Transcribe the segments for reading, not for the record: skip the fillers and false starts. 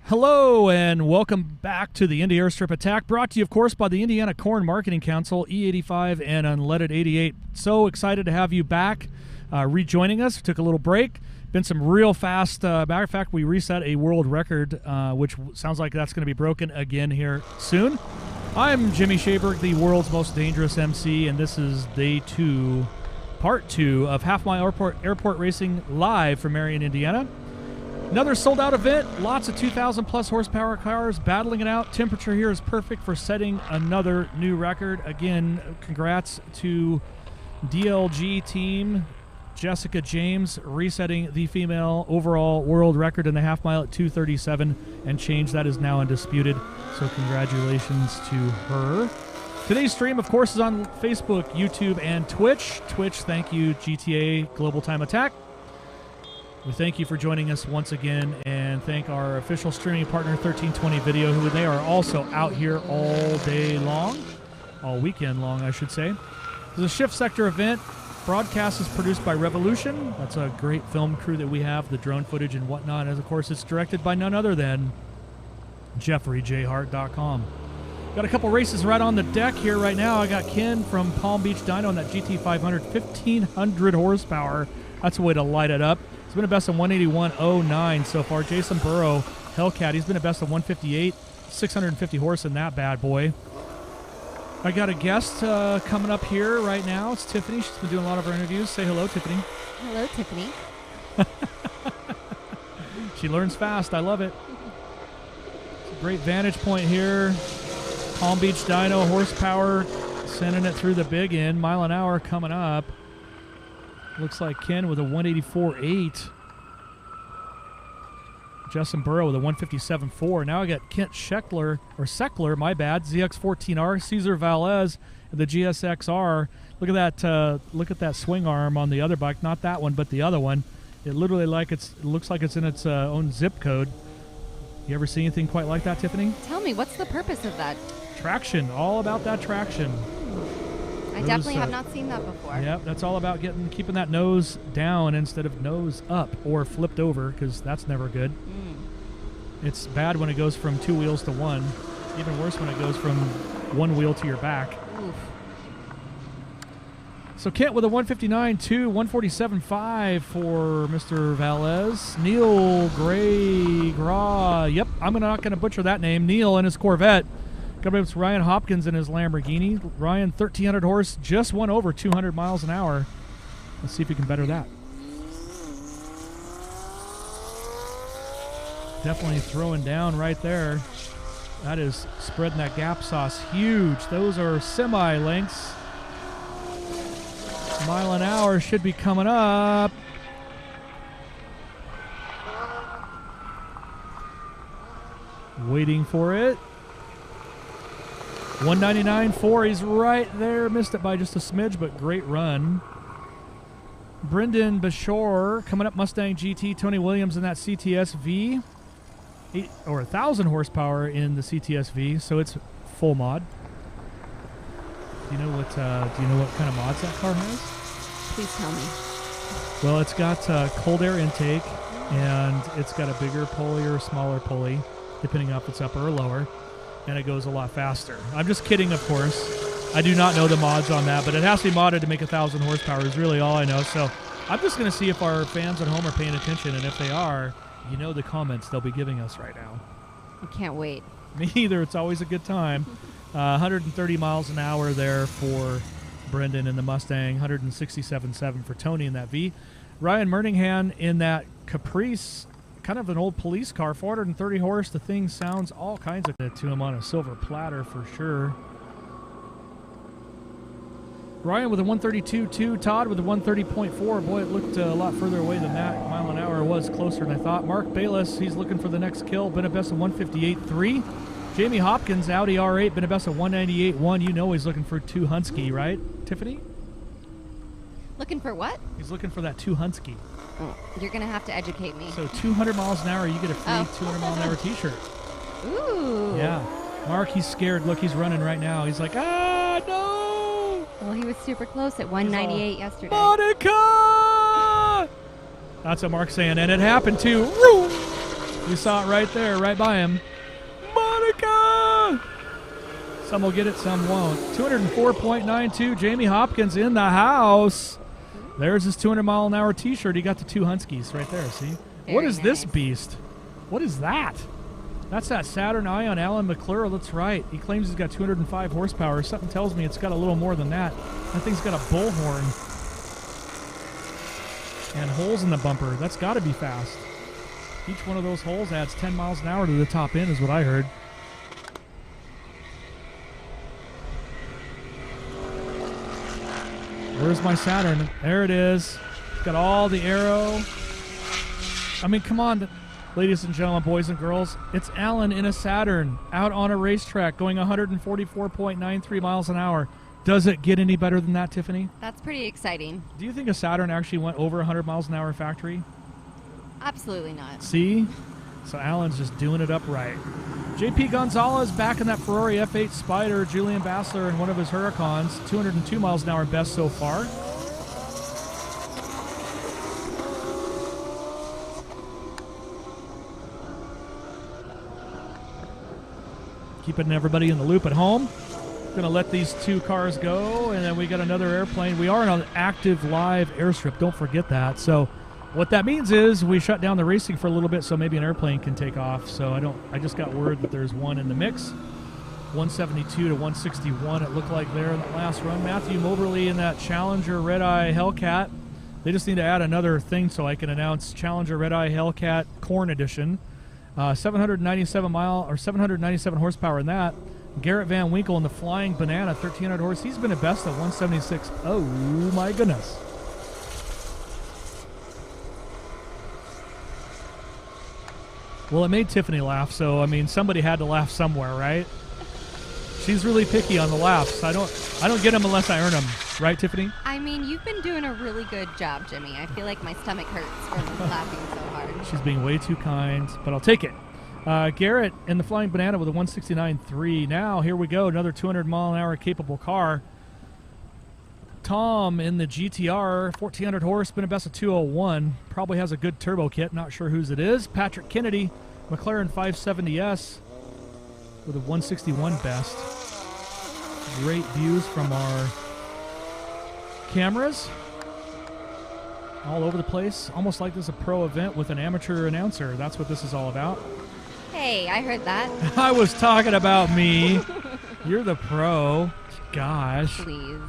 Hello and welcome back to the Indy Airstrip Attack, brought to you, of course, by the Indiana Corn Marketing Council, E85 and Unleaded 88. So excited to have you back, rejoining us. Took a little break. Been some real fast. Matter of fact, we reset a world record, which sounds like that's going to be broken again here soon. I'm Jimmy Shaberg, the world's most dangerous MC, and this is day 2, part 2 of Half Mile Airport Racing live from Marion, Indiana. Another sold-out event, lots of 2,000-plus horsepower cars battling it out. Temperature here is perfect for setting another new record. Again, congrats to DLG team, Jessica James, resetting the female overall world record in the half mile at 2:37 and change. That is now undisputed, so congratulations to her. Today's stream, of course, is on Facebook, YouTube, and Twitch. Twitch, thank you, GTA Global Time Attack. We thank you for joining us once again, and thank our official streaming partner, 1320 Video, who they are also out here all day long, all weekend long, I should say. This is a shift sector event. Broadcast is produced by Revolution. That's a great film crew that we have, the drone footage and whatnot. And, of course, it's directed by none other than JeffreyJHart.com. Got a couple races right on the deck here right now. I got Ken from Palm Beach Dyno on that GT500, 1,500 horsepower. That's a way to light it up. He's been a best of 181.09 so far. Jason Burrow, Hellcat, he's been a best of 158, 650 horse in that bad boy. I got a guest coming up here right now. It's Tiffany. She's been doing a lot of her interviews. Say hello, Tiffany. Hello, Tiffany. She learns fast. I love it. It's a great vantage point here. Palm Beach Dyno horsepower, sending it through the big end. Mile an hour coming up. Looks like Ken with a 184.8. Justin Burrow with a 157.4. Now I got Kent Seckler, my bad, ZX14R, Cesar Valez, the GSXR. Look at that swing arm on the other bike, not that one, but the other one. It literally looks like it's in its own zip code. You ever see anything quite like that, Tiffany? Tell me, what's the purpose of that? Traction, all about that traction. I definitely have not seen that before. Yep, that's all about keeping that nose down instead of nose up or flipped over, because that's never good. It's bad when it goes from 2 wheels to 1. Even worse when it goes from 1 wheel to your back. Oof. So Kent with a 159.2, 147.5 for Mr. Valez. Neil Yep, I'm not going to butcher that name. Neil and his Corvette. Coming up, it's Ryan Hopkins in his Lamborghini. Ryan, 1,300 horse, just went over 200 miles an hour. Let's see if we can better that. Definitely throwing down right there. That is spreading that gap sauce huge. Those are semi-lengths. Mile an hour should be coming up. Waiting for it. 199.4, he's right there. Missed it by just a smidge, but great run. Brendan Bashore coming up, Mustang GT. Tony Williams in that CTS-V. 1,000 horsepower in the CTS-V, so it's full mod. Do you know what kind of mods that car has? Please tell me. Well, it's got cold air intake, and it's got a bigger pulley or a smaller pulley, depending on if it's upper or lower. And it goes a lot faster. I'm just kidding, of course. I do not know the mods on that, but it has to be modded to make 1,000 horsepower is really all I know. So I'm just going to see if our fans at home are paying attention, and if they are, you know the comments they'll be giving us right now. I can't wait. Me either. It's always a good time. 130 miles an hour there for Brendan in the Mustang, 167.7 for Tony in that V. Ryan Murninghan in that Caprice, kind of an old police car, 430 horse. The thing sounds all kinds of it to him on a silver platter for sure. Ryan with a 132.2, Todd with a 130.4. Boy, it looked a lot further away than that. Mile an hour was closer than I thought. Mark Bayless, he's looking for the next kill. Been a best of 158.3. Jamie Hopkins, Audi R8, been a best of 198.1. You know he's looking for 2 Hunsky, right, Tiffany? Looking for what? He's looking for that 2 Hunsky. Oh, you're going to have to educate me. So 200 miles an hour, you get a free 200 mile an hour t-shirt. Ooh. Yeah. Mark, he's scared. Look, he's running right now. He's like, no! Well, he was super close at 198 yesterday. Monica! That's what Mark's saying, and it happened too. Woo! We saw it right there, right by him. Monica! Some will get it, some won't. 204.92. Jamie Hopkins in the house. There's his 200-mile-an-hour T-shirt. He got the 2 Huskies right there, see? What is this beast? What is that? That's that Saturn Ion Alan McClure. That's right. He claims he's got 205 horsepower. Something tells me it's got a little more than that. That thing's got a bullhorn. And holes in the bumper. That's got to be fast. Each one of those holes adds 10 miles an hour to the top end is what I heard. Where's my Saturn? There it is. It's got all the aero. I mean, come on, ladies and gentlemen, boys and girls. It's Alan in a Saturn out on a racetrack going 144.93 miles an hour. Does it get any better than that, Tiffany? That's pretty exciting. Do you think a Saturn actually went over 100 miles an hour factory? Absolutely not. See? So Alan's just doing it up right. JP Gonzalez back in that Ferrari F8 Spider. Julian Bassler in one of his Huracans. 202 miles an hour best so far. Keeping everybody in the loop at home. Going to let these 2 cars go, and then we got another airplane. We are on an active live airstrip. Don't forget that. So what that means is we shut down the racing for a little bit so maybe an airplane can take off. So I just got word that there's one in the mix. 172 to 161 it looked like there in the last run. Matthew Moberly in that Challenger Red Eye Hellcat. They just need to add another thing so I can announce Challenger Red Eye Hellcat Corn Edition. 797 horsepower in that. Garrett Van Winkle in the Flying Banana, 1,300 horse. He's been a best at 176. Oh, my goodness. Well, it made Tiffany laugh, so, I mean, somebody had to laugh somewhere, right? She's really picky on the laughs. I don't get them unless I earn them. Right, Tiffany? I mean, you've been doing a really good job, Jimmy. I feel like my stomach hurts from laughing so hard. She's being way too kind, but I'll take it. Garrett in the Flying Banana with a 169.3. Now, here we go, another 200-mile-an-hour capable car. Tom in the GTR, 1,400 horse, been a best of 201. Probably has a good turbo kit, not sure whose it is. Patrick Kennedy, McLaren 570S with a 161 best. Great views from our cameras all over the place, almost like this is a pro event with an amateur announcer. That's what this is all about. Hey, I heard that. I was talking about me. You're the pro. Gosh. Please.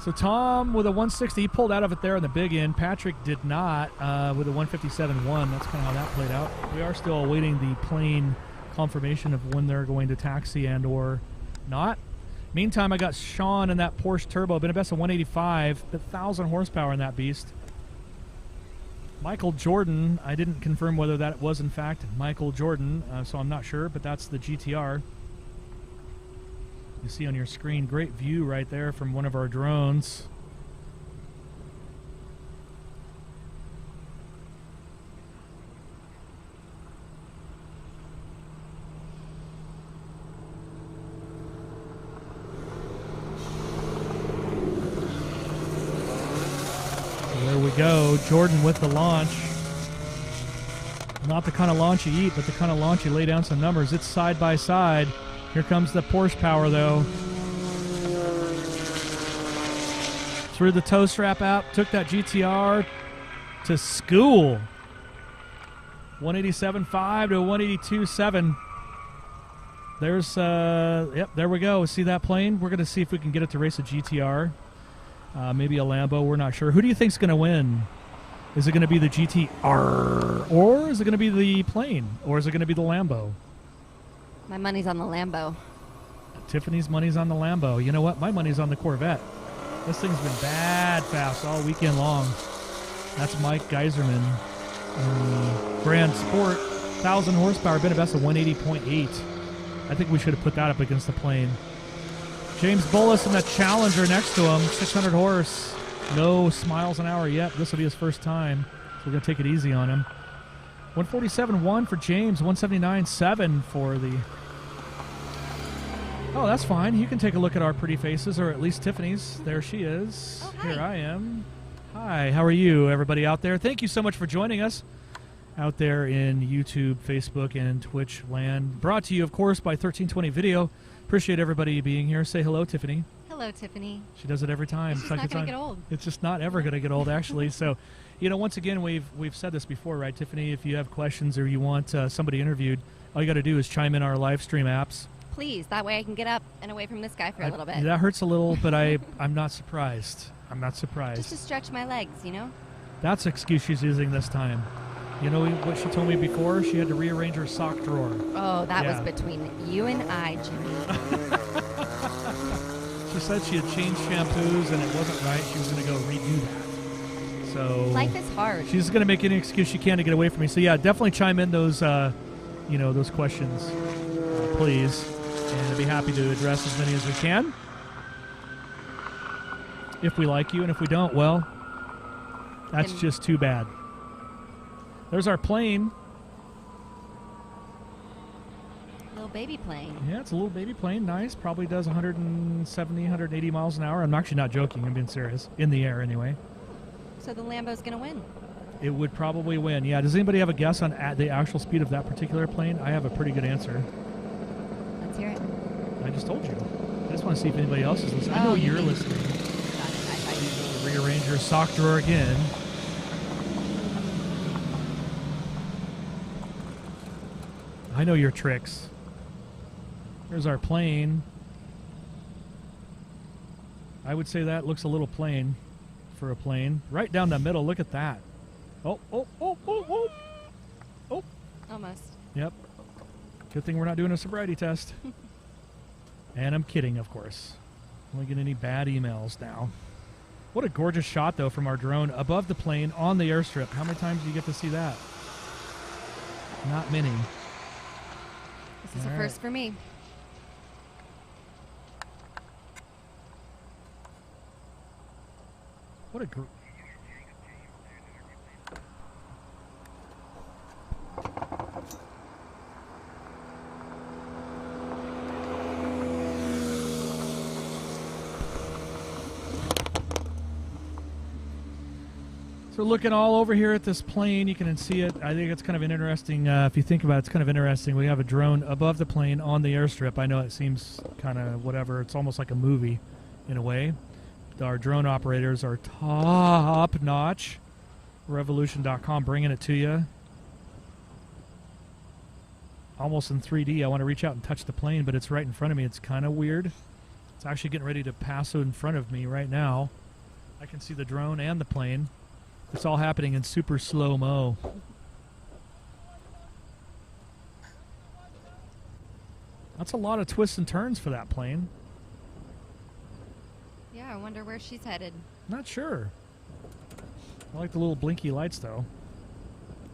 So Tom with a 160, he pulled out of it there in the big end. Patrick did not with a 157.1. That's kind of how that played out. We are still awaiting the plane confirmation of when they're going to taxi and or not. Meantime, I got Sean in that Porsche Turbo. Been a best of 185, 1,000 horsepower in that beast. Michael Jordan, I didn't confirm whether that was in fact Michael Jordan, so I'm not sure, but that's the GTR. You see on your screen, great view right there from one of our drones. There we go, Jordan with the launch. Not the kind of launch you eat, but the kind of launch you lay down some numbers. It's side by side. Here comes the Porsche power, though. Threw the tow strap out, took that GTR to school. 187.5 to 182.7. There's, yep, there we go. See that plane? We're going to see if we can get it to race a GTR. Maybe a Lambo, we're not sure. Who do you think's going to win? Is it going to be the GTR? Or is it going to be the plane? Or is it going to be the Lambo? My money's on the Lambo. Tiffany's money's on the Lambo. You know what? My money's on the Corvette. This thing's been bad fast all weekend long. That's Mike Geiserman. Grand Sport, 1,000 horsepower, been a best of 180.8. I think we should have put that up against the plane. James Bullis in the Challenger next to him, 600 horse. No miles an hour yet. This will be his first time, so we're going to take it easy on him. 147.1 for James, 179.7 for the... Oh, that's fine. You can take a look at our pretty faces, or at least Tiffany's. There she is. Oh, hi. Here I am. Hi, how are you, everybody out there? Thank you so much for joining us. out there in YouTube, Facebook, and Twitch land. Brought to you, of course, by 1320 Video. Appreciate everybody being here. Say hello, Tiffany. Hello, Tiffany. She does it every time. It's just not going to get old. It's just not ever going to get old, actually. So, you know, once again, we've said this before, right, Tiffany? If you have questions or you want somebody interviewed, all you got to do is chime in our live stream apps. Please, that way I can get up and away from this guy for a little bit. That hurts a little, but I'm not surprised. I'm not surprised. Just to stretch my legs, you know? That's the excuse she's using this time. You know what she told me before? She had to rearrange her sock drawer. Oh, that was between you and I, Jimmy. She said she had changed shampoos and it wasn't right. She was going to go redo that. So life is hard. She's going to make any excuse she can to get away from me. So yeah, definitely chime in those, those questions, please, and I'd be happy to address as many as we can. If we like you, and if we don't, well, that's just too bad. There's our plane. Little baby plane. Yeah, it's a little baby plane. Nice. Probably does 170, 180 miles an hour. I'm actually not joking. I'm being serious. In the air, anyway. So the Lambo's going to win. It would probably win. Yeah. Does anybody have a guess on the actual speed of that particular plane? I have a pretty good answer. Let's hear it. I just told you. I just want to see if anybody else is listening. I know you're listening. Rearrange your sock drawer again. I know your tricks. Here's our plane. I would say that looks a little plain for a plane. Right down the middle. Look at that. Oh, oh, oh, oh, oh. Oh. Almost. Yep. Good thing we're not doing a sobriety test. And I'm kidding, of course. Won't get any bad emails now. What a gorgeous shot, though, from our drone above the plane on the airstrip. How many times do you get to see that? Not many. This is a first for me. What a So looking all over here at this plane, you can see it. I think it's kind of an interesting, if you think about it, it's kind of interesting. We have a drone above the plane on the airstrip. I know it seems kind of whatever. It's almost like a movie in a way. Our drone operators are top-notch. Revolution.com bringing it to you. Almost in 3D. I want to reach out and touch the plane, but it's right in front of me. It's kind of weird. It's actually getting ready to pass in front of me right now. I can see the drone and the plane. It's all happening in super slow-mo. That's a lot of twists and turns for that plane. Yeah, I wonder where she's headed. Not sure. I like the little blinky lights, though.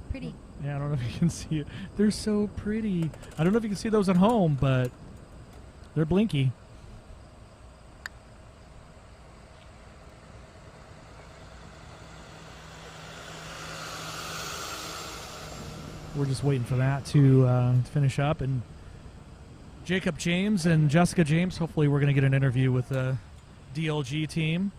Pretty. Yeah, I don't know if you can see it. They're so pretty. I don't know if you can see those at home, but they're blinky. We're just waiting for that to finish up. And Jacob James and Jessica James, hopefully we're going to get an interview with the DLG team.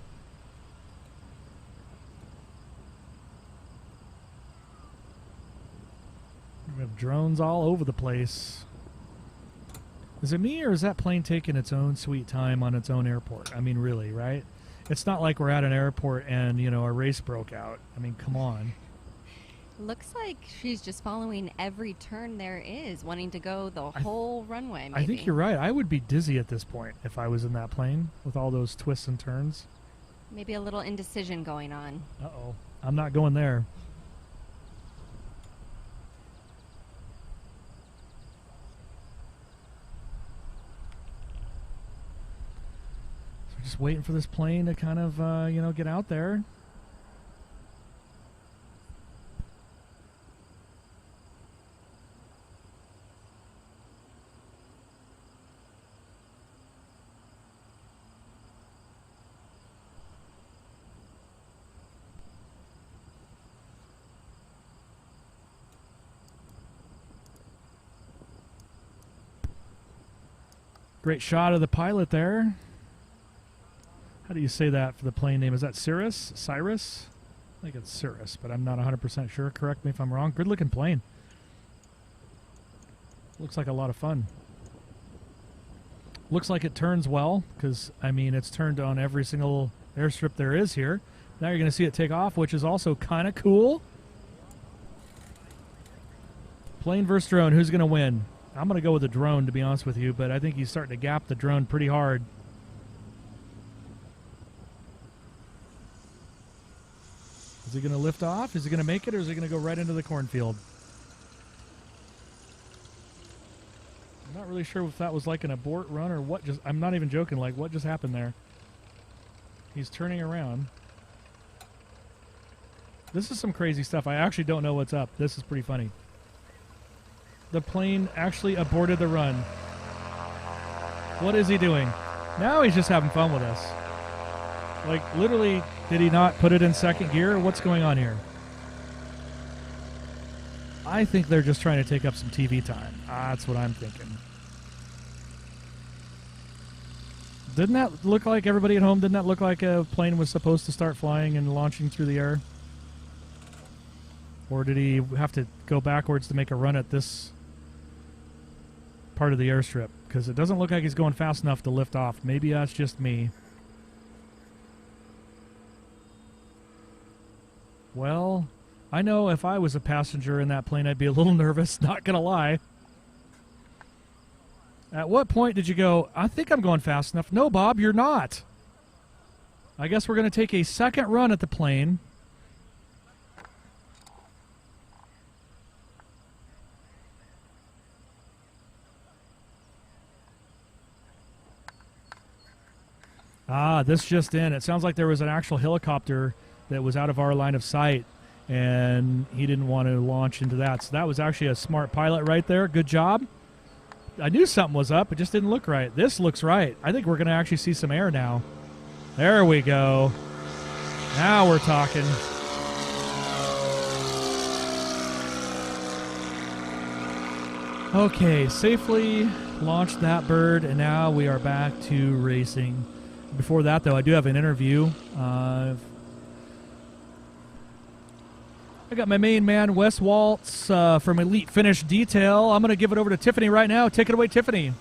We have drones all over the place. Is it me, or is that plane taking its own sweet time on its own airport? I mean, really, right? It's not like we're at an airport and, you know, a race broke out. I mean, come on. Looks like she's just following every turn there is, wanting to go the whole runway, maybe. I think you're right. I would be dizzy at this point if I was in that plane with all those twists and turns. Maybe a little indecision going on. Uh-oh. I'm not going there. So just waiting for this plane to kind of, get out there. Great shot of the pilot there. How do you say that for the plane name? Is that Cyrus? Cyrus? think it's Cirrus, but I'm not 100% sure. Correct me if I'm wrong. Good looking plane. Looks like a lot of fun. Looks like it turns well because, I mean, it's turned on every single airstrip there is here. Now you're going to see it take off, which is also kind of cool. Plane versus drone. Who's going to win? I'm going to go with the drone, to be honest with you, but I think he's starting to gap the drone pretty hard. Is he going to lift off? Is he going to make it, or is he going to go right into the cornfield? I'm not really sure if that was like an abort run or what. Just, I'm not even joking. Like, what just happened there? He's turning around. This is some crazy stuff. I actually don't know what's up. This is pretty funny. The plane actually aborted the run. What is he doing? Now he's just having fun with us. Like, literally, did he not put it in second gear? What's going on here? I think they're just trying to take up some TV time. That's what I'm thinking. Didn't that look like, everybody at home, didn't that look like a plane was supposed to start flying and launching through the air? Or did he have to go backwards to make a run at this part of the airstrip? Because it doesn't look like he's going fast enough to lift off. Maybe that's just me. Well, I know if I was a passenger in that plane, I'd be a little nervous, not going to lie. At what point did you go, I think I'm going fast enough? No, Bob, you're not. I guess we're going to take a second run at the plane. This just in. It sounds like there was an actual helicopter that was out of our line of sight, and he didn't want to launch into that. So that was actually a smart pilot right there. Good job. I knew something was up. It just didn't look right. This looks right. I think we're going to actually see some air now. There we go. Now we're talking. Okay, safely launched that bird, and now we are back to racing. Before that, though, I do have an interview. I got my main man, Wes Waltz, from Elite Finish Detail. I'm going to give it over to Tiffany right now. Take it away, Tiffany.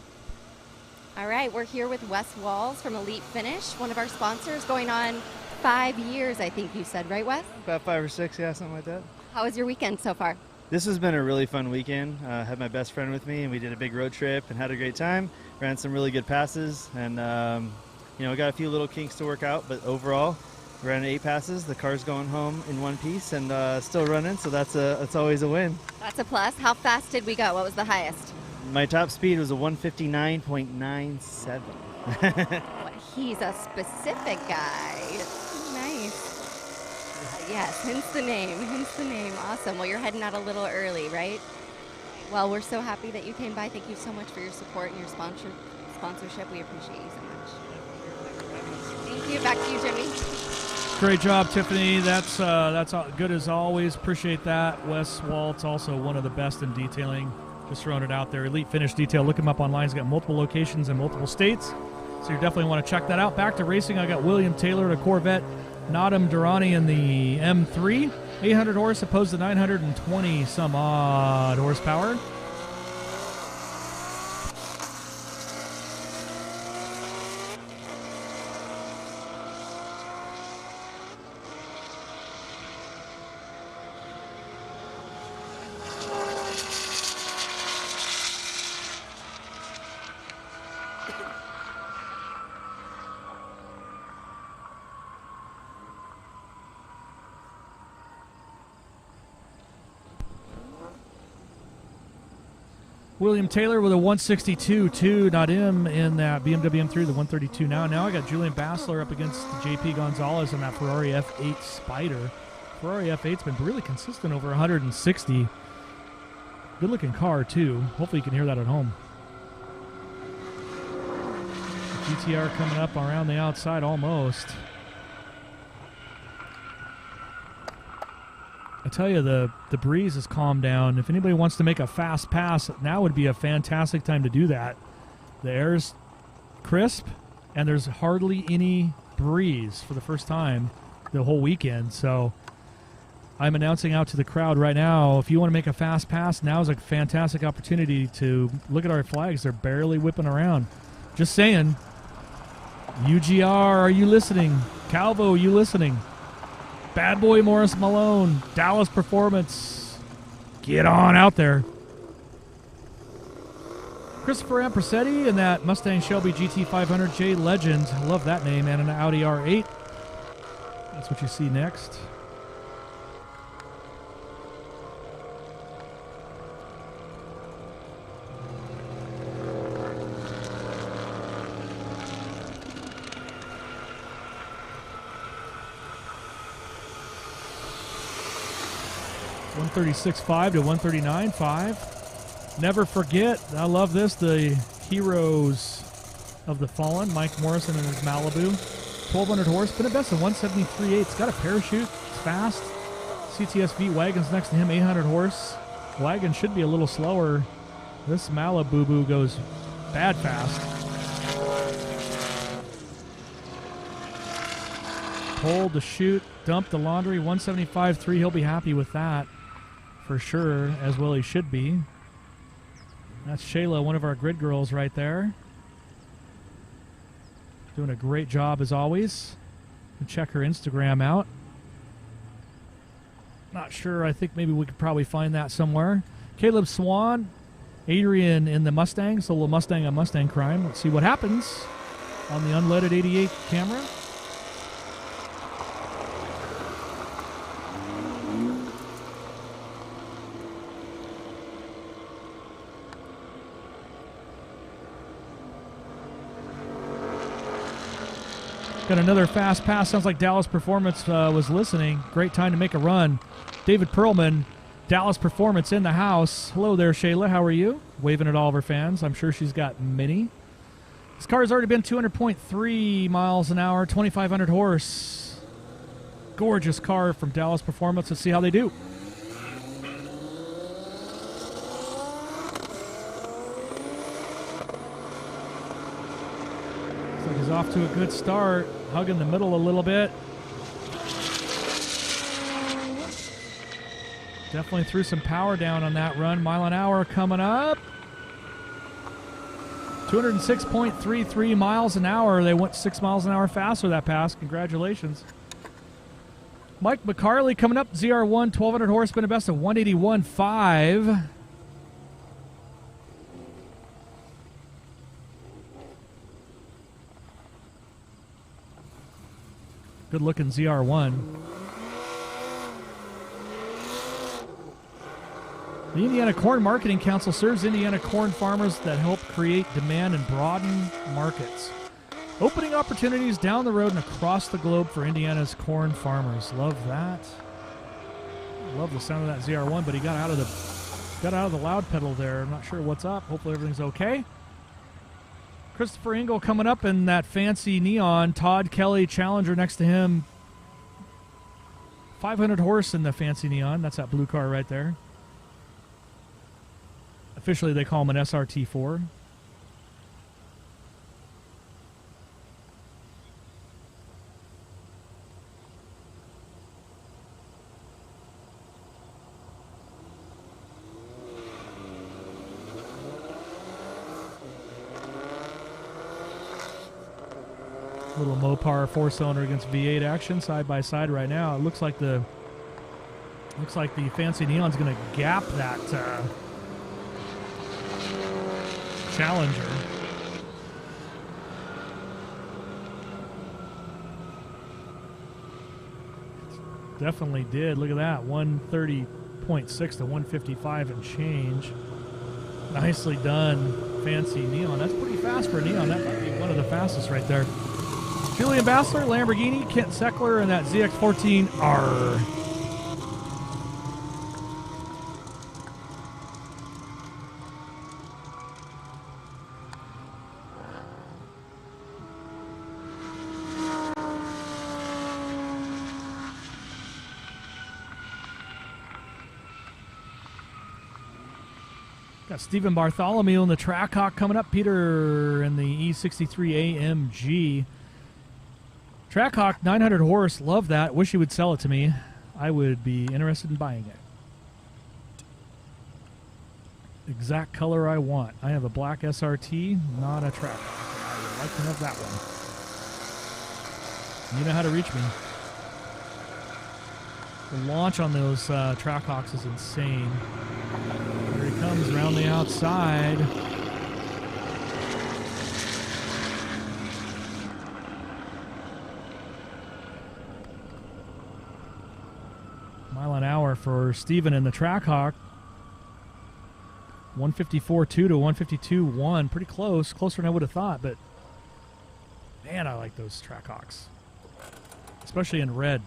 All right, we're here with Wes Walls from Elite Finish, one of our sponsors, going on 5 years, I think you said, right, Wes? About 5 or 6, yeah, something like that. How was your weekend so far? This has been a really fun weekend. I had my best friend with me, and we did a big road trip and had a great time. Ran some really good passes, and got a few little kinks to work out, but overall, we ran 8 passes. The car's going home in one piece and still running, so that's always a win. That's a plus. How fast did we go? What was the highest? My top speed was a 159.97. He's a specific guy. Nice. Yes, hence the name. Awesome. Well, you're heading out a little early, right? Well, we're so happy that you came by. Thank you so much for your support and your sponsorship. We appreciate you so much. Thank you. Back to you, Jimmy. Great job, Tiffany. That's good as always. Appreciate that. Wes Waltz, also one of the best in detailing. Just throwing it out there. Elite Finish Detail. Look him up online. He's got multiple locations in multiple states, so you definitely want to check that out. Back to racing. I got William Taylor, a Corvette. Nadim Durrani in the M3. 800 horse opposed to 920 some odd horsepower. William Taylor with a 162 too, Nadim in that BMW M3, the 132 now. Now I got Julian Bassler up against JP Gonzalez in that Ferrari F8 Spider. Ferrari F8's been really consistent over 160. Good looking car too. Hopefully you can hear that at home. The GTR coming up around the outside almost. I tell you, the breeze has calmed down. If anybody wants to make a fast pass, now would be a fantastic time to do that. The air's crisp, and there's hardly any breeze for the first time the whole weekend. So I'm announcing out to the crowd right now, if you want to make a fast pass, now is a fantastic opportunity to look at our flags. They're barely whipping around. Just saying. UGR, are you listening? Calvo, are you listening? Bad Boy Morris Malone, Dallas Performance. Get on out there. Christopher Ampresetti and that Mustang Shelby GT500J Legend. I love that name. And an Audi R8. That's what you see next. $136.5 to $139.5. Never forget, I love this, the heroes of the fallen, Mike Morrison and his Malibu. 1,200 horse, been a best of 173.8. It's got a parachute, it's fast. CTSV wagon's next to him, 800 horse. Wagon should be a little slower. This Malibu goes bad fast. Pulled the chute, dumped the laundry, 175.3. He'll be happy with that for sure, as well he should be. That's Shayla, one of our grid girls right there. Doing a great job as always. And check her Instagram out. Not sure, I think maybe we could probably find that somewhere. Caleb Swan, Adrian in the Mustang, so a little Mustang on Mustang crime. Let's see what happens on the unleaded 88 camera. Got another fast pass. Sounds like Dallas Performance was listening. Great time to make a run. David Perlman, Dallas Performance in the house. Hello there, Shayla. How are you? Waving at all of her fans. I'm sure she's got many. This car has already been 200.3 miles an hour, 2,500 horse. Gorgeous car from Dallas Performance. Let's see how they do. He's off to a good start, hugging the middle a little bit. Definitely threw some power down on that run. Mile an hour coming up. 206.33 miles an hour. They went 6 miles an hour faster that pass. Congratulations. Mike McCarley coming up. ZR1, 1,200 horse, been a best of 181.5. Good looking ZR1. The Indiana Corn Marketing Council serves Indiana corn farmers that help create demand and broaden markets. Opening opportunities down the road and across the globe for Indiana's corn farmers. Love that. Love the sound of that ZR1, but he got out of the loud pedal there. I'm not sure what's up. Hopefully everything's okay. Christopher Engel coming up in that fancy neon. Todd Kelly Challenger next to him. 500 horse in the fancy neon. That's that blue car right there. Officially, they call him an SRT4. Little Mopar 4-cylinder against V8 action side by side right now. It looks like the fancy neon's going to gap that Challenger. Definitely did. Look at that, 130.6 to 155 and change. Nicely done, fancy neon. That's pretty fast for a neon. That might be one of the fastest right there. Julian Bassler, Lamborghini, Kent Seckler, and that ZX14R. Got Stephen Bartholomew in the Trackhawk coming up. Peter in the E63 AMG. Trackhawk, 900 horse. Love that. Wish he would sell it to me. I would be interested in buying it. Exact color I want. I have a black SRT, not a track. I would like to have that one. You know how to reach me. The launch on those Trackhawks is insane. Here he comes around the outside. Mile an hour for Steven in the Trackhawk. 154.2 to 152.1. Pretty close. Closer than I would have thought, but man, I like those Trackhawks. Especially in red.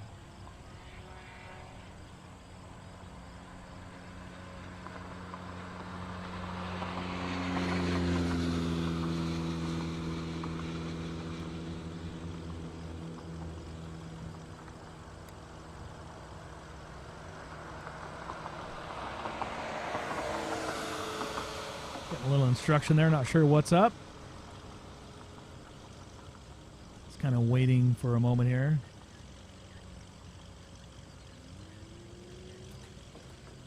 Getting a little instruction there, not sure what's up. Just kind of waiting for a moment here.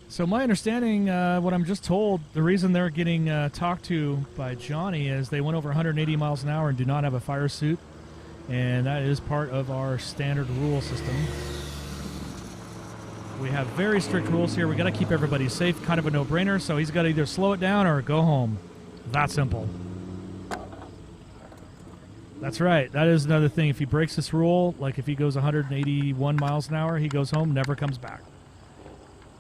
So my understanding, what I'm just told, the reason they're getting talked to by Johnny is they went over 180 miles an hour and do not have a fire suit. And that is part of our standard rule system. We have very strict rules here. We got to keep everybody safe, kind of a no-brainer. So he's got to either slow it down or go home. That simple. That's right. That is another thing. If he breaks this rule, like if he goes 181 miles an hour, he goes home, never comes back.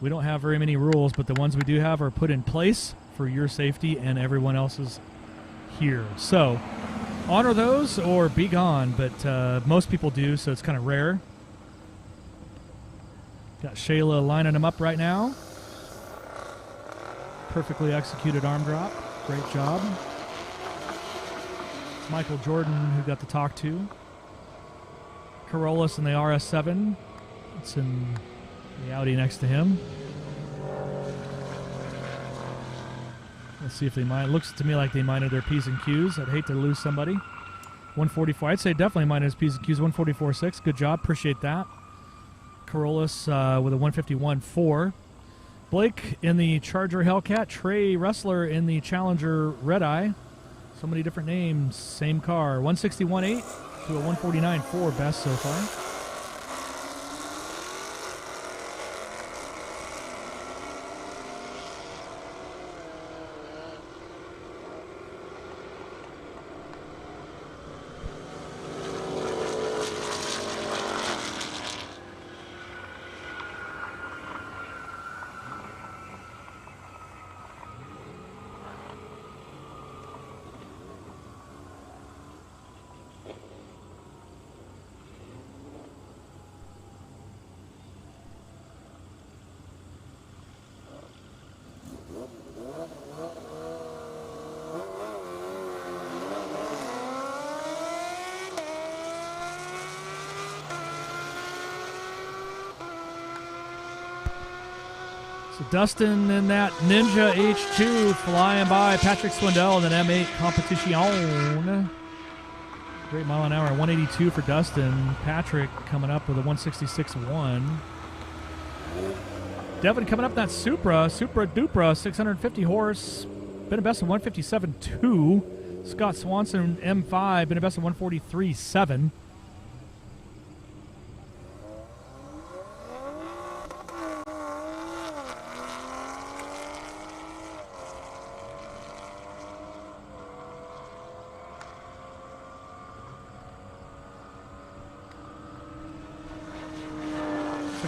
We don't have very many rules, but the ones we do have are put in place for your safety and everyone else's here. So honor those or be gone, but most people do, so it's kind of rare. Got Shayla lining him up right now. Perfectly executed arm drop. Great job. Michael Jordan, who got to talk to. Carolus in the RS7. It's in the Audi next to him. Let's see if they mind. Looks to me like they minded their P's and Q's. I'd hate to lose somebody. 144. I'd say definitely minded his P's and Q's. 144.6. Good job. Appreciate that. Carolus with a 151.4. Blake in the Charger Hellcat. Trey Wrestler in the Challenger Red Eye. So many different names. Same car. 161.8 to a 149.4 best so far. So Dustin in that Ninja H2 flying by Patrick Swindell in an M8 Competition. Great mile an hour, 182 for Dustin. Patrick coming up with a 166.1. Devin coming up in that Supra Dupra, 650 horse. Been a best of 157.2. Scott Swanson M5, been a best of 143.7.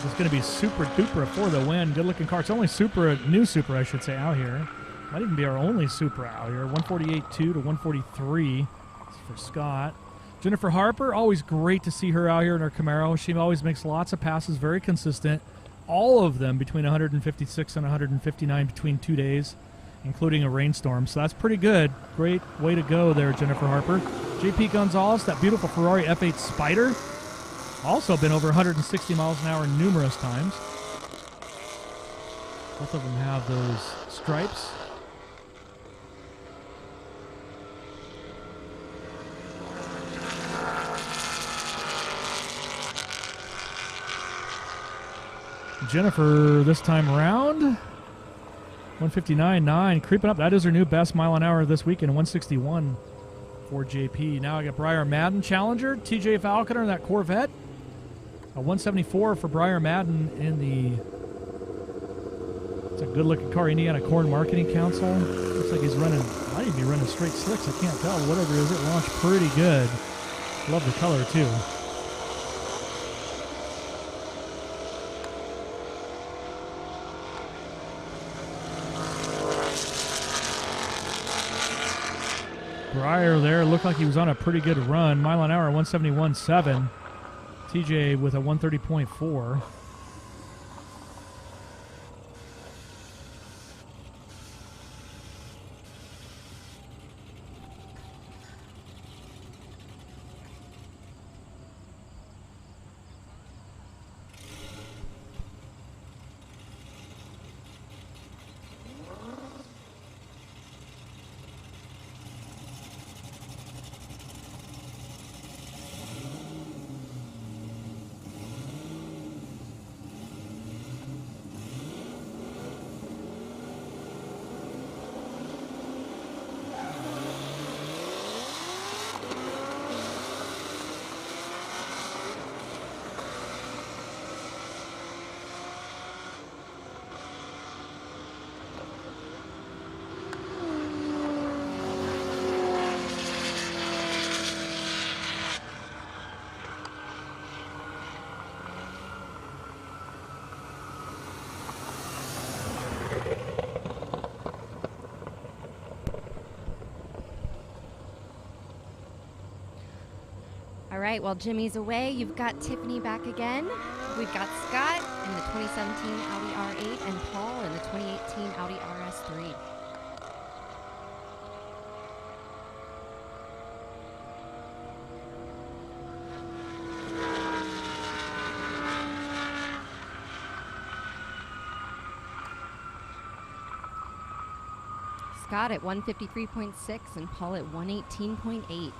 It's going to be Super Duper for the win. Good looking car. It's only Supra, new Supra, I should say, out here. Might even be our only Supra out here. 148.2 to 143 for Scott. Jennifer Harper, always great to see her out here in her Camaro. She always makes lots of passes, very consistent. All of them between 156 and 159 between 2 days, including a rainstorm. So that's pretty good. Great way to go there, Jennifer Harper. JP Gonzalez, that beautiful Ferrari F8 Spider. Also been over 160 miles an hour numerous times. Both of them have those stripes. Jennifer this time around. 159.9, creeping up. That is her new best mile an hour this weekend, 161 for JP. Now I got Briar Madden Challenger, TJ Falconer in that Corvette. A 174 for Briar Madden in the, it's a good-looking car, Indiana Corn Marketing Council. Looks like he's running, might even be running straight slicks, I can't tell. Whatever it is, it launched pretty good. Love the color, too. Briar there looked like he was on a pretty good run. Mile an hour, 171.7. TJ with a 130.4. All right, while Jimmy's away, you've got Tiffany back again. We've got Scott in the 2017 Audi R8 and Paul in the 2018 Audi RS3. Scott at 153.6 and Paul at 118.8.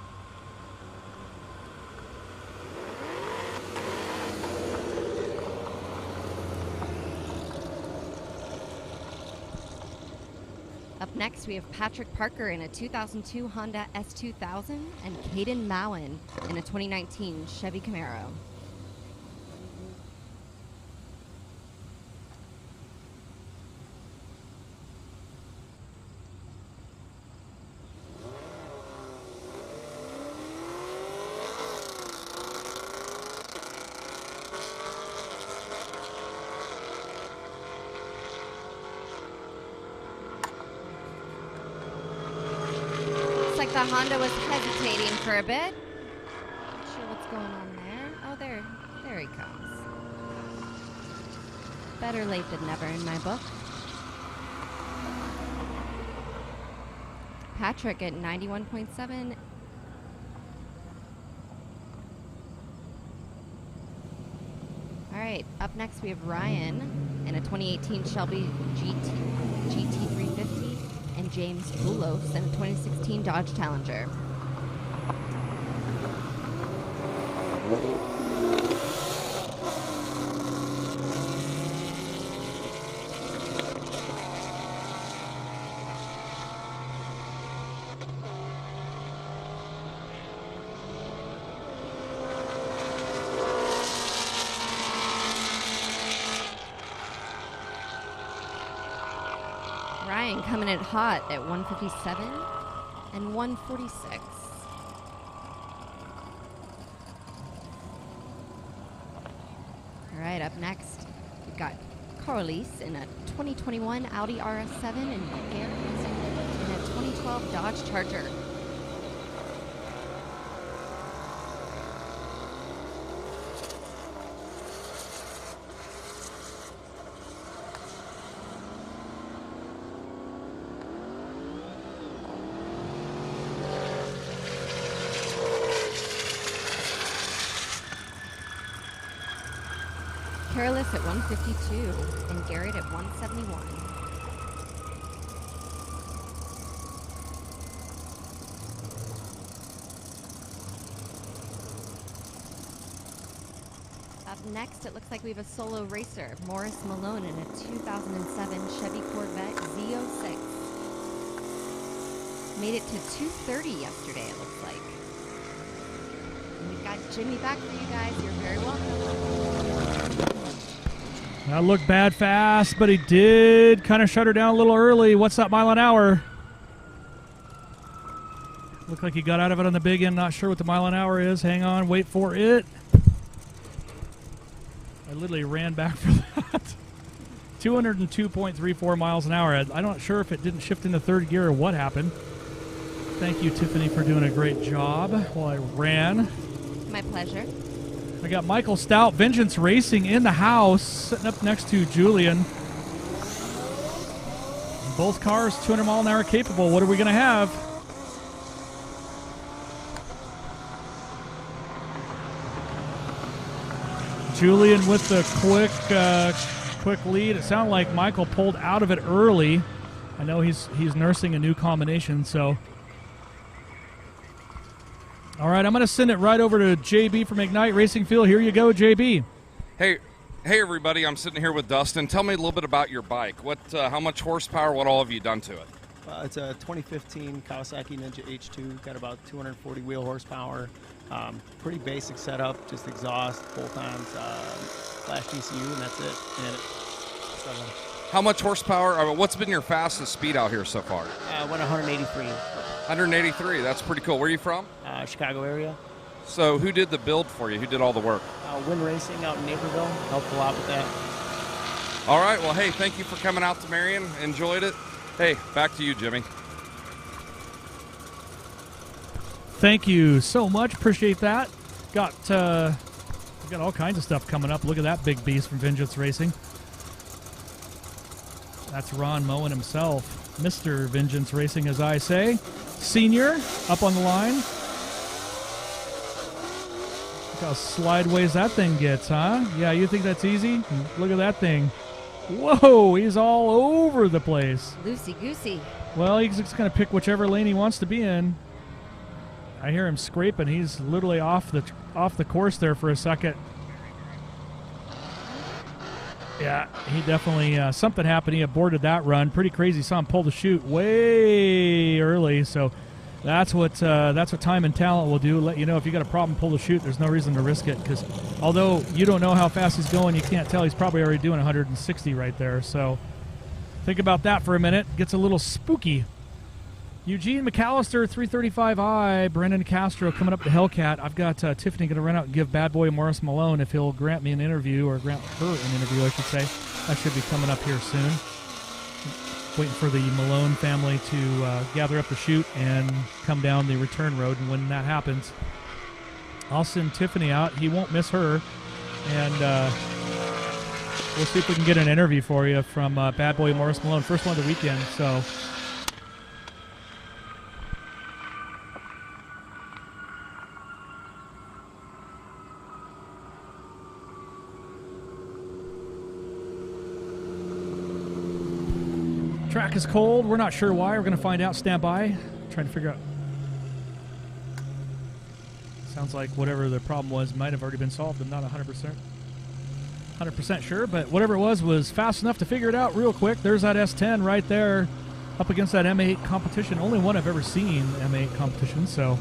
Up next, we have Patrick Parker in a 2002 Honda S2000 and Caden Mowen in a 2019 Chevy Camaro. The Honda was hesitating for a bit. Not sure what's going on there. Oh, there he comes. Better late than never in my book. Patrick at 91.7. All right, up next we have Ryan in a 2018 Shelby GT350. And James Boulos in a 2016 Dodge Challenger. Ryan coming in hot at 157 and 146. All right, up next, we've got Carlis in a 2021 Audi RS7 and Garrett in a 2012 Dodge Charger. Careless at 152 and Garrett at 171. Up next, it looks like we have a solo racer, Morris Malone, in a 2007 Chevy Corvette Z06. Made it to 230 yesterday, it looks like. And we've got Jimmy back for you guys. You're very welcome. That looked bad fast, but he did kind of shut her down a little early. What's that mile an hour? Looked like he got out of it on the big end. Not sure what the mile an hour is. Hang on, wait for it. I literally ran back for that. 202.34 miles an hour. I'm not sure if it didn't shift into third gear or what happened. Thank you, Tiffany, for doing a great job while I ran. My pleasure. I got Michael Stout, Vengeance Racing, in the house, sitting up next to Julian. Both cars 200 mile an hour capable. What are we going to have? Julian with the quick lead. It sounded like Michael pulled out of it early. I know he's nursing a new combination, so. All right, I'm going to send it right over to JB from Ignite Racing Field. Here you go, JB. Hey everybody, I'm sitting here with Dustin. Tell me a little bit about your bike. How much horsepower, what all have you done to it? It's a 2015 Kawasaki Ninja H2, got about 240 wheel horsepower. Pretty basic setup, just exhaust, bolt-ons, flash GCU, and that's it. And How much horsepower, what's been your fastest speed out here so far? Went 183. 183, that's pretty cool. Where are you from? Chicago area. So who did the build for you? Who did all the work? Win Racing out in Naperville, helped a lot with that. All right, well, hey, thank you for coming out to Marion. Enjoyed it. Hey, back to you, Jimmy. Thank you so much. Appreciate that. Got all kinds of stuff coming up. Look at that big beast from Vengeance Racing. That's Ron Moen himself, Mr. Vengeance Racing, as I say. Senior up on the line. Look how slideways that thing gets, huh? Yeah, you think that's easy? Look at that thing. Whoa, he's all over the place. Loosey-goosey. Well, he's just going to pick whichever lane he wants to be in. I hear him scraping. He's literally off the course there for a second. Yeah, he definitely, something happened. He aborted that run. Pretty crazy. Saw him pull the chute way early. So that's what time and talent will do. Let you know if you got a problem, pull the chute. There's no reason to risk it because although you don't know how fast he's going, you can't tell. He's probably already doing 160 right there. So think about that for a minute. Gets a little spooky. Eugene McAllister, 335i. Brendan Castro coming up to Hellcat. I've got Tiffany going to run out and give bad boy Morris Malone if he'll grant me an interview, or grant her an interview, I should say. That should be coming up here soon. Waiting for the Malone family to gather up the chute and come down the return road. And when that happens, I'll send Tiffany out. He won't miss her. And we'll see if we can get an interview for you from bad boy Morris Malone. First one of the weekend, so... Track is cold. We're not sure why. We're going to find out. Stand by. Trying to figure out. Sounds like whatever the problem was might have already been solved. I'm not 100% sure, but whatever it was fast enough to figure it out real quick. There's that S10 right there up against that M8 competition. Only one I've ever seen M8 competition, so...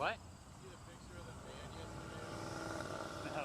What? No.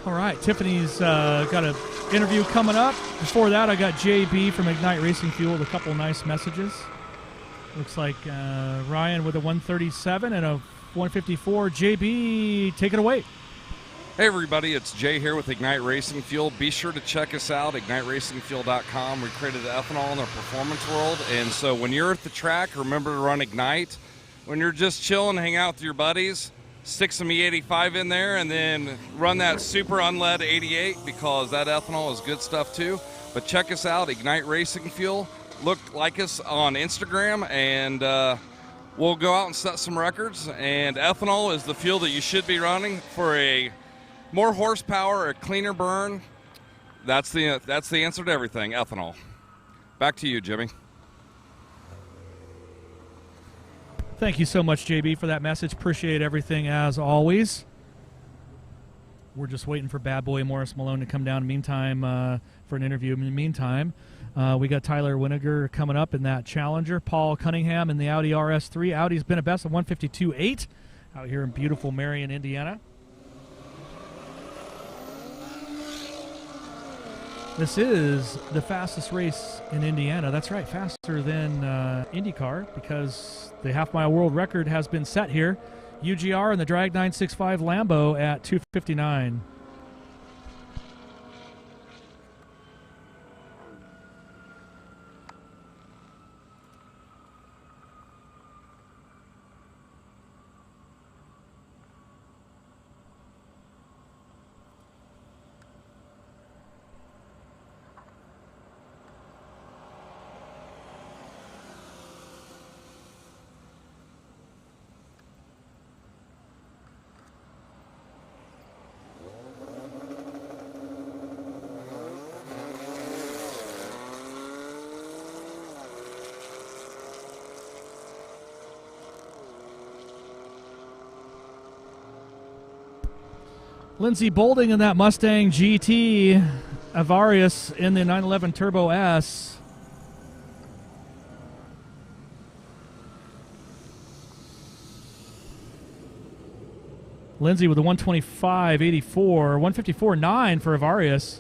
All right, Tiffany's got an interview coming up. Before that, I got JB from Ignite Racing Fuel with a couple nice messages. Looks like Ryan with a 137 and a 154. JB, take it away. Hey everybody, it's Jay here with Ignite Racing Fuel. Be sure to check us out, IgniteRacingFuel.com. We created ethanol in the performance world, and so when you're at the track, remember to run Ignite. When you're just chilling, hang out with your buddies, stick some E85 in there, and then run that super unlead 88 because that ethanol is good stuff too. But check us out, Ignite Racing Fuel. Like us on Instagram, and we'll go out and set some records. And ethanol is the fuel that you should be running for a more horsepower, a cleaner burn. That's the answer to everything, ethanol. Back to you, Jimmy. Thank you so much, JB, for that message. Appreciate everything as always. We're just waiting for bad boy Morris Malone to come down. In the meantime, for an interview. In the meantime, we got Tyler Winiger coming up in that Challenger. Paul Cunningham in the Audi RS3. Audi's been a best of 152.8 out here in beautiful Marion, Indiana. This is the fastest race in Indiana. That's right, faster than IndyCar because the half-mile world record has been set here. UGR and the Drag 965 Lambo at 2:59. Lindsey Bolding in that Mustang GT. Avarius in the 911 Turbo S. Lindsey with a 125.84, 154.9 for Avarius.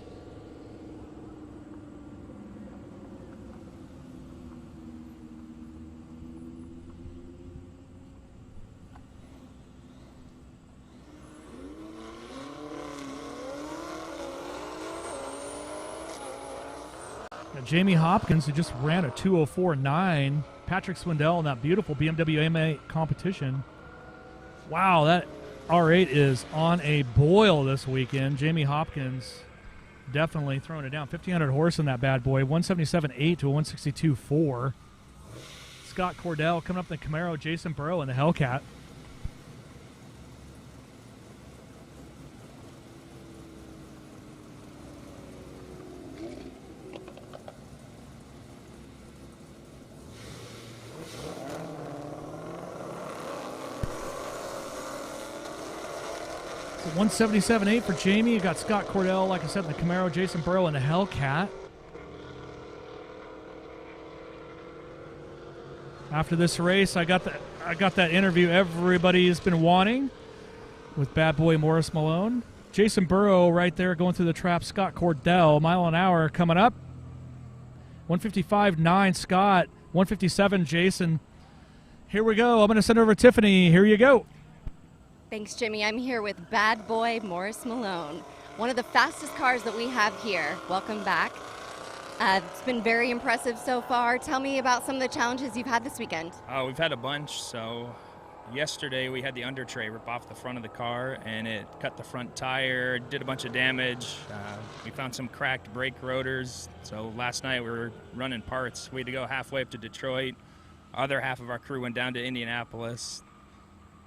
Jamie Hopkins, who just ran a 204.9. Patrick Swindell in that beautiful BMW M8 competition. Wow, that R8 is on a boil this weekend. Jamie Hopkins definitely throwing it down. 1,500 horse in that bad boy. 177.8 to a 162.4. Scott Cordell coming up in the Camaro. Jason Burrow in the Hellcat. So 177.8 for Jamie. You got Scott Cordell, like I said, in the Camaro. Jason Burrow in the Hellcat. After this race, I got that interview everybody's been wanting with bad boy Morris Malone. Jason Burrow right there going through the trap. Scott Cordell, mile an hour coming up. 155.9 Scott, 157 Jason. Here we go. I'm going to send over Tiffany. Here you go. Thanks, Jimmy. I'm here with Bad Boy Morris Malone, one of the fastest cars that we have here. Welcome back. It's been very impressive so far. Tell me about some of the challenges you've had this weekend. We've had a bunch. So yesterday we had the under tray rip off the front of the car, and it cut the front tire, did a bunch of damage. We found some cracked brake rotors. So last night we were running parts. We had to go halfway up to Detroit. Other half of our crew went down to Indianapolis.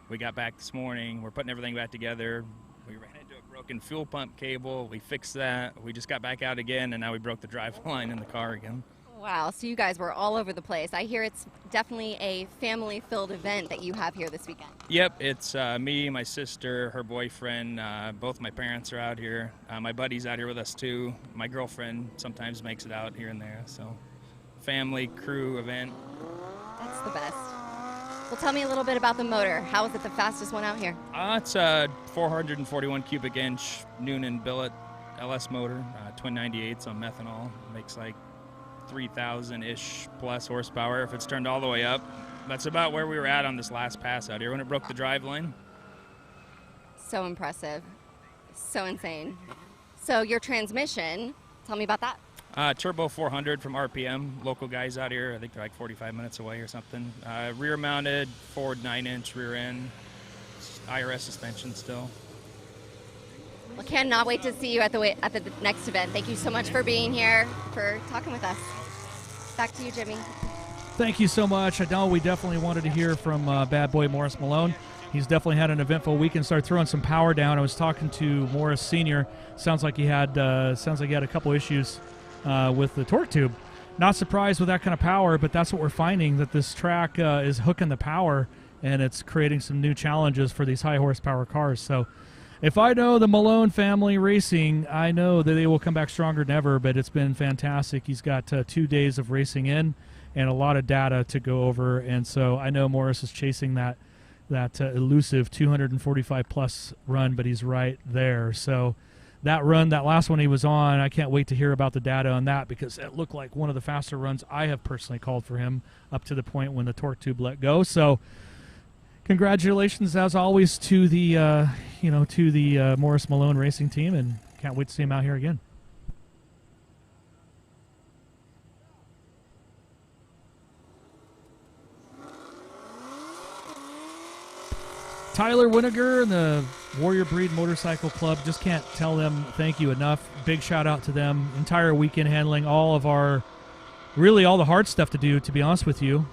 We got back this morning. We're putting everything back together. We ran into a broken fuel pump cable. We fixed that. We just got back out again, and now we broke the drive line in the car again. Wow, so you guys were all over the place. I hear it's definitely a family-filled event that you have here this weekend. Yep, it's me, my sister, her boyfriend. Both my parents are out here. My buddy's out here with us too. My girlfriend sometimes makes it out here and there. So family, crew event. That's the best. Well, tell me a little bit about the motor. How is it the fastest one out here? It's a 441 cubic inch Noonan billet LS motor, twin 98s on methanol. Makes like 3,000-ish plus horsepower if it's turned all the way up. That's about where we were at on this last pass out here when it broke the drive line. So impressive. So insane. So your transmission, tell me about that. Turbo 400 from RPM, local guys out here. I think they're like 45 minutes away or something. Rear mounted, Ford 9-inch rear end, IRS suspension still. Well, cannot wait to see you at the next event. Thank you so much for being here, for talking with us. Back to you, Jimmy. Thank you so much. I know we definitely wanted to hear from Bad Boy Morris Malone. He's definitely had an eventful week and started throwing some power down. I was talking to Morris Sr. Sounds like he had a couple issues with the torque tube. Not surprised with that kind of power, but that's what we're finding, that this track is hooking the power, and it's creating some new challenges for these high horsepower cars. So if I know the Malone family racing, I know that they will come back stronger than ever, but it's been fantastic. He's got 2 days of racing in and a lot of data to go over, and so I know Morris is chasing that elusive 245 plus run, but he's right there. So that run, that last one he was on, I can't wait to hear about the data on that, because it looked like one of the faster runs I have personally called for him, up to the point when the torque tube let go. So congratulations, as always, to the Morris Malone racing team, and can't wait to see him out here again. Tyler Winiger and the Warrior Breed Motorcycle Club, just can't tell them thank you enough. Big shout out to them. Entire weekend handling all the hard stuff to do, to be honest with you.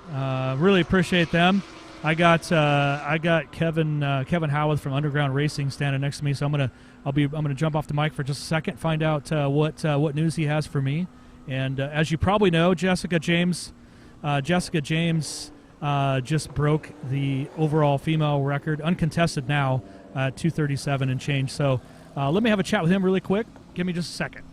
Really appreciate them. I got Kevin Howarth from Underground Racing standing next to me, so I'm gonna jump off the mic for just a second, find out what news he has for me. And as you probably know, Jessica James just broke the overall female record, uncontested now, 237 and change. So let me have a chat with him really quick. Give me just a second.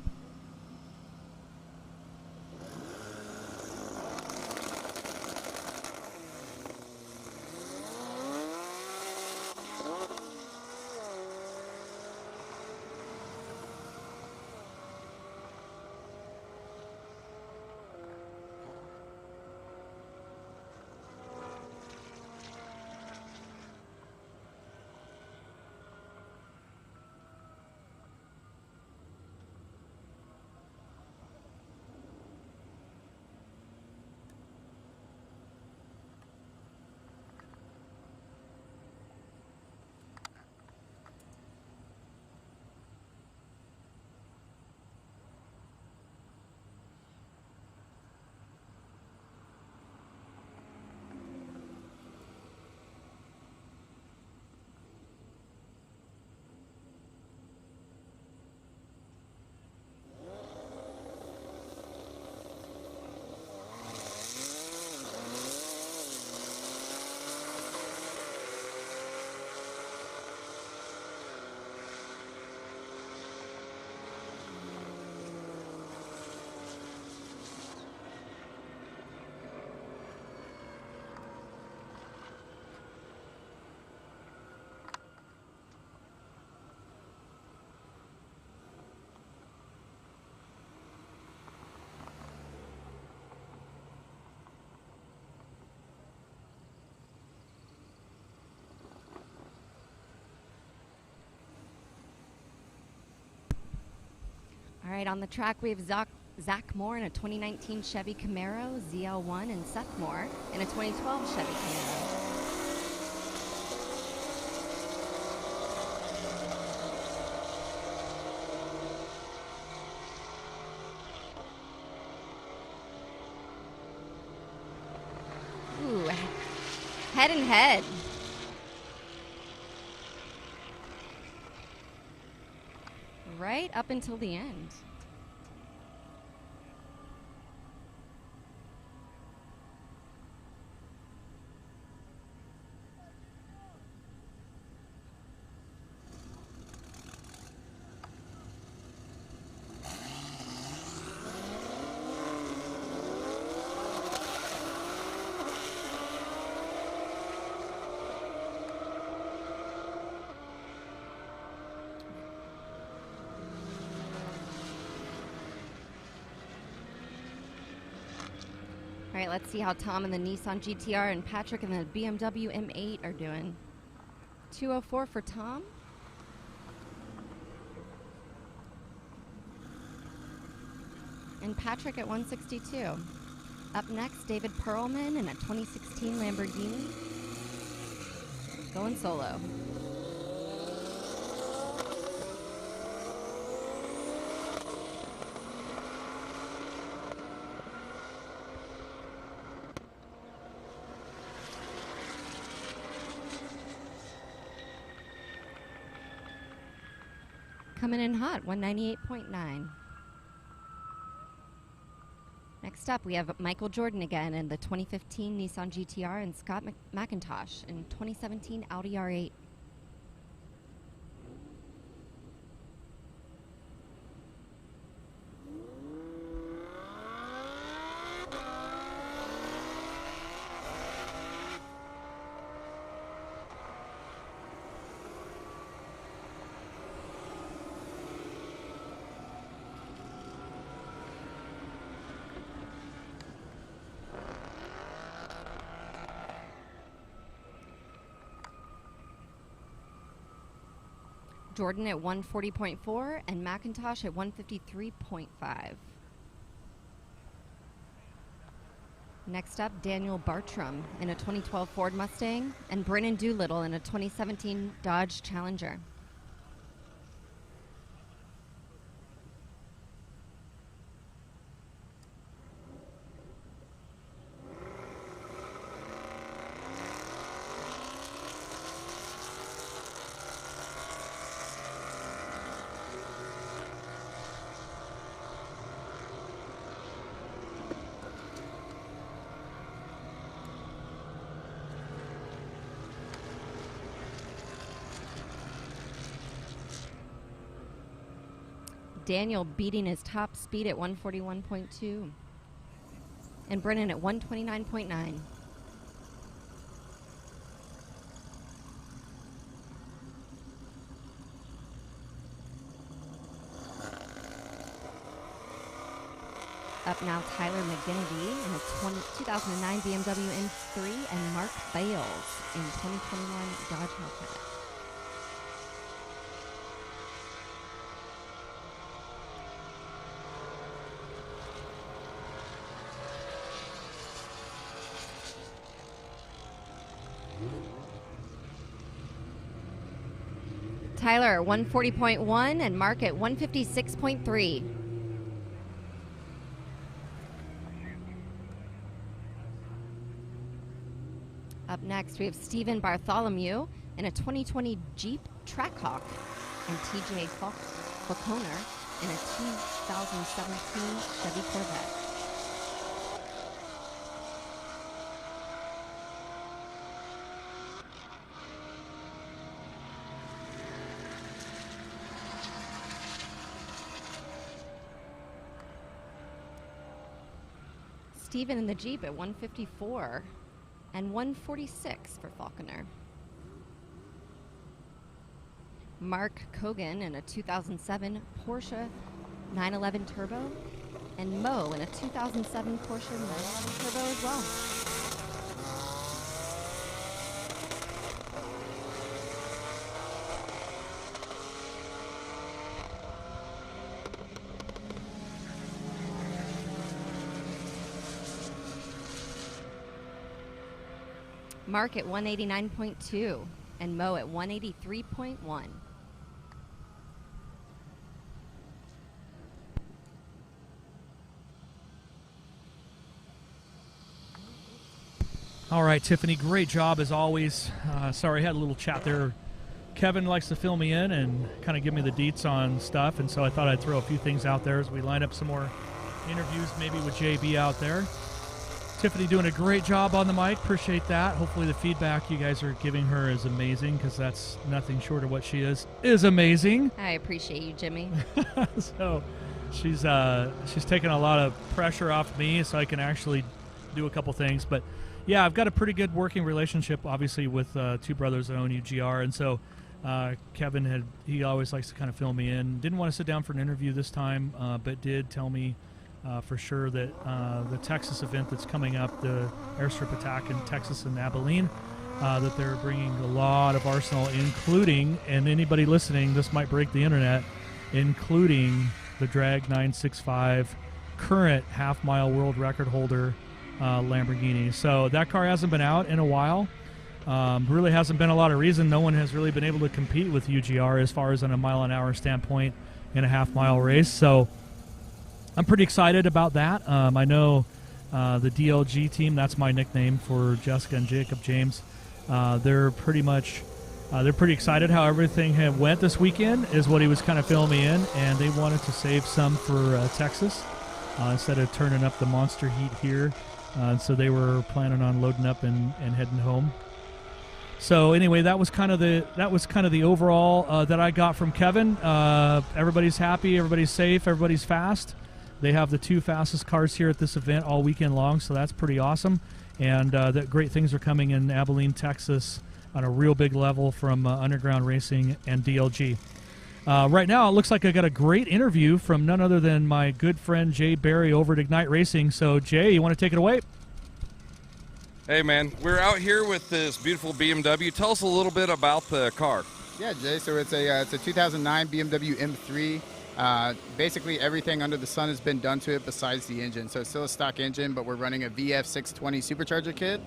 right, on the track we have Zach Moore in a 2019 Chevy Camaro ZL1 and Seth Moore in a 2012 Chevy Camaro. Ooh, head and head. Right up until the end. All right, let's see how Tom and the Nissan GTR and Patrick and the BMW M8 are doing. 204 for Tom. And Patrick at 162. Up next, David Perlman in a 2016 Lamborghini. Going solo. Coming in hot, 198.9. Next up, we have Michael Jordan again in the 2015 Nissan GTR and Scott McIntosh in 2017 Audi R8. Jordan at 140.4 and McIntosh at 153.5. Next up, Daniel Bartram in a 2012 Ford Mustang and Brennan Doolittle in a 2017 Dodge Challenger. Daniel beating his top speed at 141.2. And Brennan at 129.9. Up now, Tyler McGinnity in a 2009 BMW M3 and Mark Bales in 2021 Dodge Hellcat. Tyler at 140.1 and Mark at 156.3. Up next, we have Stephen Bartholomew in a 2020 Jeep Trackhawk and TJ Falconer in a 2017 Chevy Corvette. Steven in the Jeep at 154 and 146 for Falconer. Mark Cogan in a 2007 Porsche 911 Turbo and Mo in a 2007 Porsche 911 Turbo as well. Mark at 189.2, and Mo at 183.1. All right, Tiffany, great job as always. Sorry, I had a little chat there. Kevin likes to fill me in and kind of give me the deets on stuff, and so I thought I'd throw a few things out there as we line up some more interviews, maybe with JB out there. Tiffany doing a great job on the mic. Appreciate that. Hopefully the feedback you guys are giving her is amazing, because that's nothing short of what she is amazing. I appreciate you, Jimmy. So she's taking a lot of pressure off me so I can actually do a couple things. But yeah, I've got a pretty good working relationship, obviously, with two brothers that own UGR, and so Kevin he always likes to kind of fill me in. Didn't want to sit down for an interview this time, but did tell me for sure that the Texas event that's coming up, the Airstrip Attack in Texas and Abilene, that they're bringing a lot of arsenal, including, and anybody listening, this might break the internet, including the Drag 965 current half-mile world record holder Lamborghini. So that car hasn't been out in a while. Really hasn't been a lot of reason. No one has really been able to compete with UGR as far as on a mile-an-hour standpoint in a half-mile race. So I'm pretty excited about that. I know the DLG team, that's my nickname for Jessica and Jacob James, they're pretty excited how everything went this weekend, is what he was kind of filling me in, and they wanted to save some for Texas instead of turning up the monster heat here. So they were planning on loading up and heading home. So anyway, that was kind of the overall that I got from Kevin. Everybody's happy, everybody's safe, everybody's fast. They have the two fastest cars here at this event all weekend long, so that's pretty awesome. And that great things are coming in Abilene, Texas, on a real big level from Underground Racing and DLG. Right now, it looks like I got a great interview from none other than my good friend Jay Barry over at Ignite Racing. So, Jay, you want to take it away? Hey, man, we're out here with this beautiful BMW. Tell us a little bit about the car. Yeah, Jay, so it's a 2009 BMW M3. Basically everything under the sun has been done to it besides the engine. So it's still a stock engine, but we're running a VF620 supercharger kit.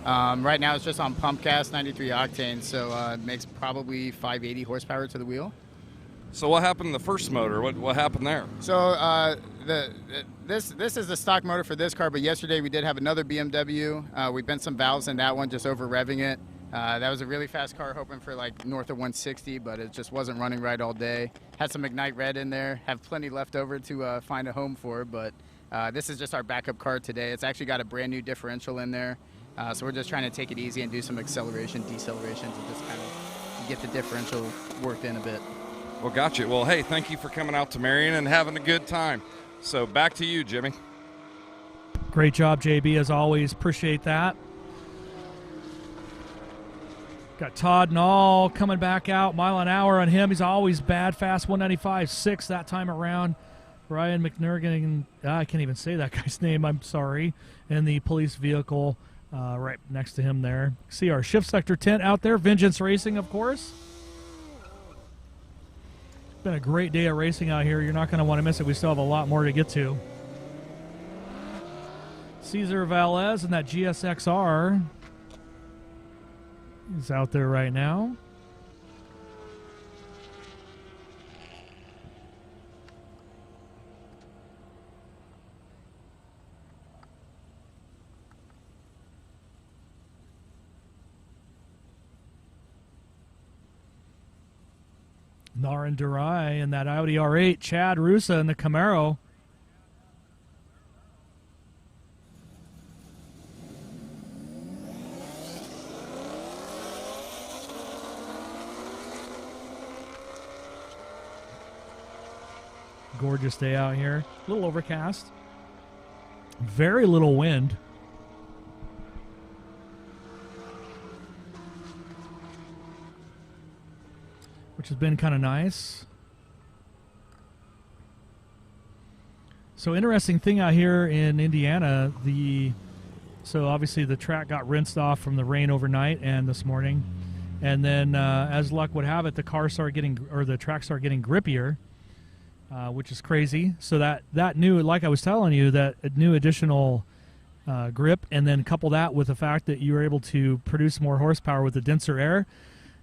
Right now it's just on pump gas, 93 octane, so it makes probably 580 horsepower to the wheel. So what happened to the first motor? What happened there? So this is the stock motor for this car, but yesterday we did have another BMW. We bent some valves in that one, just over revving it. That was a really fast car, hoping for like north of 160, but it just wasn't running right all day. Had some Ignite Red in there, have plenty left over to find a home for, but this is just our backup car today. It's actually got a brand new differential in there, so we're just trying to take it easy and do some acceleration, deceleration to just kind of get the differential worked in a bit. Well, gotcha. Well, hey, thank you for coming out to Marion and having a good time. So back to you, Jimmy. Great job, JB, as always. Appreciate that. Got Todd Nall coming back out, mile an hour on him. He's always bad, fast 195.6 that time around. Ryan McNurgan, I can't even say that guy's name, I'm sorry, in the police vehicle right next to him there. See our shift sector tent out there, Vengeance Racing, of course. Been a great day of racing out here. You're not going to want to miss it. We still have a lot more to get to. Cesar Valles and that GSXR is out there right now. Naran Durai and that Audi R8, Chad Rusa in the Camaro. Gorgeous day out here. A little overcast. Very little wind. Which has been kind of nice. So interesting thing out here in Indiana, so obviously the track got rinsed off from the rain overnight and this morning, and then as luck would have it, the track started getting grippier, which is crazy. So that new, like I was telling you, that new additional grip, and then couple that with the fact that you were able to produce more horsepower with the denser air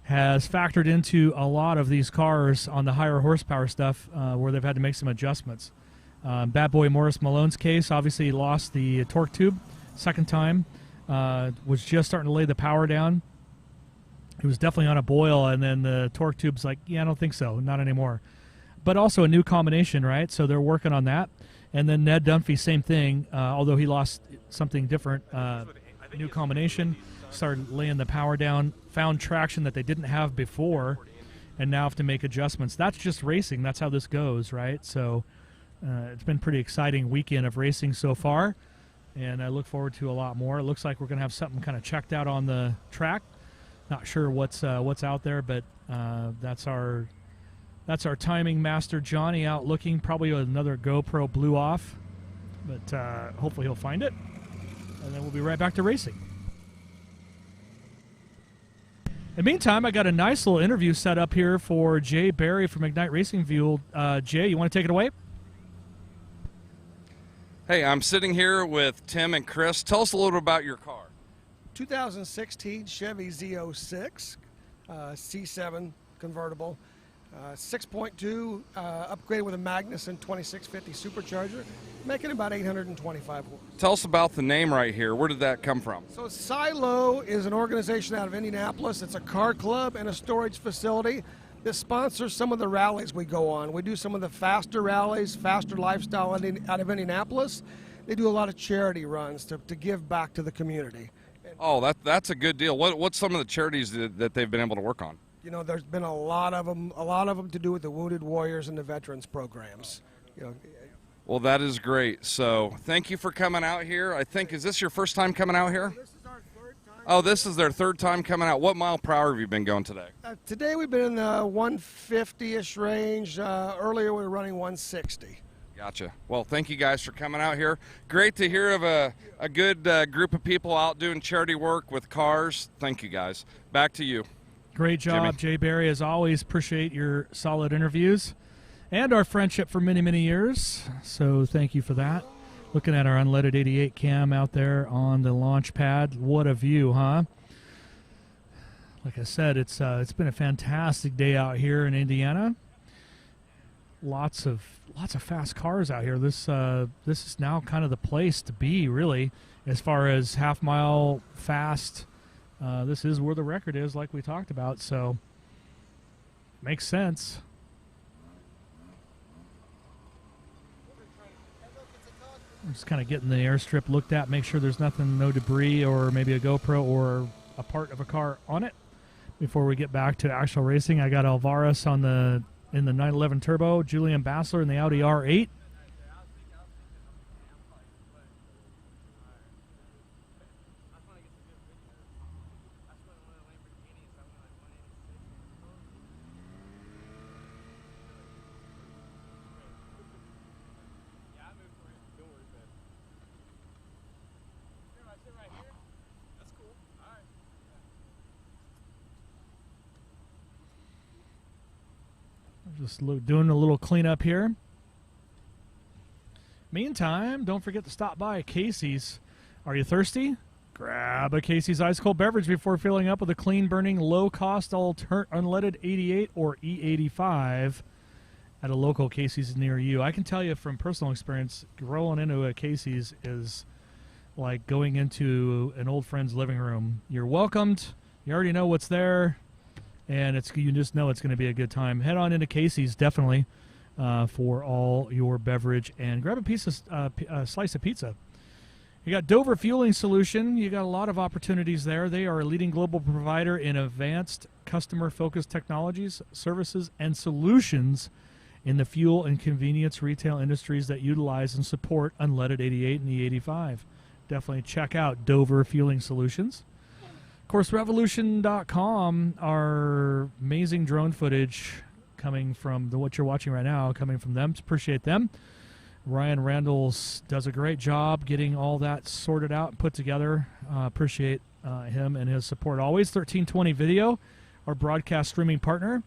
has factored into a lot of these cars on the higher horsepower stuff where they've had to make some adjustments. Bad boy Morris Malone's case, obviously he lost the torque tube second time, was just starting to lay the power down. He was definitely on a boil, and then the torque tube's like, yeah, I don't think so, not anymore. But also a new combination, right? So they're working on that. And then Ned Dunphy, same thing, although he lost something different, new combination, started laying the power down, found traction that they didn't have before, and now have to make adjustments. That's just racing. That's how this goes, right? So it's been a pretty exciting weekend of racing so far, and I look forward to a lot more. It looks like we're going to have something kind of checked out on the track. Not sure what's out there, but that's our timing master, Johnny, out looking. Probably another GoPro blew off, but hopefully he'll find it, and then we'll be right back to racing. In the meantime, I got a nice little interview set up here for Jay Barry from Ignite Racing Fuel. Jay, you want to take it away? Hey, I'm sitting here with Tim and Chris. Tell us a little bit about your car. 2016 Chevy Z06 C7 convertible, 6.2 upgraded with a Magnuson 2650 supercharger, making about 825 horse. Tell us about the name right here. Where did that come from? So Silo is an organization out of Indianapolis. It's a car club and a storage facility that sponsors some of the rallies we go on. We do some of the faster rallies, faster lifestyle out of Indianapolis. They do a lot of charity runs to give back to the community. Oh, that's a good deal. What's some of the charities that they've been able to work on? You know, there's been a lot of them to do with the Wounded Warriors and the veterans programs. You know. Well, that is great. So thank you for coming out here. I think, is this your first time coming out here? This is our third time. Oh, this is their third time coming out. What mile per hour have you been going today? Today we've been in the 150-ish range. Earlier we were running 160. Gotcha. Well, thank you guys for coming out here. Great to hear of a good group of people out doing charity work with cars. Thank you, guys. Back to you. Great job, Jimmy. Jay Barry. As always, appreciate your solid interviews and our friendship for many, many years. So thank you for that. Looking at our unleaded 88 cam out there on the launch pad. What a view, huh? Like I said, it's been a fantastic day out here in Indiana. Lots of fast cars out here. This is now kind of the place to be, really, as far as half mile fast. This is where the record is, like we talked about, so makes sense. I'm just kind of getting the airstrip looked at, make sure there's nothing, no debris or maybe a GoPro or a part of a car on it before we get back to actual racing. I got Alvarez in the 911 Turbo, Julian Bassler in the Audi R8. Just doing a little cleanup here. Meantime, don't forget to stop by Casey's. Are you thirsty? Grab a Casey's ice cold beverage before filling up with a clean burning, low cost unleaded 88 or E85 at a local Casey's near you. I can tell you from personal experience, rolling into a Casey's is like going into an old friend's living room. You're welcomed. You already know what's there. And you just know it's going to be a good time. Head on into Casey's, definitely, for all your beverage. And grab a piece of slice of pizza. You got Dover Fueling Solution. You got a lot of opportunities there. They are a leading global provider in advanced customer-focused technologies, services, and solutions in the fuel and convenience retail industries that utilize and support unleaded 88 and E85. Definitely check out Dover Fueling Solutions. Of course, Revolution.com, our amazing drone footage coming from what you're watching right now, coming from them. Appreciate them. Ryan Randalls does a great job getting all that sorted out and put together. Appreciate him and his support always. 1320 Video, our broadcast streaming partner.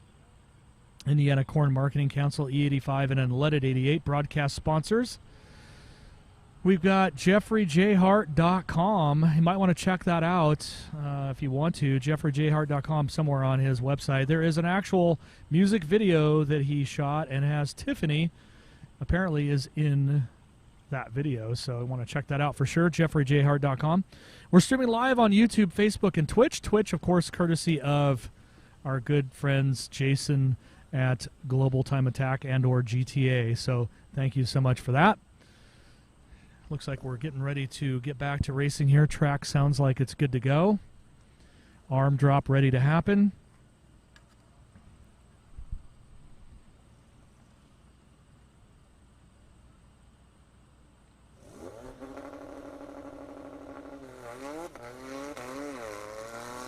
Indiana Corn Marketing Council, E85 and Unleaded 88 broadcast sponsors. We've got jeffreyjhart.com. You might want to check that out if you want to. jeffreyjhart.com, somewhere on his website. There is an actual music video that he shot and has Tiffany, apparently, is in that video. So I want to check that out for sure. jeffreyjhart.com. We're streaming live on YouTube, Facebook, and Twitch. Twitch, of course, courtesy of our good friends Jason at Global Time Attack and or GTA. So thank you so much for that. Looks like we're getting ready to get back to racing here. Track sounds like it's good to go. Arm drop ready to happen.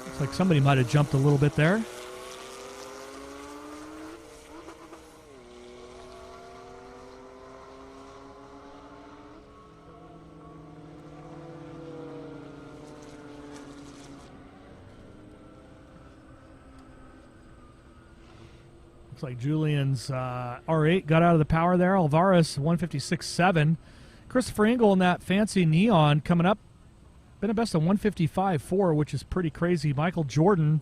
Looks like somebody might have jumped a little bit there. Looks like Julian's R8 got out of the power there. Alvarez 156.7. Christopher Engel in that fancy neon coming up. Been a best of 155.4, which is pretty crazy. Michael Jordan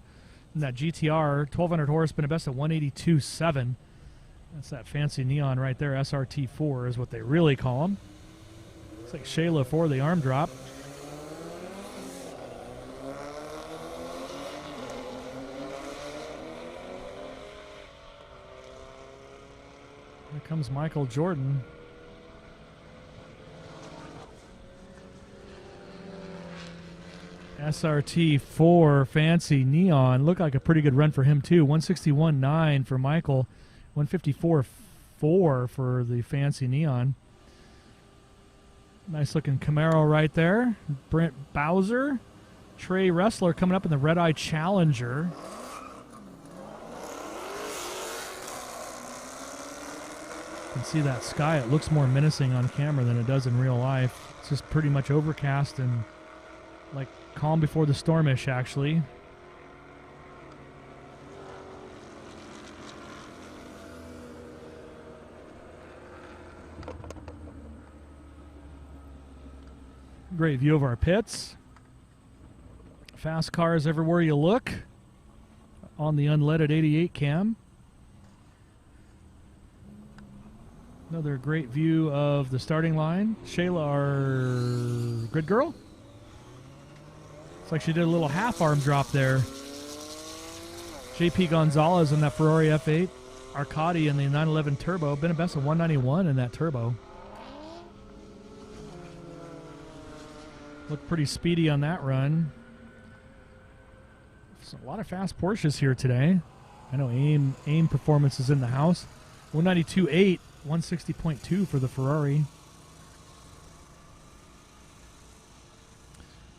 in that GTR, 1200 horse, been a best of 182.7. That's that fancy neon right there. SRT4 is what they really call him. Looks like Shayla for the arm drop. Here comes Michael Jordan. SRT4 fancy neon. Looked like a pretty good run for him too. 161.9 for Michael. 154.4 for the fancy neon. Nice looking Camaro right there. Brent Bowser. Trey Wrestler coming up in the Red Eye Challenger. You can see that sky. It looks more menacing on camera than it does in real life. It's just pretty much overcast and like calm before the stormish, actually. Great view of our pits. Fast cars everywhere you look on the unleaded 88 cam. Another great view of the starting line. Shayla, our grid girl. Looks like she did a little half arm drop there. JP Gonzalez in that Ferrari F8. Arcadi in the 911 Turbo. Been a best of 191 in that Turbo. Looked pretty speedy on that run. There's a lot of fast Porsches here today. I know AIM Performance is in the house. 192.8. 160.2 for the Ferrari.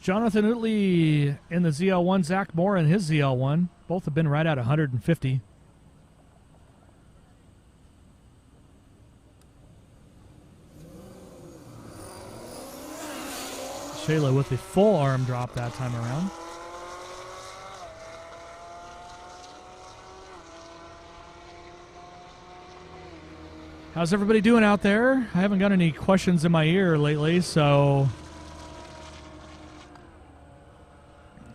Jonathan Utley in the ZL1. Zach Moore in his ZL1. Both have been right at 150. Shayla with the full arm drop that time around. How's everybody doing out there? I haven't got any questions in my ear lately, so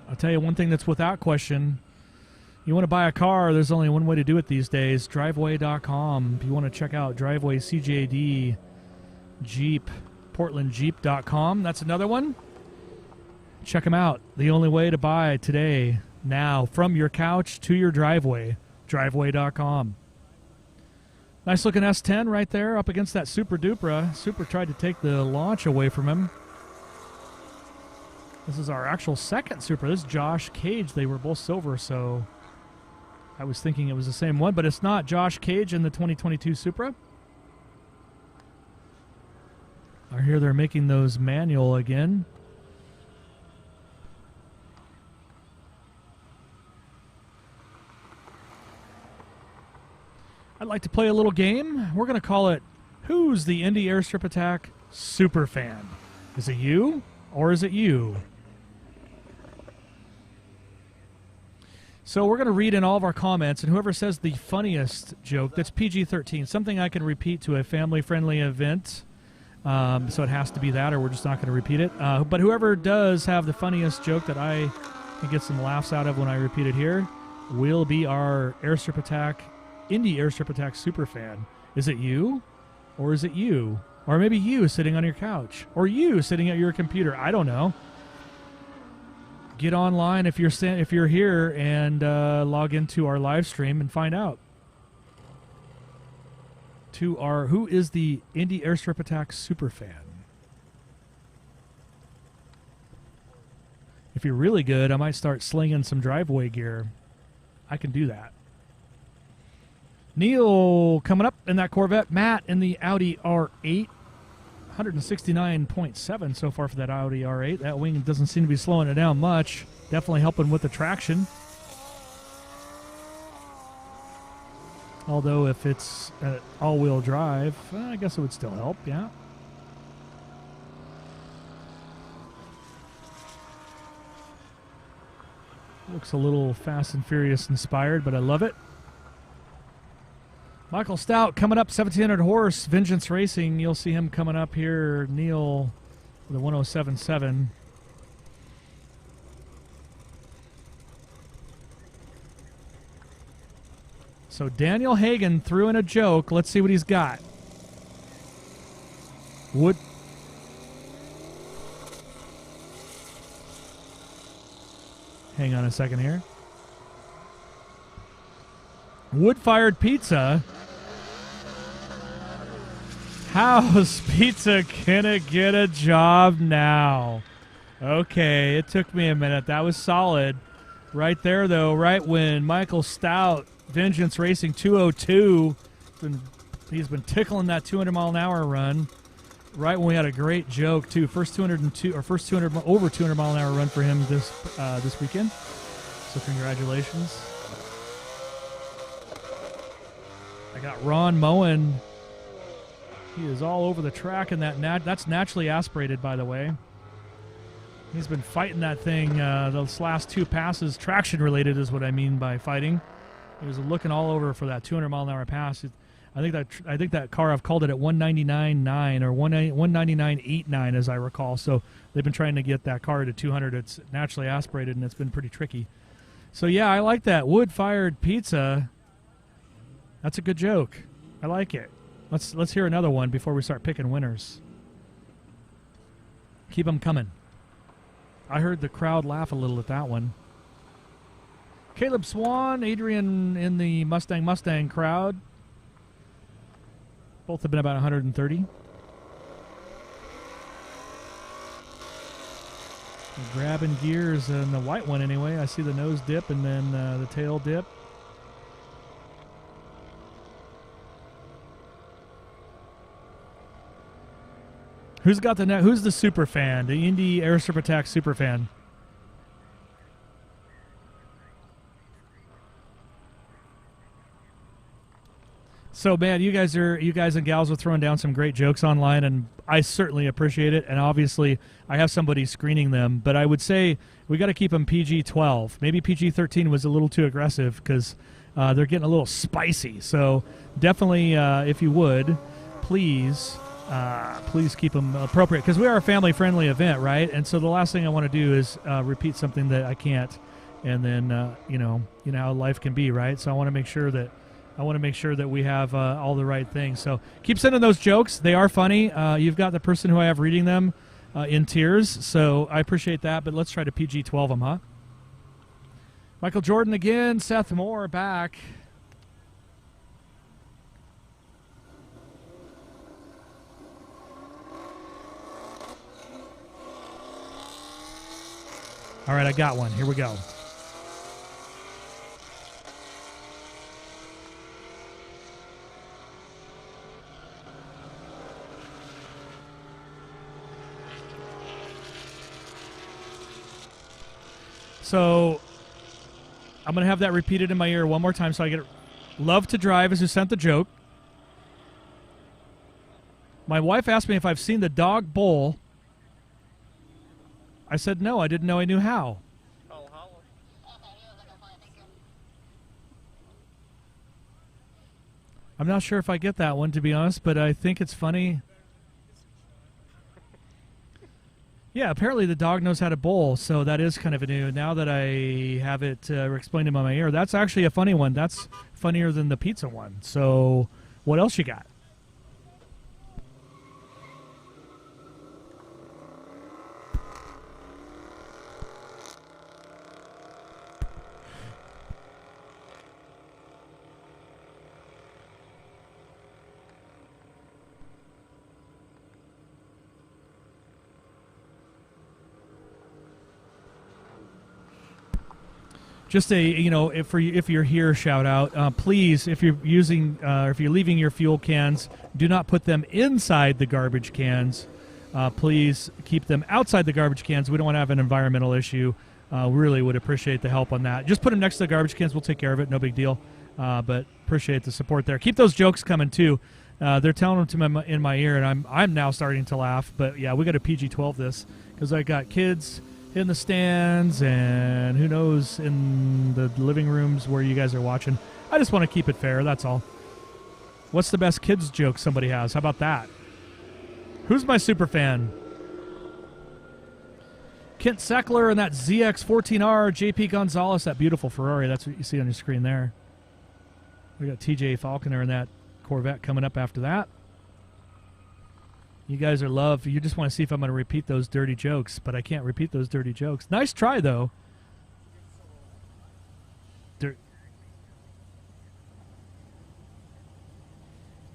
I'll tell you one thing that's without question. You want to buy a car, there's only one way to do it these days, driveway.com. If you want to check out Driveway, CJD, Jeep, PortlandJeep.com, that's another one. Check them out. The only way to buy today, now, from your couch to your driveway, driveway.com. Nice looking S10 right there up against that Super Dupra. Super tried to take the launch away from him. This is our actual second Supra. This is Josh Cage. They were both silver, so I was thinking it was the same one, but it's not. Josh Cage in the 2022 Supra. I hear they're making those manual again. I'd like to play a little game. We're going to call it, Who's the Indy Airstrip Attack Super Fan? Is it you or is it you? So we're going to read in all of our comments, and whoever says the funniest joke, that's PG-13, something I can repeat to a family-friendly event, So it has to be that, or we're just not going to repeat it. But whoever does have the funniest joke that I can get some laughs out of when I repeat it here will be our Airstrip Attack, Indy Airstrip Attack super fan. Is it you? Or is it you? Or maybe you sitting on your couch. Or you sitting at your computer. I don't know. Get online if you're here and log into our live stream and find out. Who is the Indy Airstrip Attack super fan? If you're really good, I might start slinging some driveway gear. I can do that. Neil coming up in that Corvette. Matt in the Audi R8. 169.7 so far for that Audi R8. That wing doesn't seem to be slowing it down much. Definitely helping with the traction. Although if it's all-wheel drive, I guess it would still help, yeah. Looks a little Fast and Furious inspired, but I love it. Michael Stout coming up, 1,700 horse, Vengeance Racing. You'll see him coming up here. Neil with a 107.7. So Daniel Hagen threw in a joke. Let's see what he's got. Hang on a second here. Wood-fired pizza. How's pizza gonna get a job now? Okay, it took me a minute. That was solid. Right there, though, right when Michael Stout, Vengeance Racing 202, he's been tickling that 200-mile-an-hour run. Right when we had a great joke, too. First 202, or first 200, over 200-mile-an-hour run for him this weekend. So congratulations. I got Ron Moen. He is all over the track in that. That's naturally aspirated, by the way. He's been fighting that thing those last two passes. Traction related is what I mean by fighting. He was looking all over for that 200-mile-an-hour pass. I think that car, I've called it at 199.9 or 199.89 as I recall. So they've been trying to get that car to 200. It's naturally aspirated and it's been pretty tricky. So yeah, I like that wood-fired pizza. That's a good joke. I like it. Let's hear another one before we start picking winners. Keep them coming. I heard the crowd laugh a little at that one. Caleb Swan, Adrian in the Mustang crowd. Both have been about 130. Grabbing gears in the white one anyway. I see the nose dip and then the tail dip. Who's got who's the super fan? The Indy Airstrip Attack super fan. So man, you guys and gals are throwing down some great jokes online, and I certainly appreciate it. And obviously, I have somebody screening them, but I would say we got to keep them PG-12. Maybe PG-13 was a little too aggressive because they're getting a little spicy. So definitely, if you would, please keep them appropriate, because we are a family-friendly event, right? And so the last thing I want to do is repeat something that I can't, and then you know how life can be, right? So I want to make sure that we have all the right things. So keep sending those jokes. They are funny. You've got the person who I have reading them in tears, so I appreciate that. But let's try to PG-12 them, huh? Michael Jordan again. Seth Moore back. All right, I got one. Here we go. So I'm going to have that repeated in my ear one more time so I get it. Love to drive is who sent the joke. My wife asked me if I've seen the dog bowl. I said no, I didn't know I knew how. I'm not sure if I get that one, to be honest, but I think it's funny. Yeah, apparently the dog knows how to bowl, so that is kind of a new. Now that I have it explained in my ear, that's actually a funny one. That's funnier than the pizza one. So what else you got? Just a, if you're here, shout out. Please, if you're if you're leaving your fuel cans, do not put them inside the garbage cans. Please keep them outside the garbage cans. We don't want to have an environmental issue. Really would appreciate the help on that. Just put them next to the garbage cans. We'll take care of it. No big deal. But appreciate the support there. Keep those jokes coming too. They're telling them to me in my ear, and I'm now starting to laugh. But yeah, we got to PG-12 this because I got kids in the stands and who knows in the living rooms where you guys are watching. I just want to keep it fair, that's all. What's the best kids joke somebody has? How about that? Who's my super fan? Kent Seckler and that ZX14R, JP Gonzalez, that beautiful Ferrari. That's what you see on your screen there. We got TJ Falconer and that Corvette coming up after that. You guys are love. You just want to see if I'm going to repeat those dirty jokes, but I can't repeat those dirty jokes. Nice try, though.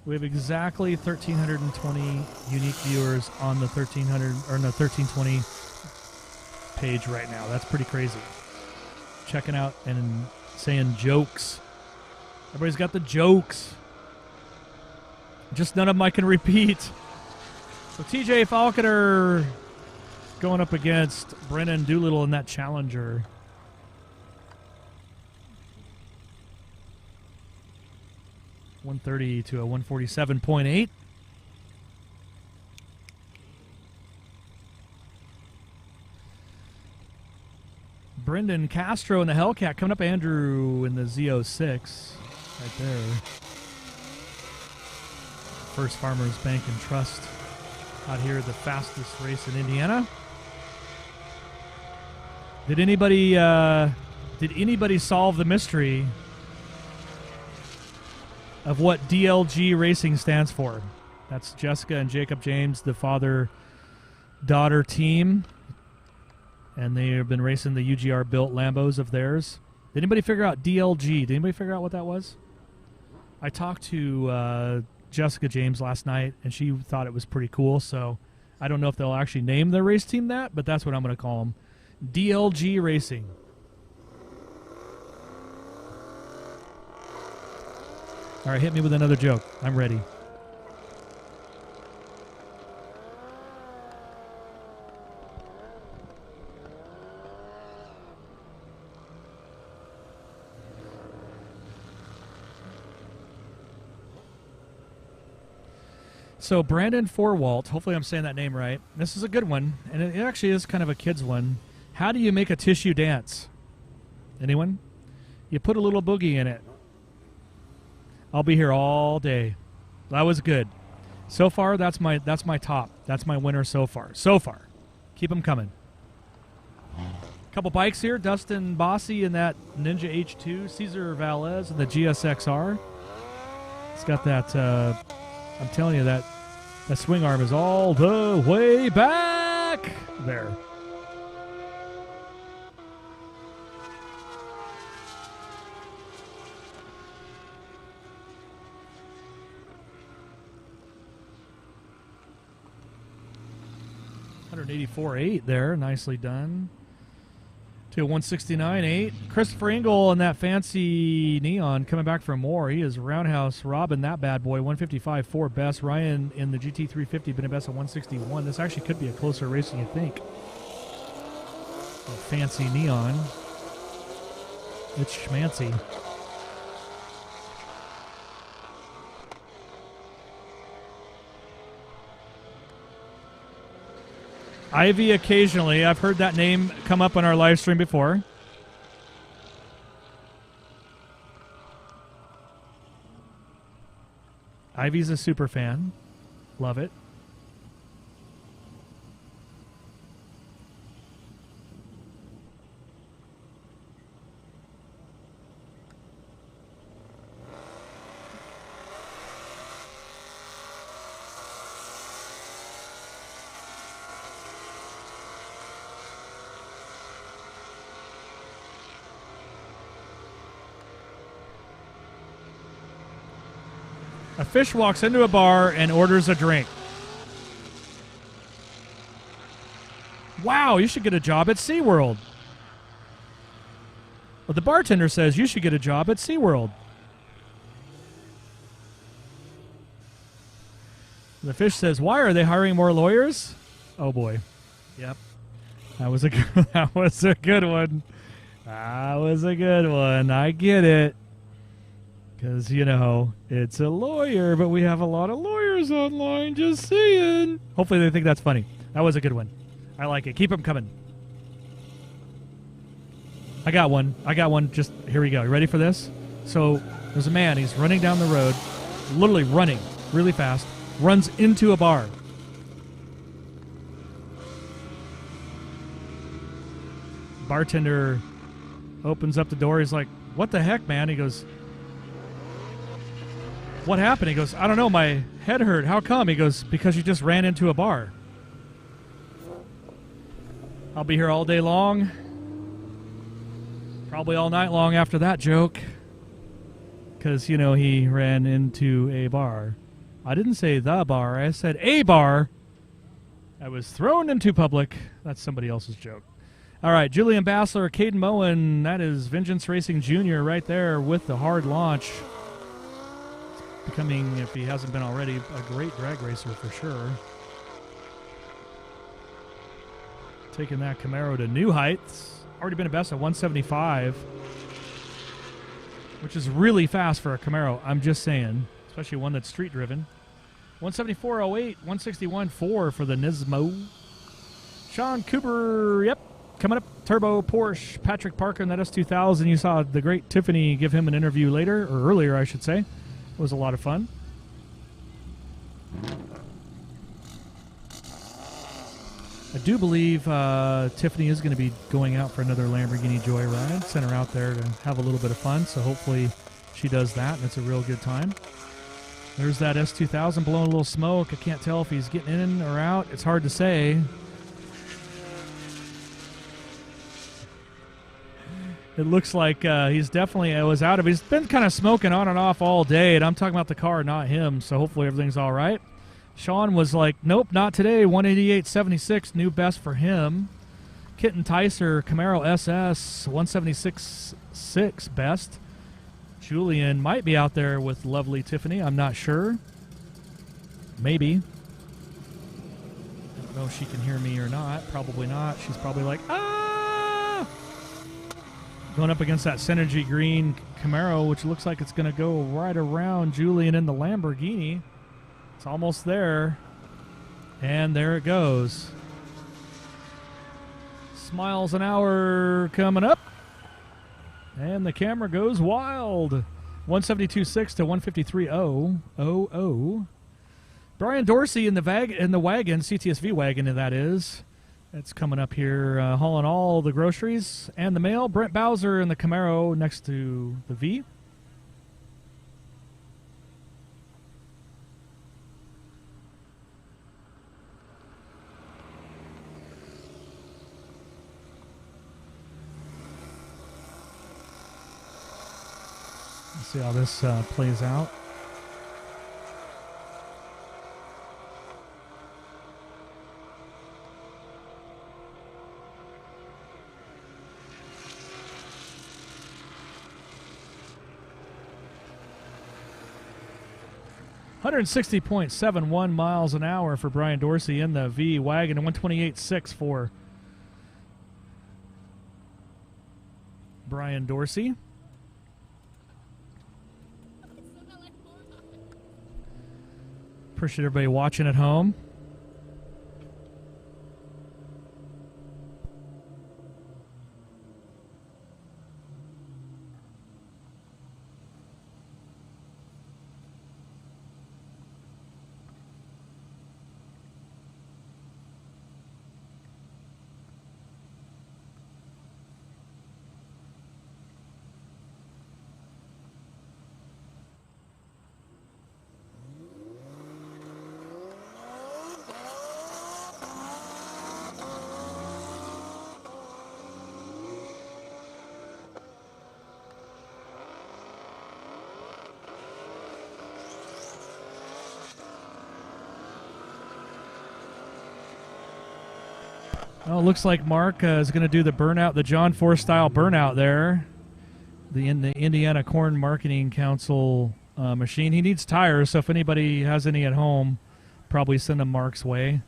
We have exactly 1,320 unique viewers on the 1320 page right now. That's pretty crazy. Checking out and saying jokes. Everybody's got the jokes. Just none of them I can repeat. So TJ Falconer going up against Brennan Doolittle in that Challenger. .130 to a 147.8. Brendan Castro in the Hellcat coming up. Andrew in the Z06 right there. First Farmers Bank and Trust out here, the fastest race in Indiana. Did anybody solve the mystery of what DLG Racing stands for? That's Jessica and Jacob James, the father-daughter team, and they have been racing the UGR built Lambos of theirs. Did anybody figure out DLG? Did anybody figure out what that was? I talked to Jessica James last night, and she thought it was pretty cool, so I don't know if they'll actually name their race team that, but that's what I'm going to call them. DLG Racing. All right, hit me with another joke. I'm ready. So Brandon Forwalt, hopefully I'm saying that name right. This is a good one, and it actually is kind of a kid's one. How do you make a tissue dance? Anyone? You put a little boogie in it. I'll be here all day. That was good. So far, that's my top. That's my winner so far. So far. Keep them coming. Couple bikes here. Dustin Bossy in that Ninja H2. Cesar Valles in the GSXR. It's got that, I'm telling you, that swing arm is all the way back there. $184.8 there, nicely done. To 169.8. Christopher Engel in that fancy neon coming back for more. He is roundhouse robbing that bad boy. 155.4 best. Ryan in the GT350 been a best at 161. This actually could be a closer race than you think. Fancy neon. It's schmancy. Ivy occasionally. I've heard that name come up on our live stream before. Ivy's a super fan. Love it. A fish walks into a bar and orders a drink. Wow, you should get a job at SeaWorld. Well, the bartender says you should get a job at SeaWorld. The fish says, why are they hiring more lawyers? Oh, boy. Yep. That was a good, that was a good one. That was a good one. I get it. Because, you know, it's a lawyer, but we have a lot of lawyers online, just saying. Hopefully they think that's funny. That was a good one. I like it. Keep them coming. I got one. Just, here we go. You ready for this? So, there's a man. He's running down the road, literally running really fast, runs into a bar. Bartender opens up the door. He's like, what the heck, man? He goes, what happened? He goes, I don't know. My head hurt. How come? He goes, because you just ran into a bar. I'll be here all day long. Probably all night long after that joke. Because, you know, he ran into a bar. I didn't say the bar. I said a bar. I was thrown into public. That's somebody else's joke. All right, Julian Bassler, Caden Moen. That is Vengeance Racing Jr. right there with the hard launch. Becoming, if he hasn't been already, a great drag racer for sure. Taking that Camaro to new heights. Already been a best at 175, which is really fast for a Camaro. I'm just saying, especially one that's street driven. 174.08, 161.4 for the Nismo. Sean Cooper, yep, coming up. Turbo Porsche, Patrick Parker in that S2000. You saw the great Tiffany give him an interview later, or earlier, I should say. It was a lot of fun. I do believe Tiffany is going to be going out for another Lamborghini Joyride. Sent her out there to have a little bit of fun, so hopefully she does that, and it's a real good time. There's that S2000 blowing a little smoke. I can't tell if he's getting in or out. It's hard to say. It looks like he's definitely was out of it. He's been kind of smoking on and off all day, and I'm talking about the car, not him, so hopefully everything's all right. Sean was like, nope, not today. 188.76, new best for him. Kitten Tyser, Camaro SS, 176.6 best. Julian might be out there with lovely Tiffany. I'm not sure. Maybe. I don't know if she can hear me or not. Probably not. She's probably like, ah! Going up against that Synergy Green Camaro, which looks like it's going to go right around Julian in the Lamborghini. It's almost there. And there it goes. Miles an hour coming up. And the camera goes wild. 172.6 to 153.0. Brian Dorsey in the wagon, CTSV wagon, that is. That's coming up here, hauling all the groceries and the mail. Brent Bowser in the Camaro next to the V. Let's see how this plays out. .71 miles an hour for Brian Dorsey in the V wagon, and 128.6 for Brian Dorsey. Appreciate everybody watching at home. Well, it looks like Mark is going to do the burnout, the John Force style burnout there. The Indiana Corn Marketing Council machine. He needs tires, so if anybody has any at home, probably send them Mark's way.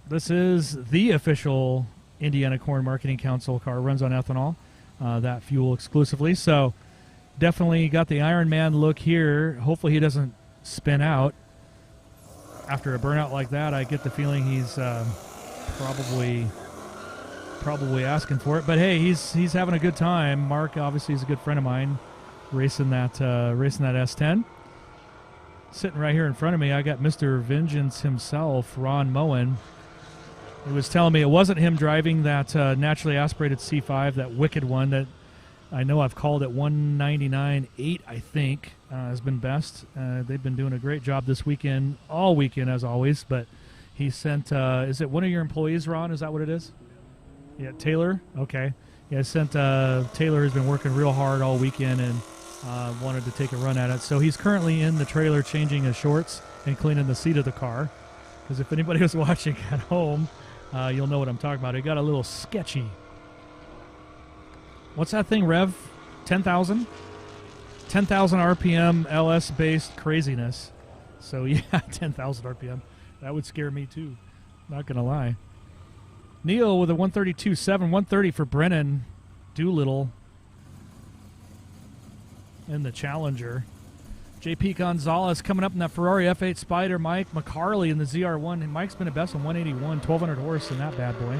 This is the official Indiana Corn Marketing Council car. Runs on ethanol, that fuel exclusively. So definitely got the Iron Man look here. Hopefully he doesn't spin out. After a burnout like that, I get the feeling he's probably asking for it. But hey, he's having a good time. Mark obviously is a good friend of mine, racing that S10. Sitting right here in front of me, I got Mr. Vengeance himself, Ron Moen. He was telling me it wasn't him driving that naturally aspirated C5, that wicked one that I know I've called at 199.8, I think, has been best. They've been doing a great job this weekend, all weekend as always. But he sent, is it one of your employees, Ron? Is that what it is? Yeah, Taylor? Okay. Yeah, sent Taylor has been working real hard all weekend and wanted to take a run at it. So he's currently in the trailer changing his shorts and cleaning the seat of the car. Because if anybody was watching at home, you'll know what I'm talking about. It got a little sketchy. What's that thing, Rev? 10,000? 10,000 RPM LS-based craziness. So, yeah, 10,000 RPM. That would scare me, too. Not going to lie. Neil with a 132.7. 130 for Brennan Doolittle in the Challenger. JP Gonzalez coming up in that Ferrari F8 Spider. Mike McCarley in the ZR1. And Mike's been a best on 181. 1,200 horse in that bad boy.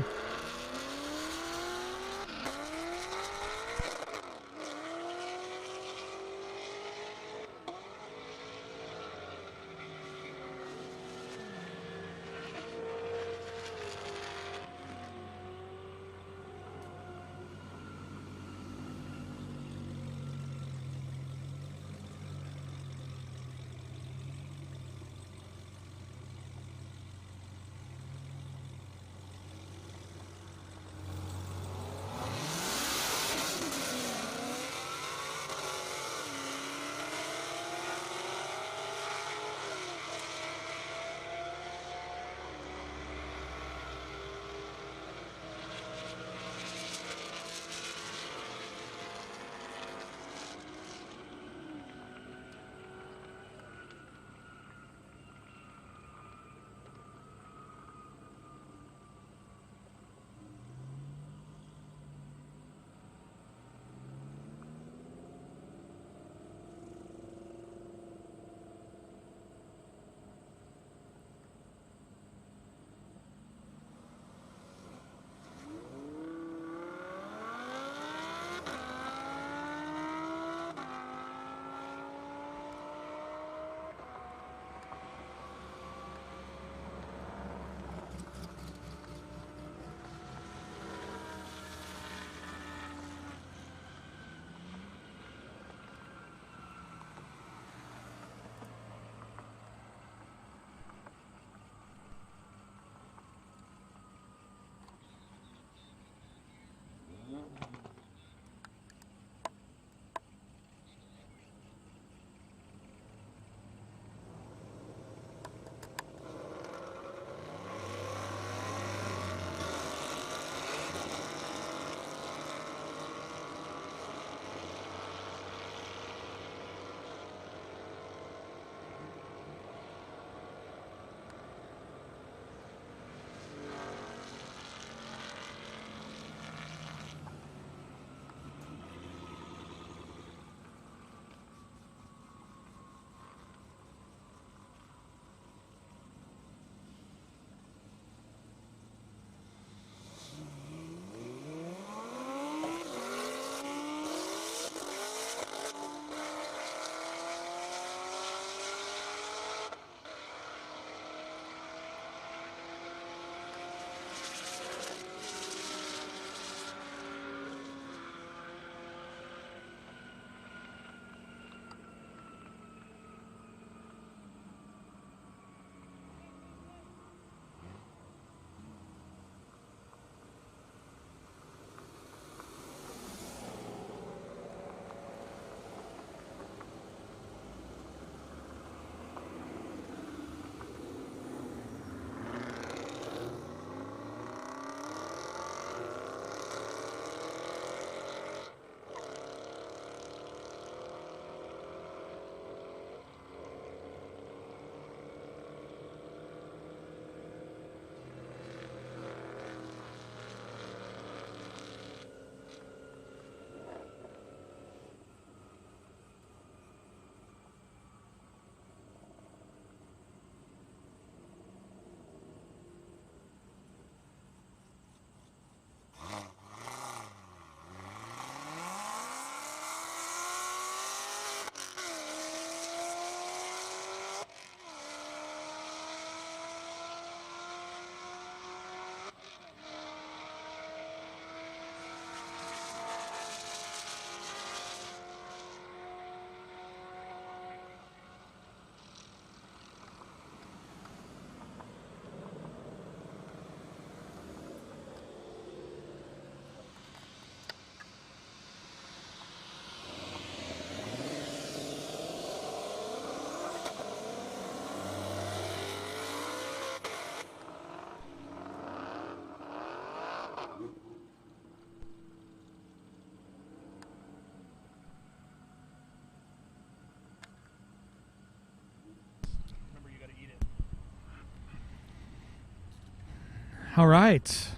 All right.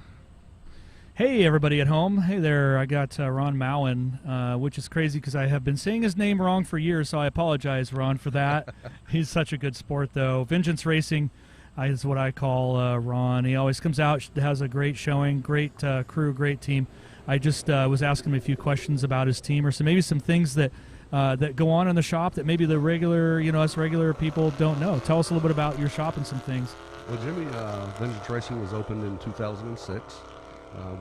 Hey, everybody at home. Hey there. I got Ron Mowen, which is crazy because I have been saying his name wrong for years, so I apologize, Ron, for that. He's such a good sport, though. Vengeance Racing is what I call Ron. He always comes out, has a great showing, great crew, great team. I just was asking him a few questions about his team or maybe some things that go on in the shop that maybe the regular, us regular people don't know. Tell us a little bit about your shop and some things. Well, Jimmy, Vengeance Racing was opened in 2006.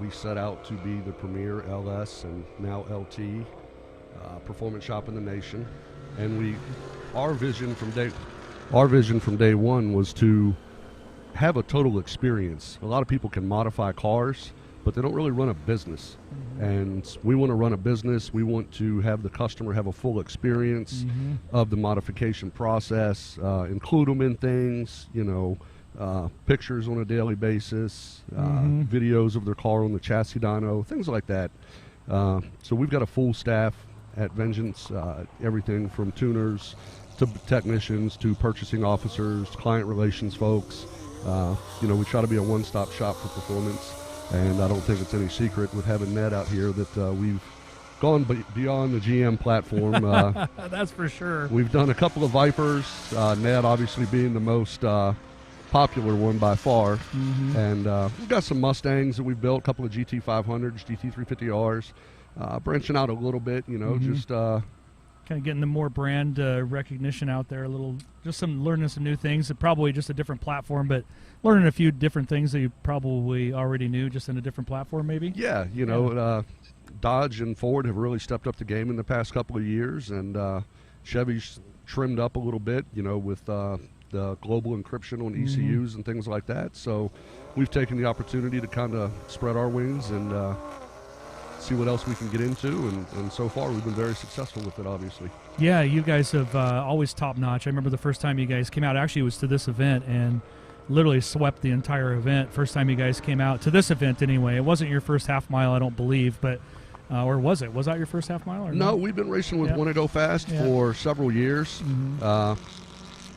We set out to be the premier LS and now LT performance shop in the nation, and our vision from day one was to have a total experience. A lot of people can modify cars, but they don't really run a business. And we want to run a business. We want to have the customer have a full experience of the modification process, include them in things, pictures on a daily basis, videos of their car on the chassis dyno, things like that. So we've got a full staff at Vengeance, everything from tuners to technicians to purchasing officers, client relations folks. We try to be a one-stop shop for performance, and I don't think it's any secret with having Ned out here that we've gone beyond the GM platform. That's for sure. We've done a couple of Vipers, Ned obviously being the most popular one by far, and we've got some Mustangs that we've built, a couple of GT500s, GT350Rs, branching out a little bit, just kind of getting the more brand recognition out there a little, just learning some new things, probably just a different platform, but learning a few different things that you probably already knew just in a different platform maybe. Yeah, Dodge and Ford have really stepped up the game in the past couple of years, and Chevy's trimmed up a little bit, with the global encryption on ECUs and things like that. So we've taken the opportunity to kind of spread our wings and see what else we can get into, and so far we've been very successful with it, obviously. Yeah, you guys have always top-notch. I remember the first time you guys came out, actually it was to this event, and literally swept the entire event. First time you guys came out to this event anyway. It wasn't your first half mile, I don't believe, but or was it? Was that your first half mile? Or no, we've been racing with Wanna Go Fast for several years.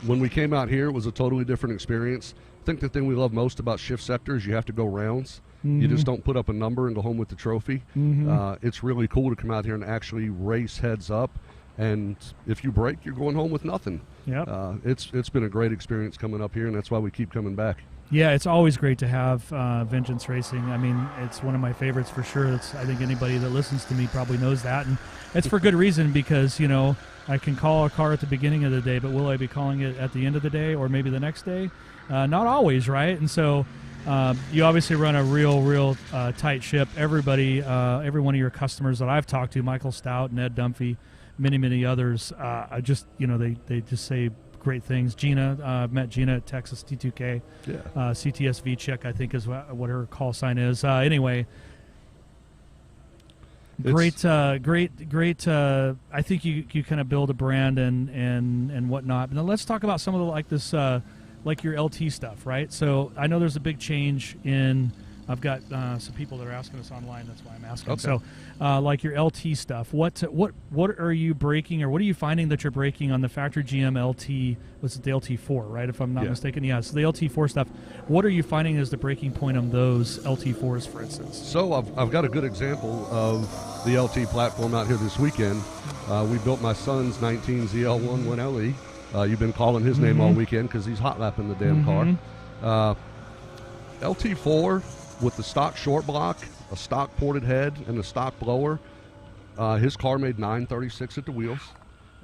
When we came out here, it was a totally different experience. I think the thing we love most about shift sector is you have to go rounds. You just don't put up a number and go home with the trophy. It's really cool to come out here and actually race heads up, and if you break, you're going home with nothing. It's been a great experience coming up here, and that's why we keep coming back. Yeah, it's always great to have Vengeance Racing. I mean, it's one of my favorites for sure. I think anybody that listens to me probably knows that, and it's for good reason, because I can call a car at the beginning of the day, but will I be calling it at the end of the day or maybe the next day? Not always, right? And so you obviously run a real tight ship. Everybody, every one of your customers that I've talked to, Michael Stout, Ned Dunphy, many others, they just say great things. Gina, I've met Gina at Texas T2K. CTSV Chick, I think is what her call sign is. Anyway, great. I think you kind of build a brand and whatnot. Now let's talk about some of the like your LT stuff, right? So I know there's a big change in. I've got some people that are asking us online. That's why I'm asking. Okay. So, like your LT stuff, what are you breaking, or what are you finding that you're breaking on the factory GM LT? Was it the LT4, right? If I'm not mistaken, yeah. So the LT4 stuff. What are you finding as the breaking point on those LT4s, for instance? So I've got a good example of the LT platform out here this weekend. We built my son's 19 ZL1 1LE. You've been calling his name all weekend because he's hot lapping the damn car. LT4 with the stock short block, a stock ported head, and a stock blower. His car made 936 at the wheels.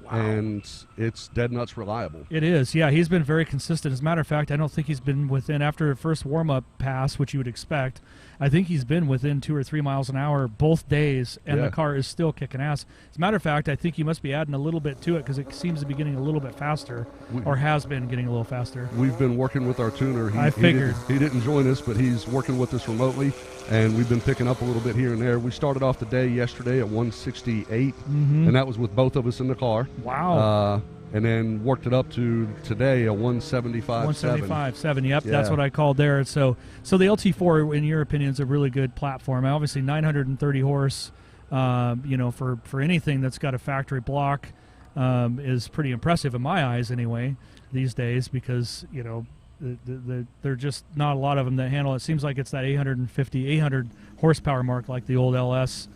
Wow. And it's dead nuts reliable. It is, yeah. He's been very consistent. As a matter of fact, I don't think he's been within, after the first warm-up pass, which you would expect, I think he's been within 2 or 3 miles an hour both days, and the car is still kicking ass. As a matter of fact, I think you must be adding a little bit to it because it seems to be getting a little bit faster, or has been getting a little faster. We've been working with our tuner. I figured. He didn't join us, but he's working with us remotely, and we've been picking up a little bit here and there. We started off the day yesterday at 168, and that was with both of us in the car. Wow. And then worked it up to today a 175.7. 175.7, yep, that's what I called there. So the LT4, in your opinion, is a really good platform. Obviously, 930 horse, for anything that's got a factory block, is pretty impressive in my eyes anyway these days, because, They're just not a lot of them that handle it. Seems like it's that 800 horsepower mark, like the old LS,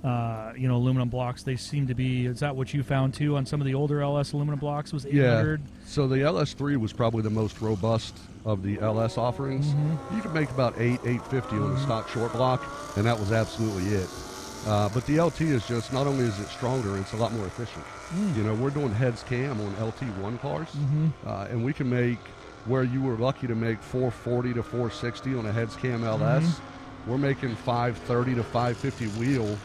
aluminum blocks. They seem to be. Is that what you found too on some of the older LS aluminum blocks? Was 800? Yeah. So the LS3 was probably the most robust of the LS offerings. You could make about 850 on a stock short block, and that was absolutely it. But the LT is just, not only is it stronger, it's a lot more efficient. We're doing heads cam on LT1 cars, and we can make, where you were lucky to make 440 to 460 on a heads cam LS, we're making 530 to 550 wheel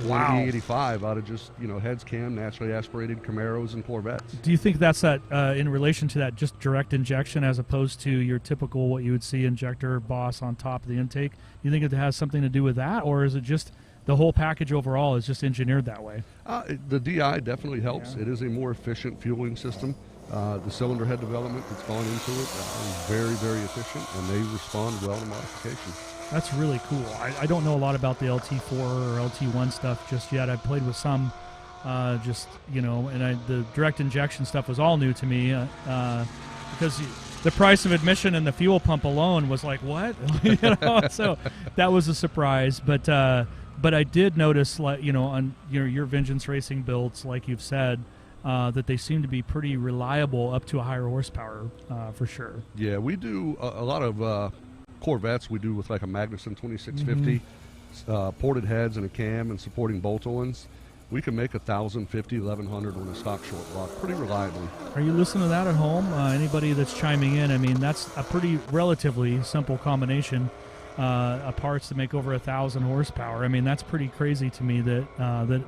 on an E85 out of just, heads cam, naturally aspirated Camaros and Corvettes. Do you think that's that in relation to that just direct injection as opposed to your typical what you would see injector boss on top of the intake? Do you think it has something to do with that, or is it just the whole package overall is just engineered that way? The DI definitely helps. It is a more efficient fueling system. The cylinder head development that's gone into it is very, very efficient, and they respond well to modification. That's really cool. I don't know a lot about the LT4 or LT1 stuff just yet. I've played with some, and the direct injection stuff was all new to me because the price of admission and the fuel pump alone was like, what? So that was a surprise. But I did notice, on your Vengeance Racing builds, like you've said, that they seem to be pretty reliable up to a higher horsepower for sure. Yeah, we do a lot of Corvettes. We do with like a Magnuson 2650, ported heads and a cam and supporting bolt-ons. We can make 1,050, 1,100 on a stock short block pretty reliably. Are you listening to that at home? Anybody that's chiming in, I mean, that's a pretty relatively simple combination of parts to make over 1,000 horsepower. I mean, that's pretty crazy to me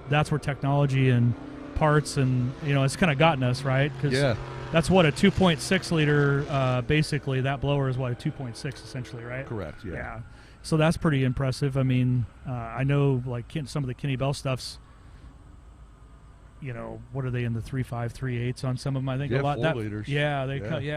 that's where technology and parts and, it's kind of gotten us, right? Because that's what a 2.6 liter, basically, that blower is what, a 2.6 essentially, right? Correct, yeah. So that's pretty impressive. I mean, I know like some of the Kenny Bell stuff's, what are they in the 3.5, 3.8s on some of them? I think a lot. 4 liters. Yeah,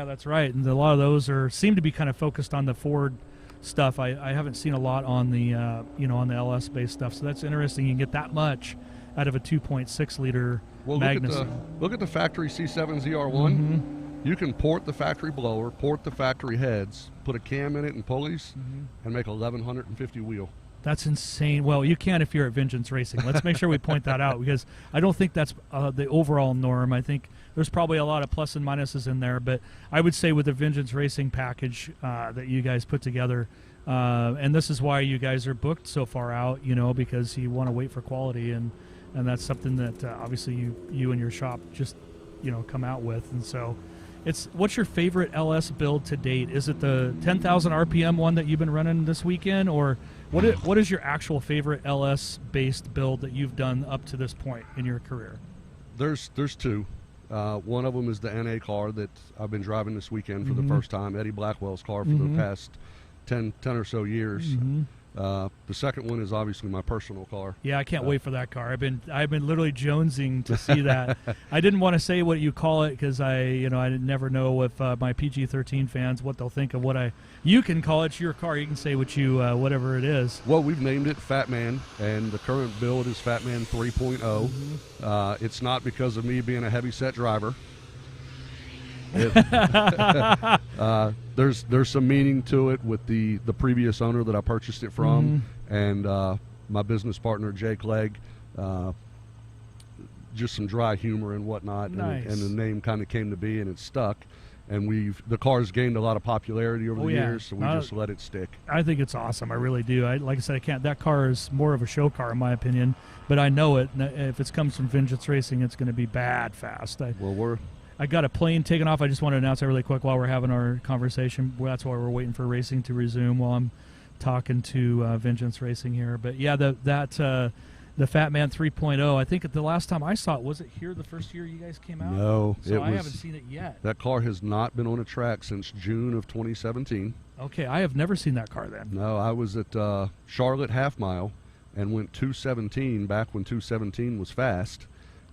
that's right. And a lot of those seem to be kind of focused on the Ford stuff. I haven't seen a lot on the on the LS based stuff. So that's interesting. You can get that much out of a 2.6 liter Magnuson. Look at the factory C7 ZR1. You can port the factory blower, port the factory heads, put a cam in it and pulleys, and make 1,150 wheel. That's insane. Well, you can if you're at Vengeance Racing. Let's make sure we point that out, because I don't think that's the overall norm. I think there's probably a lot of plus and minuses in there, but I would say with the Vengeance Racing package that you guys put together, and this is why you guys are booked so far out, because you want to wait for quality, and that's something that obviously you and your shop just come out with. And so what's your favorite LS build to date? Is it the 10,000 RPM one that you've been running this weekend, or what is your actual favorite LS based build that you've done up to this point in your career? There's two. One of them is the NA car that I've been driving this weekend for the first time, Eddie Blackwell's car for the past 10 or so years. The second one is obviously my personal car. Yeah, I can't wait for that car. I've been literally jonesing to see that. I didn't want to say what you call it because I never know if my PG-13 fans what they'll think of what you can call it. It's your car. You can say whatever it is. Well, we've named it Fat Man, and the current build is Fat Man 3.0. It's not because of me being a heavy set driver. There's some meaning to it with the previous owner that I purchased it from, and my business partner Jay Clegg. Just some dry humor and whatnot, nice. and the name kind of came to be, and it stuck. And the car's gained a lot of popularity over the years, so we just let it stick. I think it's awesome. I really do. Like I said, that car is more of a show car in my opinion, but I know it. If it comes from Vengeance Racing, it's going to be bad fast. I got a plane taking off. I just want to announce that really quick while we're having our conversation. That's why we're waiting for racing to resume while I'm talking to Vengeance Racing here. But yeah, the Fat Man 3.0, I think the last time I saw it, was it here the first year you guys came out? No. So I haven't seen it yet. That car has not been on a track since June of 2017. Okay, I have never seen that car then. No, I was at Charlotte Half Mile and went 217 back when 217 was fast.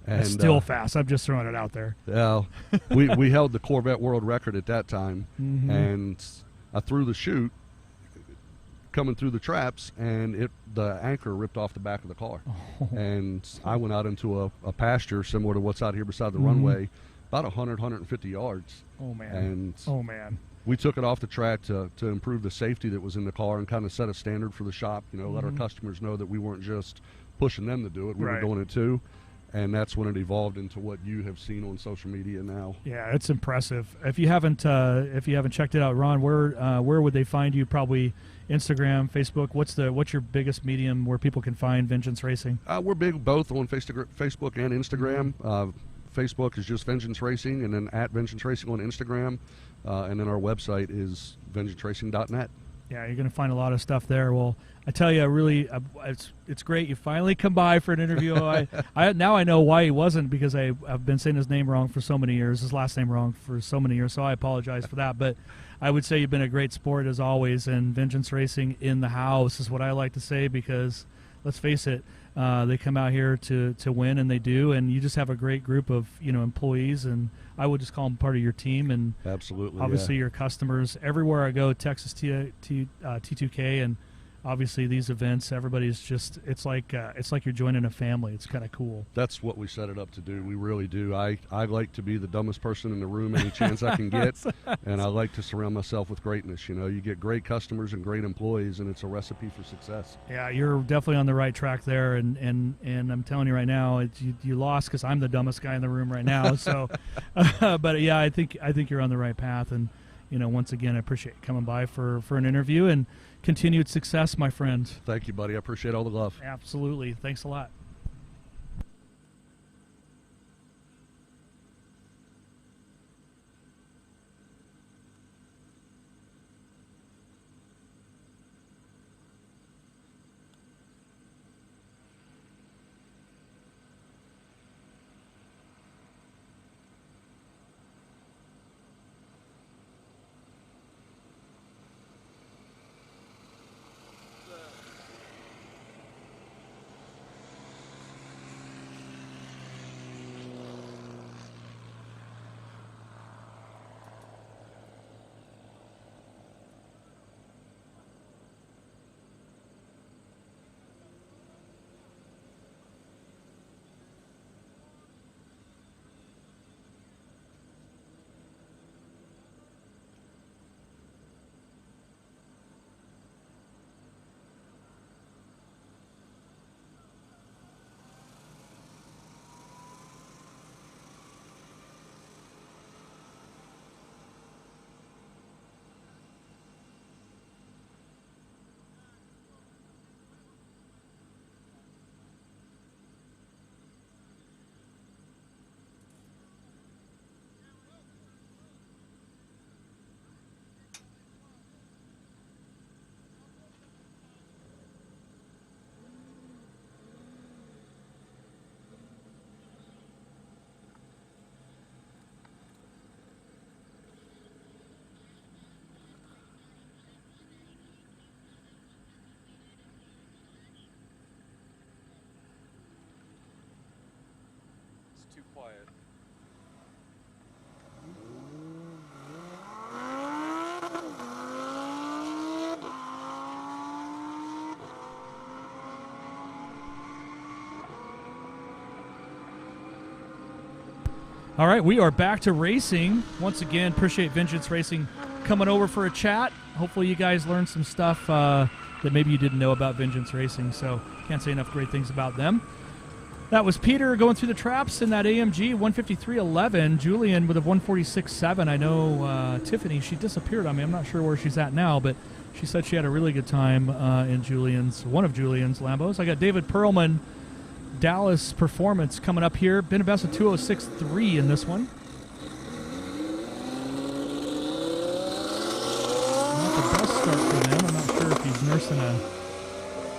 And it's still fast. I'm just throwing it out there. Yeah, we held the Corvette world record at that time, and I threw the chute coming through the traps, and the anchor ripped off the back of the car, and I went out into a pasture similar to what's out here beside the runway, about 150 yards. Oh man! And we took it off the track to improve the safety that was in the car and kind of set a standard for the shop. You know, let our customers know that we weren't just pushing them to do it; we were doing it too. And that's when it evolved into what you have seen on social media now. Yeah, it's impressive. If you haven't checked it out, Ron, where would they find you? Probably Instagram, Facebook. What's your biggest medium where people can find Vengeance Racing? We're big both on Facebook and Instagram. Facebook is just Vengeance Racing, and then at Vengeance Racing on Instagram, and then our website is vengeanceracing.net. Yeah, you're going to find a lot of stuff there. Well, I tell you, really, it's great. You finally come by for an interview. Now I know why he wasn't, because I've been saying his name wrong for so many years, his last name wrong for so many years, so I apologize for that. But I would say you've been a great sport as always, and Vengeance Racing in the house is what I like to say, because let's face it, they come out here to win, and they do, and you just have a great group of employees, and I would just call them part of your team, and absolutely, obviously your customers. Everywhere I go, Texas T2K, and obviously these events, everybody's just it's like you're joining a family. It's kind of cool. That's what we set it up to do. We really do. I like to be the dumbest person in the room any chance I can get, and I like to surround myself with greatness. You get great customers and great employees, and it's a recipe for success. Yeah, you're definitely on the right track there, and I'm telling you right now, you lost because I'm the dumbest guy in the room right now. So, but yeah, I think you're on the right path, and once again, I appreciate you coming by for an interview, and continued success, my friend. Thank you, buddy. I appreciate all the love. Absolutely. Thanks a lot. Too quiet. All right, we are back to racing. Once again, appreciate Vengeance Racing coming over for a chat. Hopefully you guys learned some stuff that maybe you didn't know about Vengeance Racing, so can't say enough great things about them. That was Peter going through the traps in that AMG 153.11. Julian with a 146.7. I know Tiffany, she disappeared on me. I'm not sure where she's at now, but she said she had a really good time in one of Julian's Lambos. I got David Perlman, Dallas Performance, coming up here. Been a best of 206.3 in this one. Not the best start for them. I'm not sure if he's nursing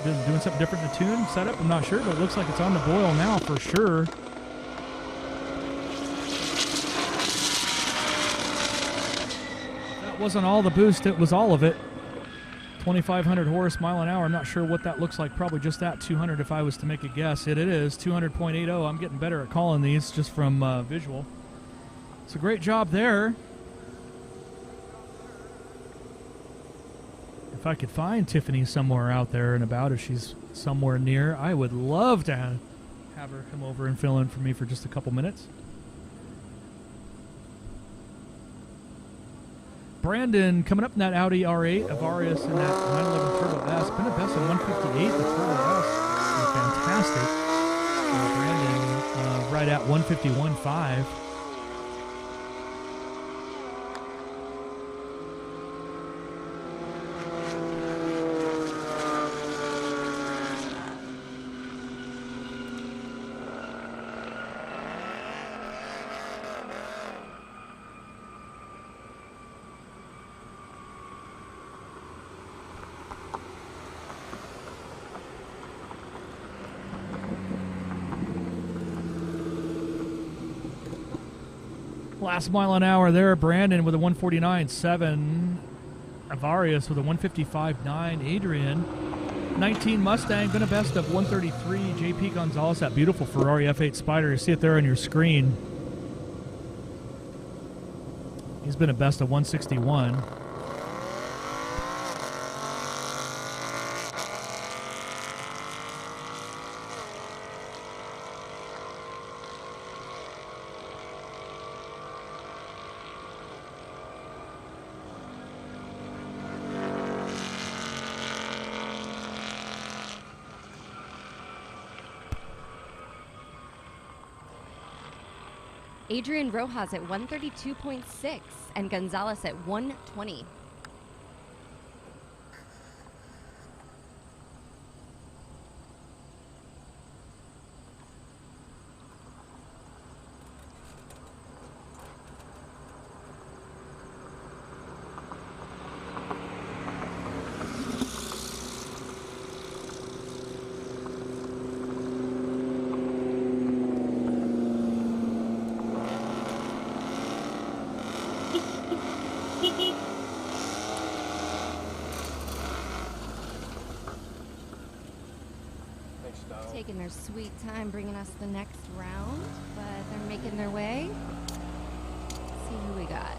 doing something different in the tune setup. I'm not sure, but it looks like it's on the boil now for sure. That wasn't all the boost, it was all of it. 2,500 horse, mile an hour. I'm not sure what that looks like. Probably just that 200 if I was to make a guess. It is 200.80. I'm getting better at calling these just from visual. It's a great job there. If I could find Tiffany somewhere out there and about, if she's somewhere near, I would love to have her come over and fill in for me for just a couple minutes. Brandon coming up in that Audi R8, Avarius in that 911 Turbo S. Been a best of 158. The Turbo S is fantastic. Brandon right at 151.5. Last mile an hour there, Brandon with a 149.7. Avarius with a 155.9. Adrian, 19 Mustang, been a best of 133. JP Gonzalez, that beautiful Ferrari F8 Spider. You see it there on your screen. He's been a best of 161. Adrian Rojas at 132.6 and Gonzalez at 120. Taking their sweet time bringing us the next round, but they're making their way. Let's see who we got.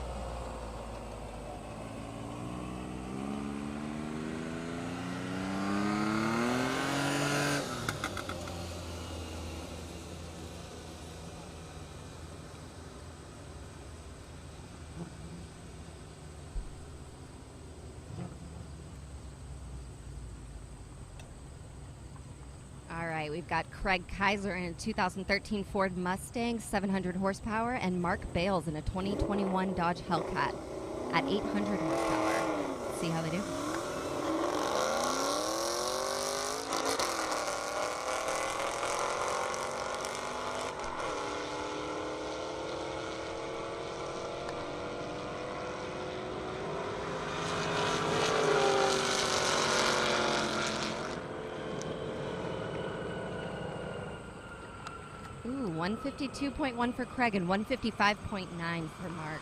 All right, we've got Craig Kaiser in a 2013 Ford Mustang, 700 horsepower, and Mark Bales in a 2021 Dodge Hellcat at 800 horsepower. Let's see how they do. Ooh, 152.1 for Craig and 155.9 for Mark.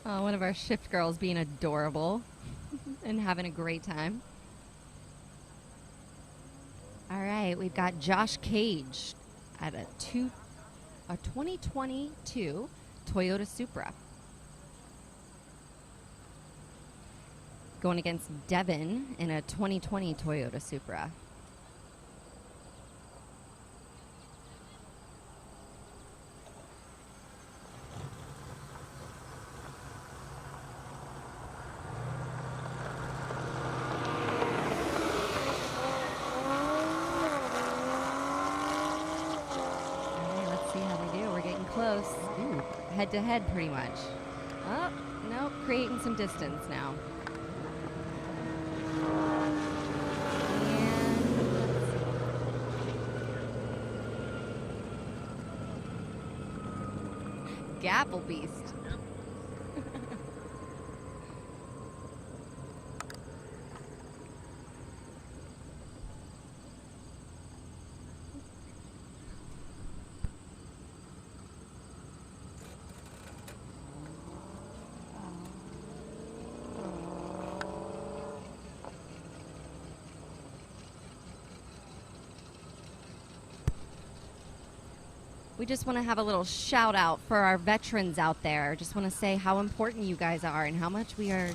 One of our shift girls being adorable and having a great time. All right, we've got Josh Cage at a 2022 Toyota Supra. Going against Devin in a 2020 Toyota Supra. Close. Ooh, head to head pretty much. Oh, no, creating some distance now. And Gapple Beast. We just want to have a little shout out for our veterans out there. Just want to say how important you guys are and how much we are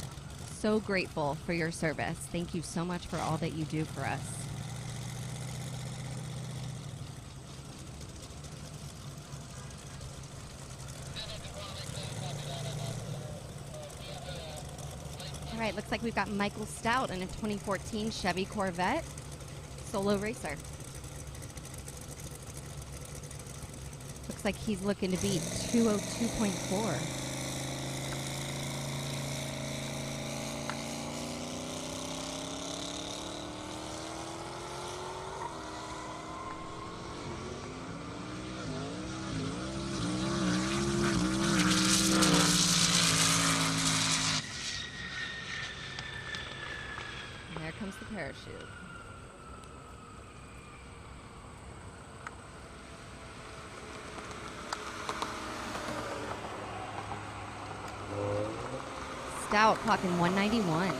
so grateful for your service. Thank you so much for all that you do for us. All right, looks like we've got Michael Stout in a 2014 Chevy Corvette solo racer. Looks like he's looking to beat 202.4. And there comes the parachute. Stout clocking 191.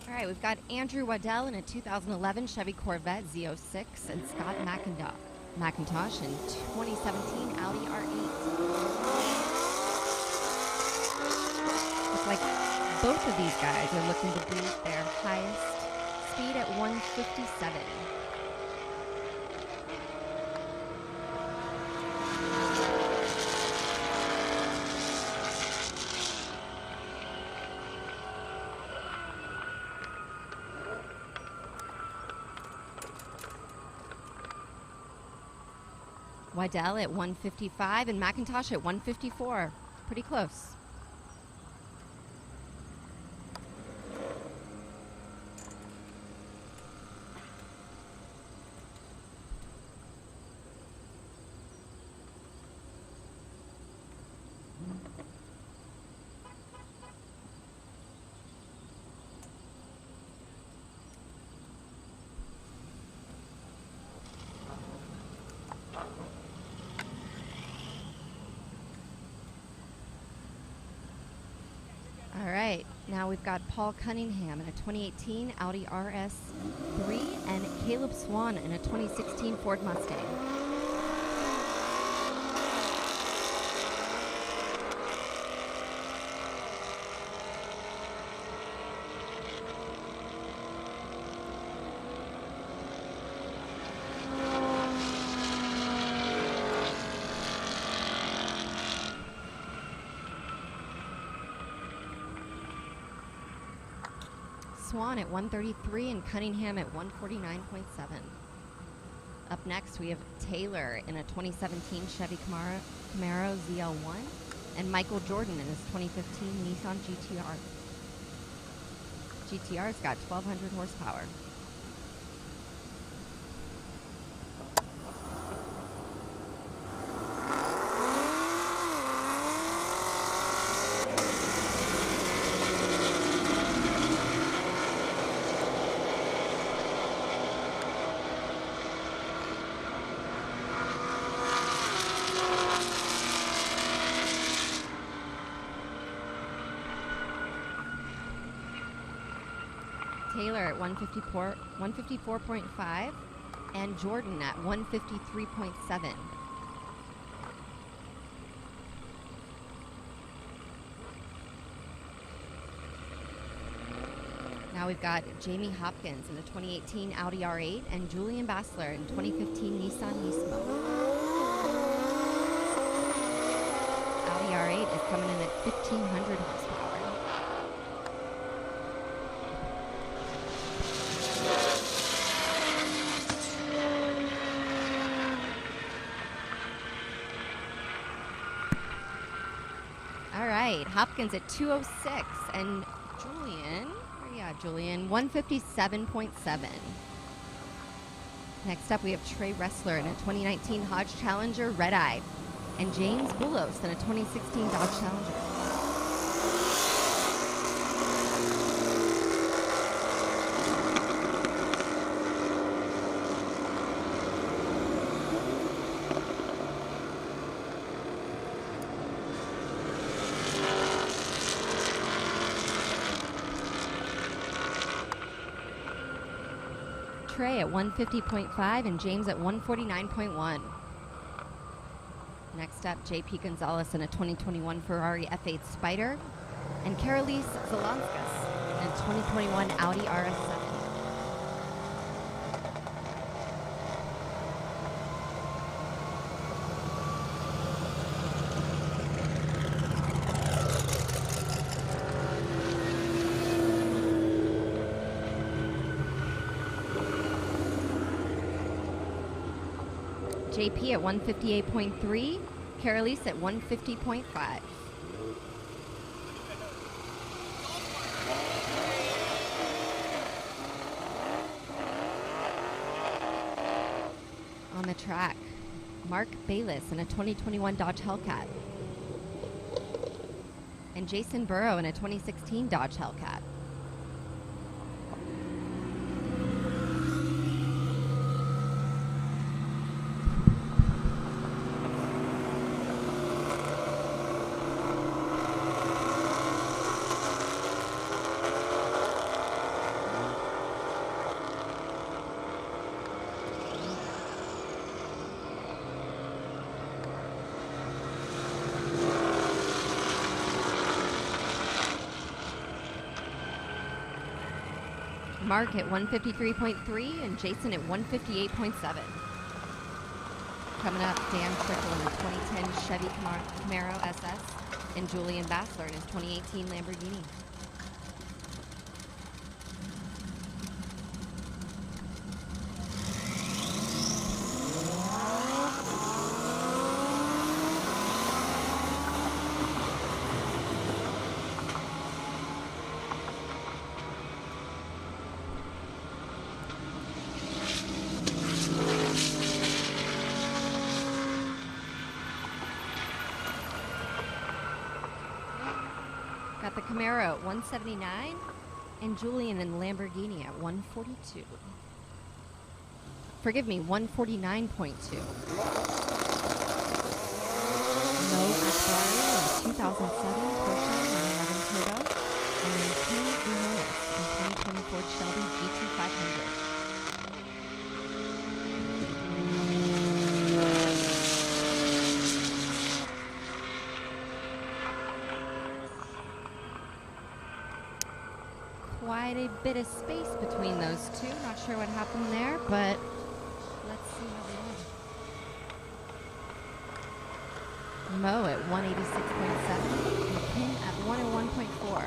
All right, we've got Andrew Waddell in a 2011 Chevy Corvette Z06 and Scott McIntosh in 2017 Audi R8. Looks like both of these guys are looking to beat their highest speed at 157. Waddell at 155 and McIntosh at 154. Pretty close. All right, now we've got Paul Cunningham in a 2018 Audi RS3 and Caleb Swan in a 2016 Ford Mustang. Swan at 133 and Cunningham at 149.7. Up next, we have Taylor in a 2017 Chevy Camaro ZL1 and Michael Jordan in his 2015 Nissan GTR. GTR's got 1,200 horsepower. Taylor at 154.5 and Jordan at 153.7. Now we've got Jamie Hopkins in the 2018 Audi R8 and Julian Bassler in 2015 Nissan Nismo. Audi R8 is coming in at 1,500 horsepower. All right, Hopkins at 206, and Julian, where you at, Julian? 157.7. Next up, we have Trey Ressler in a 2019 Hodge Challenger Red Eye, and James Boulos in a 2016 Dodge Challenger. Trey at 150.5 and James at 149.1. Next up, JP Gonzalez in a 2021 Ferrari F8 Spider, and Karolise Zalanskas in a 2021 Audi RS7. JP at 158.3, Karolise at 150.5. On the track, Mark Bayless in a 2021 Dodge Hellcat, and Jason Burrow in a 2016 Dodge Hellcat. Mark at 153.3 and Jason at 158.7. Coming up, Dan Trickle in the 2010 Chevy Camaro SS and Julian Bassler in his 2018 Lamborghini. Got the Camaro at 179 and Julian in the Lamborghini at 142. Forgive me, 149.2. Mo Akbari in the 2007 Porsche 911 Turbo, and then King Umonis in 2024 Shelby GT500. Quite a bit of space between those two. Not sure what happened there, but let's see how they are. Mo at 186.7 and King at 101.4.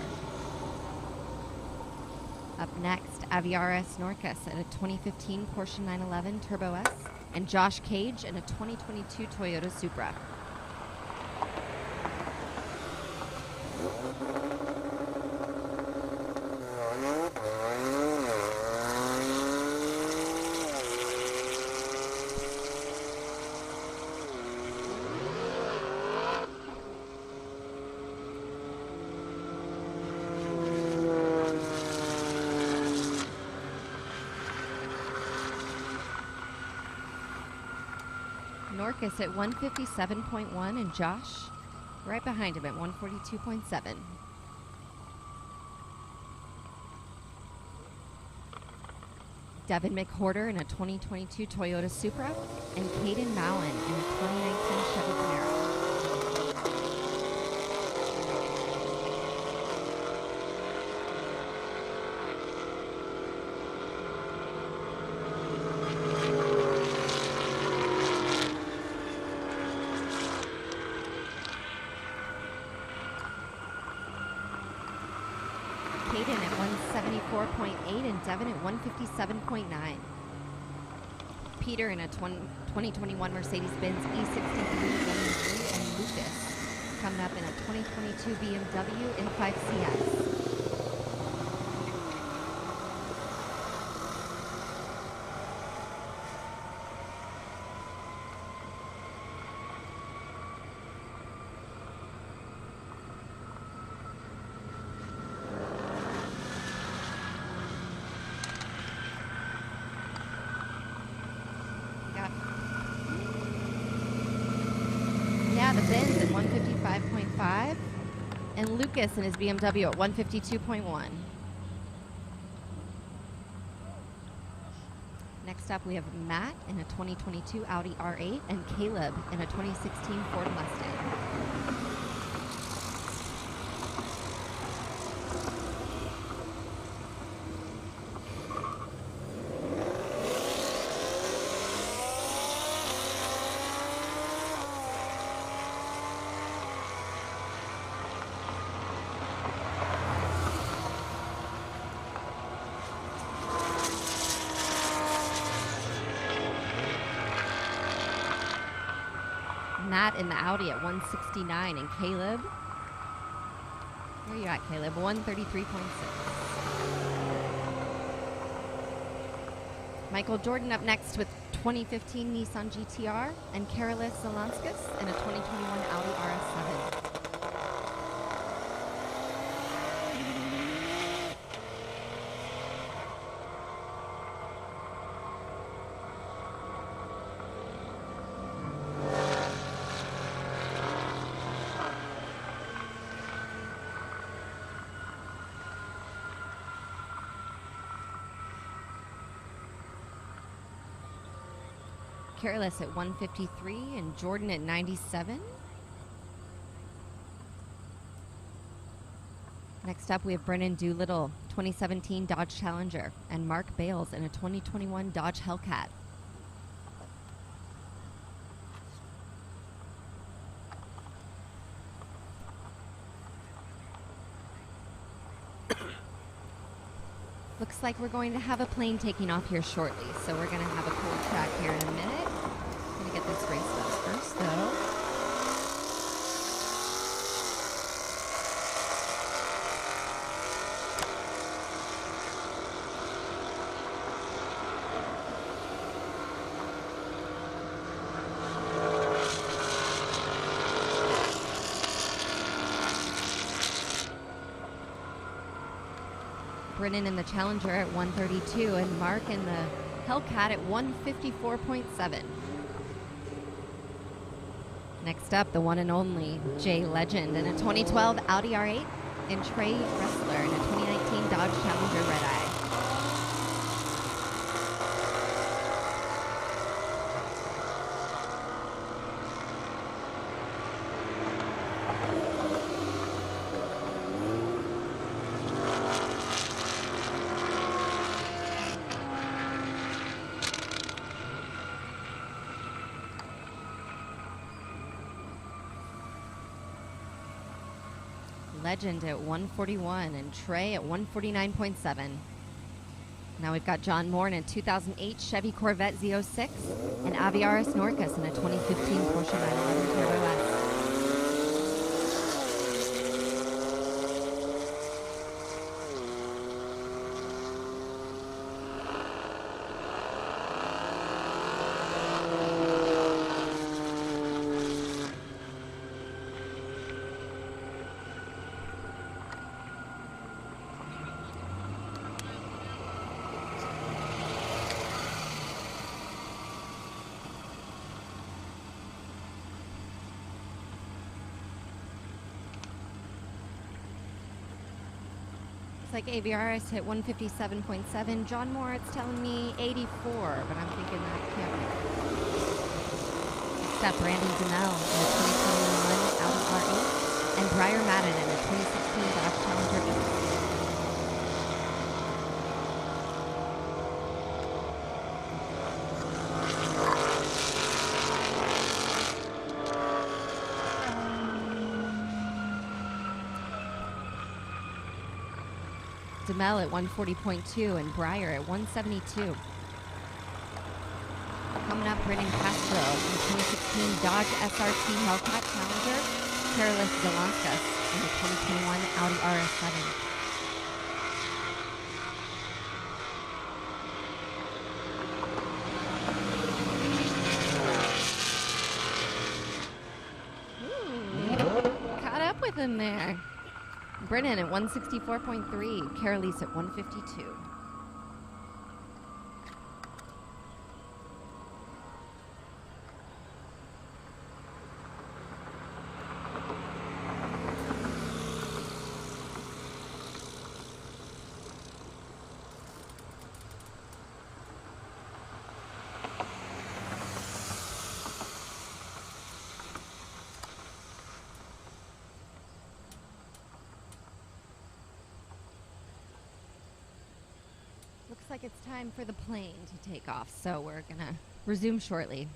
Up next, Aviaris Norcas at a 2015 Porsche 911 Turbo S, and Josh Cage in a 2022 Toyota Supra. Norcas at 157.1 and Josh right behind him at 142.7. Devin McHorter in a 2022 Toyota Supra, and Caden Mallon in a 2019 Chevy Camaro. Caden at 174.8 and Devin at 157.9. Peter in a 2021 Mercedes-Benz E63 and Lucas coming up in a 2022 BMW M5 CS. Yeah, the Benz at 155.5, and Lucas in his BMW at 152.1. Next up, we have Matt in a 2022 Audi R8 and Caleb in a 2016 Ford Mustang. Matt in the Audi at 169, and Caleb, where are you at, Caleb? 133.6. Michael Jordan up next with 2015 Nissan GTR, and Karolis Zalanskas in a 2021 Audi RS7. Karolis at 153 and Jordan at 97. Next up, we have Brennan Doolittle, 2017 Dodge Challenger, and Mark Bales in a 2021 Dodge Hellcat. Looks like we're going to have a plane taking off here shortly, so we're going to have a cool track here in a minute. Going to get this race done first, though. Brennan in the Challenger at 132 and Mark in the Hellcat at 154.7. Next up, the one and only Jay Legend in a 2012 Audi R8 and Trey Ressler in a 2019 Dodge Challenger Red Eye. Legend at 141 and Trey at 149.7. Now we've got John Moore in a 2008 Chevy Corvette Z06 and Aviaris Norcas in a 2015 Porsche 911 Turbo S. Like Aviaris hit 157.7. John Moore, it's telling me 84, but I'm thinking that can't be. Next up, Brandon Donnell in the 2021 Audi R8 and Briar Madden in the 2016 Dodge Challenger E. DeMel at 140.2 and Breyer at 172. Coming up, Brennan Castro in the 2016 Dodge SRT Hellcat Challenger Carolus Zalauskas in the 2021 Audi RS7. Caught up with him there. Brennan at 164.3, Carolise at 152. Looks like it's time for the plane to take off, so we're gonna resume shortly.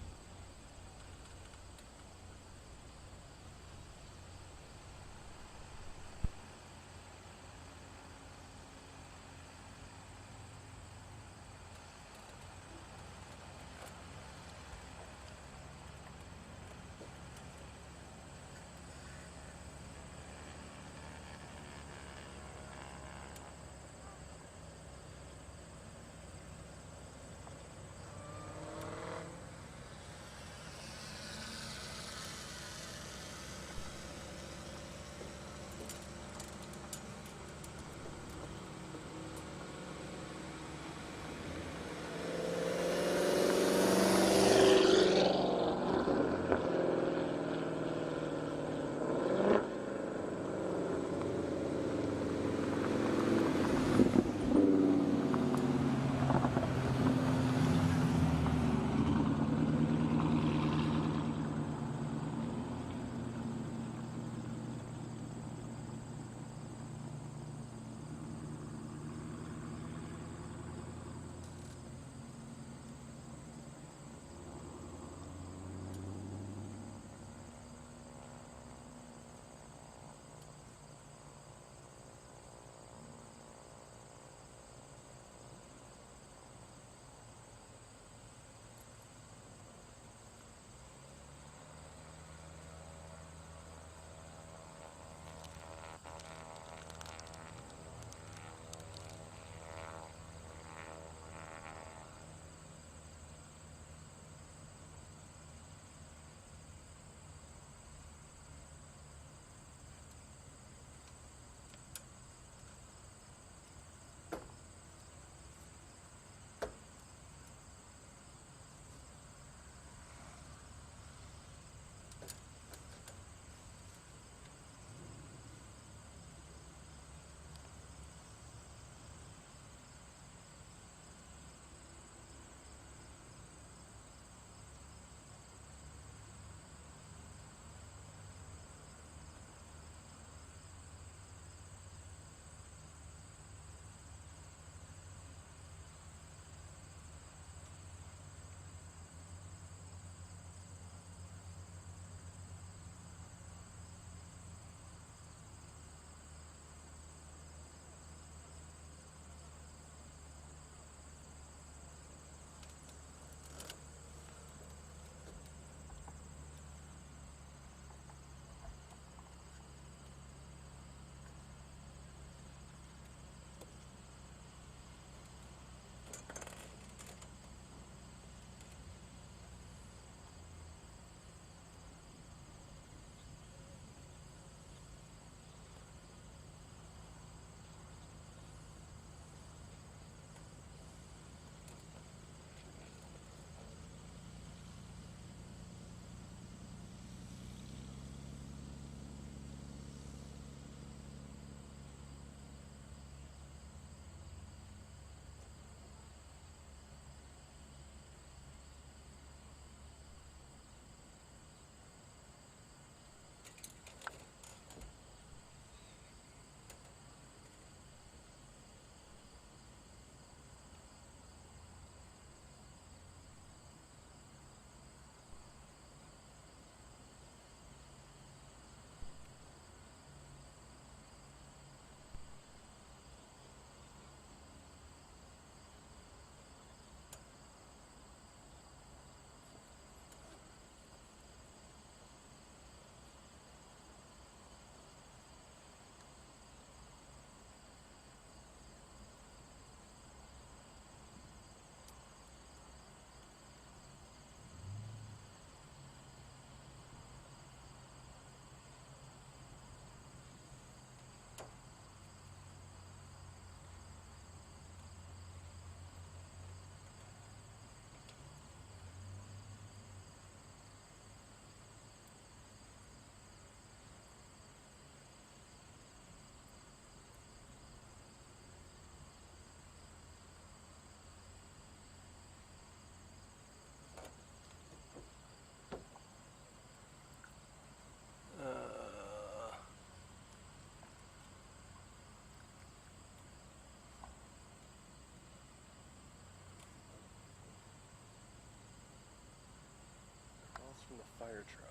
fire truck.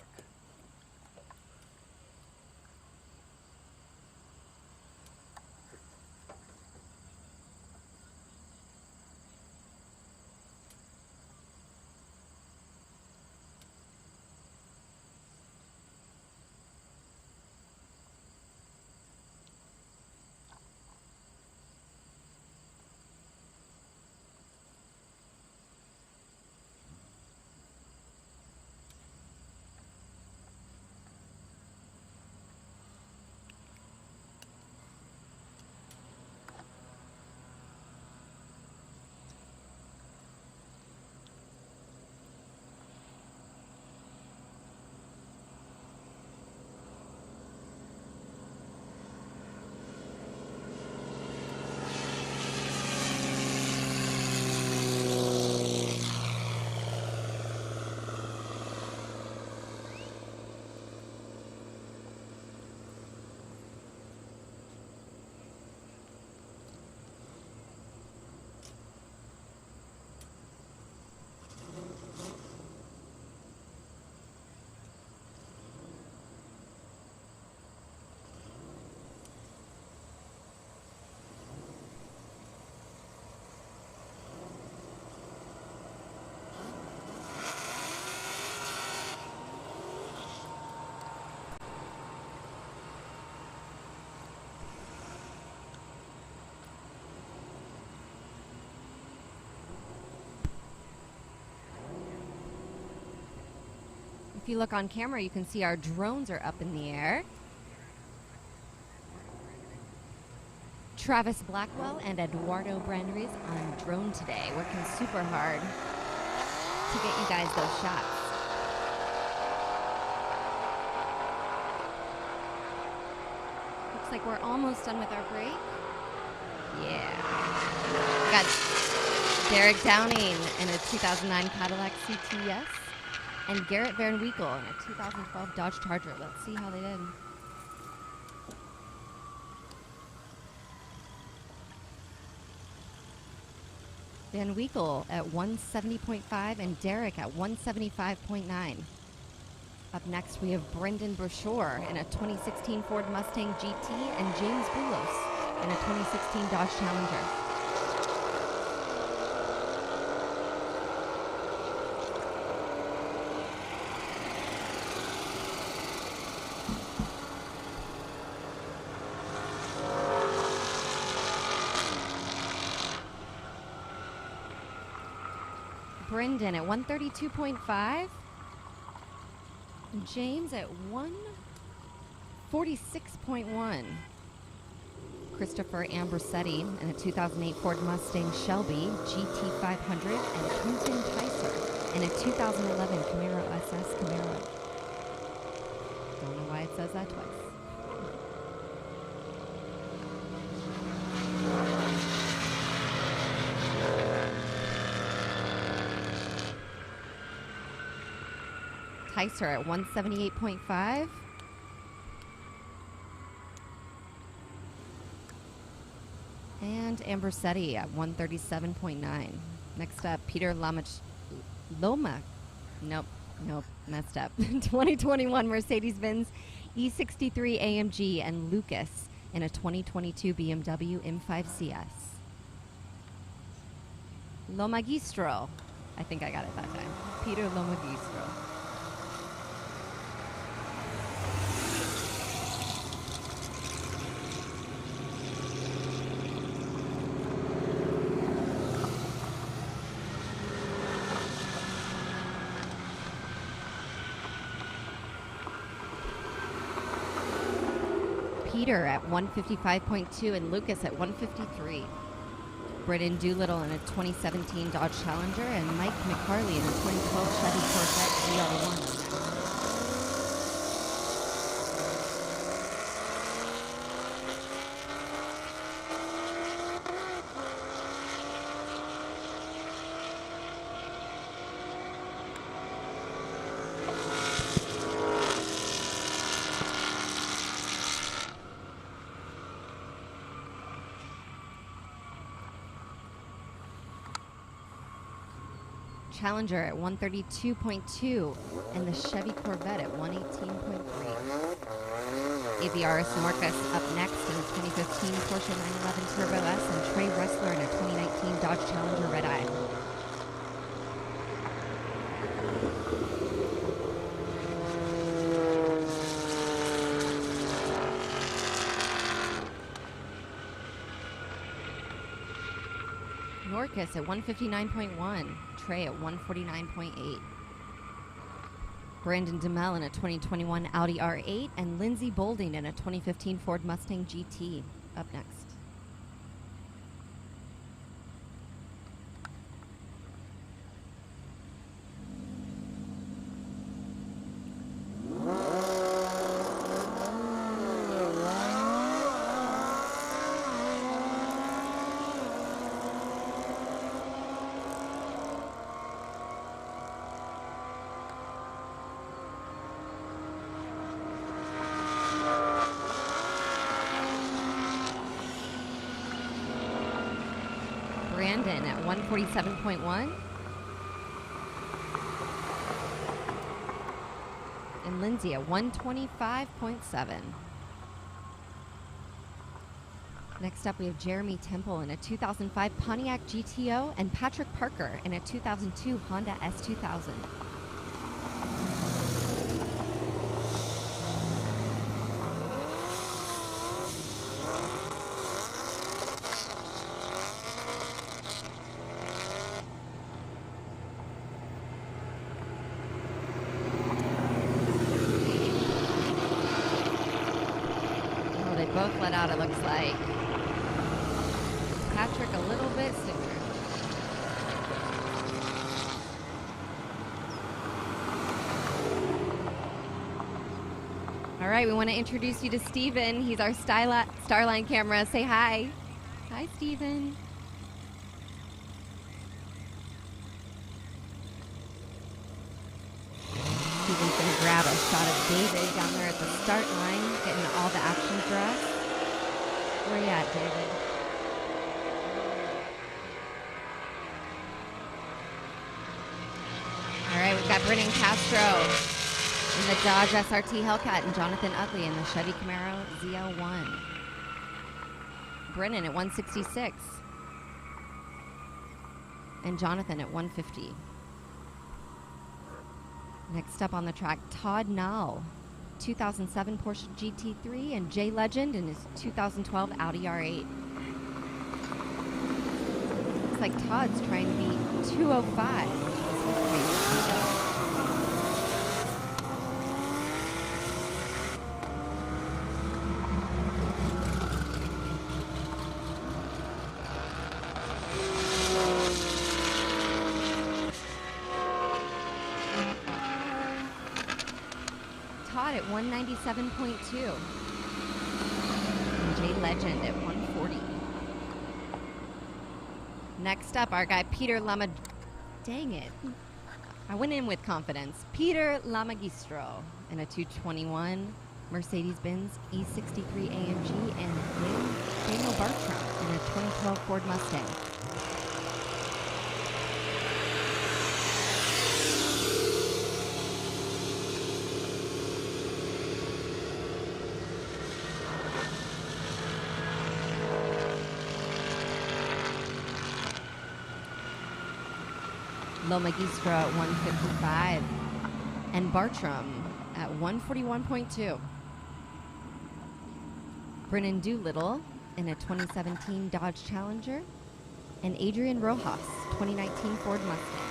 If you look on camera, you can see our drones are up in the air. Travis Blackwell and Eduardo Branderies on drone today, working super hard to get you guys those shots. Looks like we're almost done with our break. Yeah. Got Derek Downing in a 2009 Cadillac CTS and Garrett Van Winkle in a 2012 Dodge Charger. Let's see how they did. Van Winkle at 170.5 and Derek at 175.9. Up next, we have Brendan Brochure in a 2016 Ford Mustang GT and James Boulos in a 2016 Dodge Challenger. Brendan at 132.5. James at 146.1. Christopher Ambrosetti in a 2008 Ford Mustang Shelby GT500 and Quentin Tyser in a 2011 Camaro SS Camaro. Don't know why it says that twice. Tyser at 178.5. And Ambrosetti at 137.9. Next up, Peter Lomax. Nope, messed up. 2021 Mercedes-Benz E63 AMG and Lucas in a 2022 BMW M5 CS. Lomagistro. I think I got it that time. Peter Lomagistro. Peter at 155.2 and Lucas at 153. Britton Doolittle in a 2017 Dodge Challenger and Mike McCarley in a 2012 Chevy Corvette GR1. Challenger at 132.2, and the Chevy Corvette at 118.3. Aviaris Marcus up next in a 2015 Porsche 911 Turbo S, and Trey Ressler in a 2019 Dodge Challenger Red Eye. Norcus at 159.1, Trey at 149.8. Brandon DeMel in a 2021 Audi R8, and Lindsey Bolding in a 2015 Ford Mustang GT up next. Brandon at 147.1. And Lindsay at 125.7. Next up, we have Jeremy Temple in a 2005 Pontiac GTO, and Patrick Parker in a 2002 Honda S2000. Both let out, it looks like. Patrick a little bit sooner. All right, we want to introduce you to Steven. He's our Starline camera. Say hi. Hi, Steven. Steven's going to grab a shot of David down there at the start line, getting all the action for us. Where you at, David? All right, we've got Brennan Castro in the Dodge SRT Hellcat, and Jonathan Utley in the Chevy Camaro ZL1. Brennan at 166. And Jonathan at 150. Next up on the track, Todd Nall, 2007 Porsche GT3, and Jay Legend in his 2012 Audi R8. Looks like Todd's trying to beat 205. At 197.2. And Jay Legend at 140. Next up, our guy Peter Lama. Dang it. I went in with confidence. Peter Lamagistro in a 221 Mercedes-Benz E63 AMG, and Daniel Bartram in a 2012 Ford Mustang. Magistro at 155, and Bartram at 141.2. Brennan Doolittle in a 2017 Dodge Challenger, and Adrian Rojas, 2019 Ford Mustang.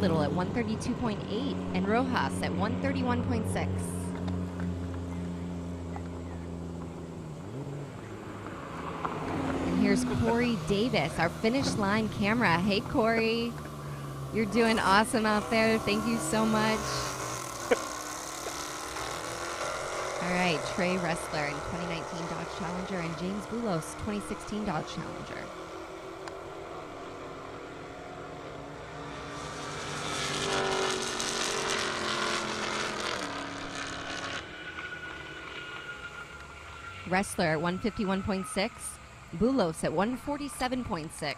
Little at 132.8, and Rojas at 131.6. And here's Corey Davis, our finish line camera. Hey, Corey, you're doing awesome out there. Thank you so much. All right, Trey Wrestler in 2019 Dodge Challenger and James Boulos, 2016 Dodge Challenger. Wrestler at 151.6, Boulos at 147.6.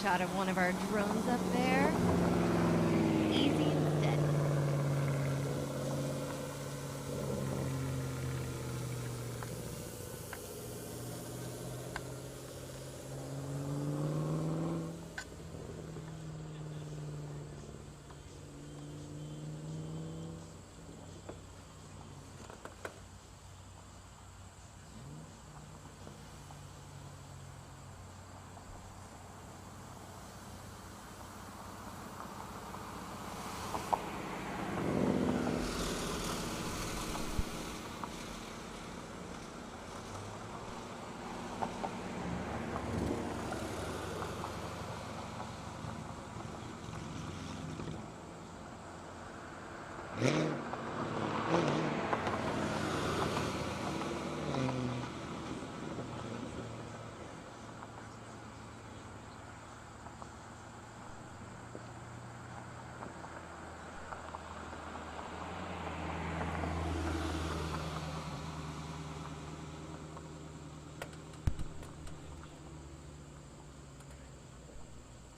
Shot of one of our drones up there. Easy and steady.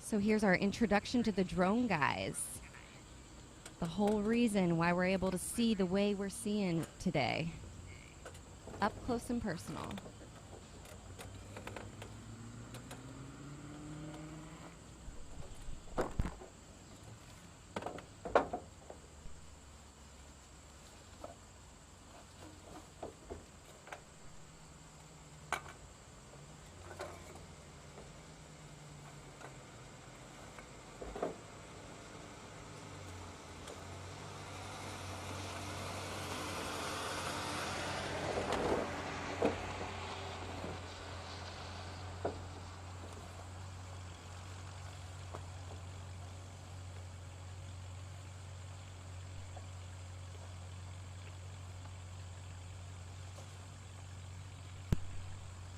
So here's our introduction to the drone guys. The whole reason why we're able to see the way we're seeing today. Up close and personal.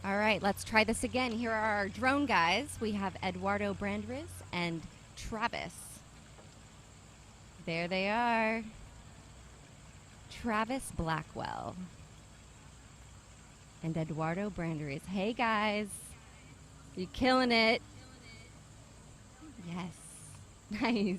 All right, let's try this again. Here are our drone guys. We have Eduardo Brandriz and Travis. There they are. Travis Blackwell and Eduardo Brandriz. Hey guys, you killing it? Yes, nice.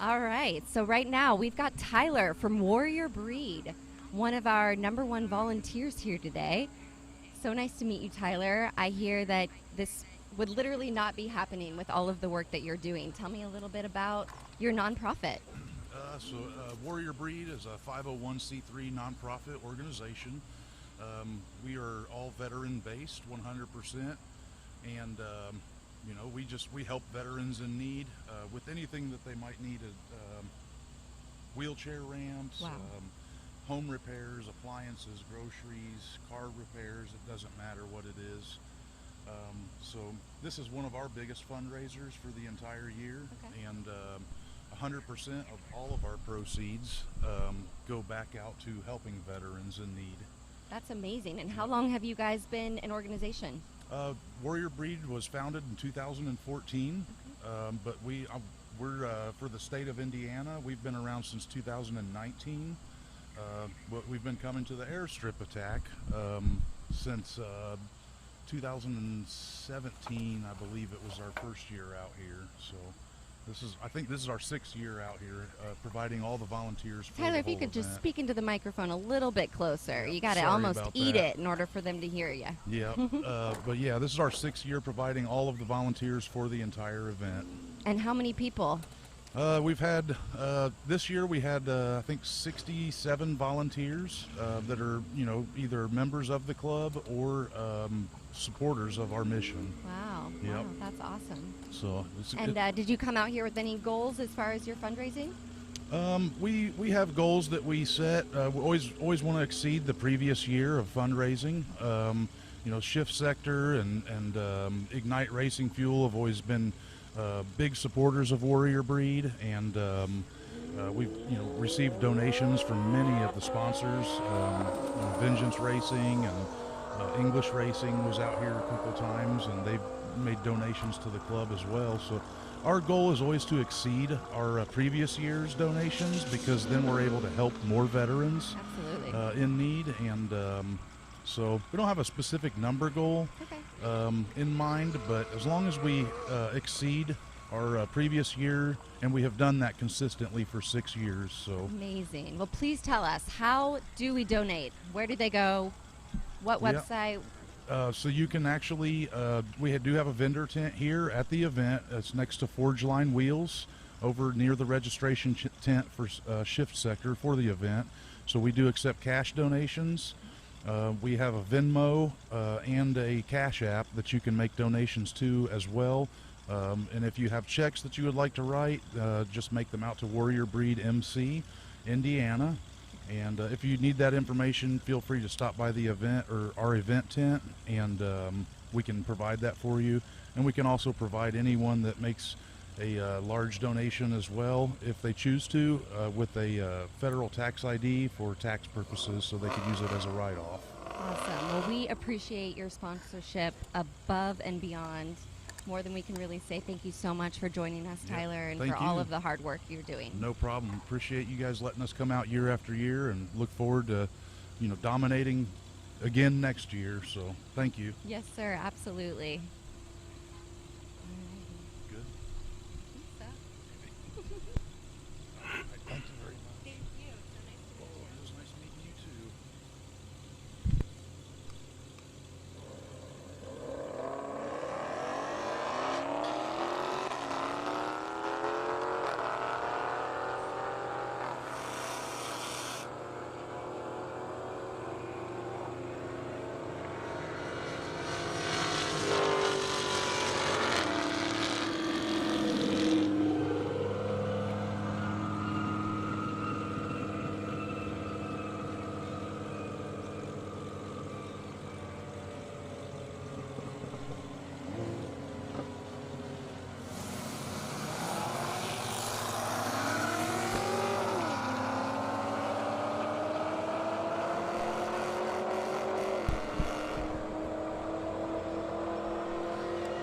All right, so right now we've got Tyler from Warrior Breed, one of our #1 volunteers here today. So nice to meet you, Tyler. I hear that this would literally not be happening with all of the work that you're doing. Tell me a little bit about your nonprofit. Warrior Breed is a 501c3 nonprofit organization. We are all veteran-based, 100%, and we help veterans in need with anything that they might need: wheelchair ramps, Wow. home repairs, appliances, groceries, car repairs. It doesn't matter what it is. So this is one of our biggest fundraisers for the entire year, Okay. and 100% of all of our proceeds go back out to helping veterans in need. That's amazing. And how long have you guys been an organization? Warrior Breed was founded in 2014, but we're for the state of Indiana. We've been around since 2019. But we've been coming to the Airstrip attack since 2017, I believe it was our first year out here. So I think this is our 6th year out here, providing all the volunteers for Tyler, the if you whole could just event. speak into the microphone a little bit closer. You got to sorry almost about eat that. it in order for them to hear you. Yeah, but yeah, this is our 6th year providing all of the volunteers for the entire event. And how many people? We've had, this year we had, I think 67 volunteers that are, either members of the club or supporters of our mission. Wow, Yep. wow, that's awesome. So, And did you come out here with any goals as far as your fundraising? we have goals that we set. We always want to exceed the previous year of fundraising. Shift Sector and Ignite Racing Fuel have always been big supporters of Warrior Breed, and we've received donations from many of the sponsors. Vengeance Racing and English Racing was out here a couple times, and they've made donations to the club as well. So our goal is always to exceed our previous year's donations, because then we're able to help more veterans in need. And so we don't have a specific number goal in mind, but as long as we exceed our previous year, and we have done that consistently for 6 years. So amazing. Well, please tell us, how do we donate? Where do they go? What website? So you can actually, we do have a vendor tent here at the event. It's next to Forge Line Wheels over near the registration tent for Shift Sector for the event. So we do accept cash donations. We have a Venmo and a Cash App that you can make donations to as well. And if you have checks that you would like to write, just make them out to Warrior Breed MC, Indiana. And if you need that information, feel free to stop by the event or our event tent, and we can provide that for you. And we can also provide anyone that makes a large donation as well, if they choose to, with a federal tax ID for tax purposes, so they could use it as a write-off. Awesome. Well, we appreciate your sponsorship above and beyond. More than we can really say. Thank you so much for joining us, Tyler, and for all of the hard work you're doing. No problem. Appreciate you guys letting us come out year after year, and look forward to, dominating again next year. So thank you. Yes, sir. Absolutely. Good. Thank you very much. Thank you. So nice to meet you. It was nice meeting you too.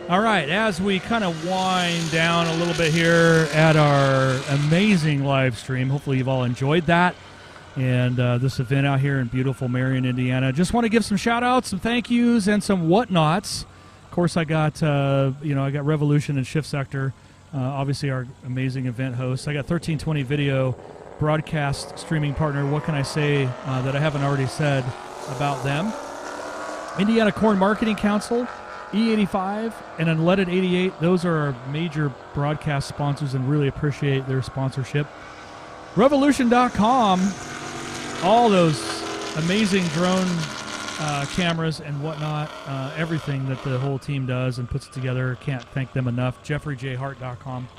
All right, as we kind of wind down a little bit here at our amazing live stream, hopefully you've all enjoyed that and this event out here in beautiful Marion, Indiana. Just want to give some shout-outs, some thank yous, and some whatnots. Of course, I got I got Revolution and Shift Sector, obviously our amazing event hosts. I got 1320 Video, broadcast streaming partner. What can I say that I haven't already said about them? Indiana Corn Marketing Council, E85 and Unleaded 88, those are our major broadcast sponsors, and really appreciate their sponsorship. Revolution.com, all those amazing drone cameras and whatnot, everything that the whole team does and puts together, can't thank them enough. JeffreyJHart.com,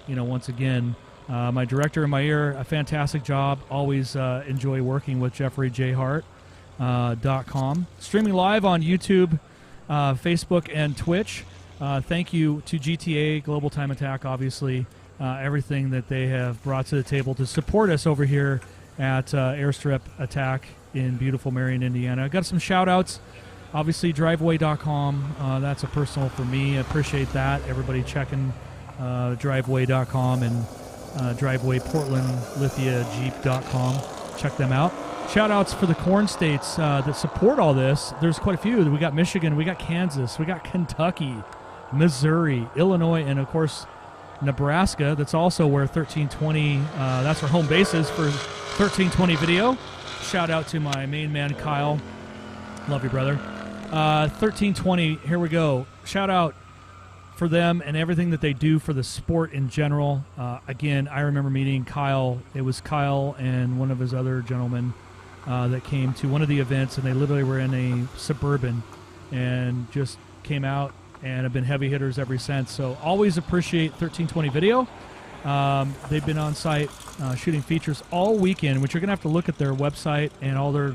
once again, my director in my ear, a fantastic job. Always enjoy working with JeffreyJHart.com. Streaming live on YouTube, Facebook, and Twitch. Thank you to GTA, Global Time Attack, obviously, everything that they have brought to the table to support us over here at Airstrip Attack in beautiful Marion, Indiana. I got some shout-outs. Obviously, Driveway.com. That's a personal for me. I appreciate that. Everybody checking Driveway.com and Driveway Portland Lithia Jeep.com. Check them out. Shout-outs for the corn states that support all this. There's quite a few. We got Michigan, we got Kansas, we got Kentucky, Missouri, Illinois, and, of course, Nebraska. That's also where 1320, that's where home base is for 1320 Video. Shout out to my main man, Kyle. Love you, brother. 1320, here we go. Shout out for them and everything that they do for the sport in general. Again, I remember meeting Kyle. It was Kyle and one of his other gentlemen that came to one of the events, and they literally were in a Suburban and just came out and have been heavy hitters ever since. So always appreciate 1320 Video. They've been on site shooting features all weekend, which you're going to have to look at their website and all their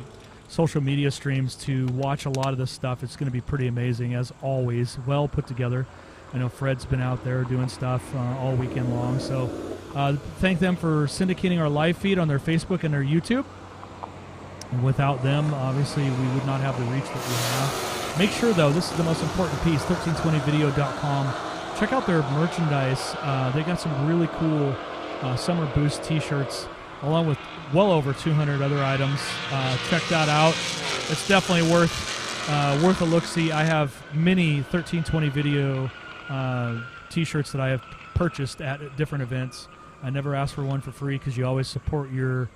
social media streams to watch a lot of this stuff. It's going to be pretty amazing, as always. Well put together. I know Fred's been out there doing stuff all weekend long. So thank them for syndicating our live feed on their Facebook and their YouTube. And without them, obviously, we would not have the reach that we have. Make sure, though, this is the most important piece, 1320video.com. Check out their merchandise. They got some really cool Summer Boost t-shirts, along with well over 200 other items. Check that out. It's definitely worth a look-see. I have many 1320 Video t-shirts that I have purchased at different events. I never ask for one for free because you always support your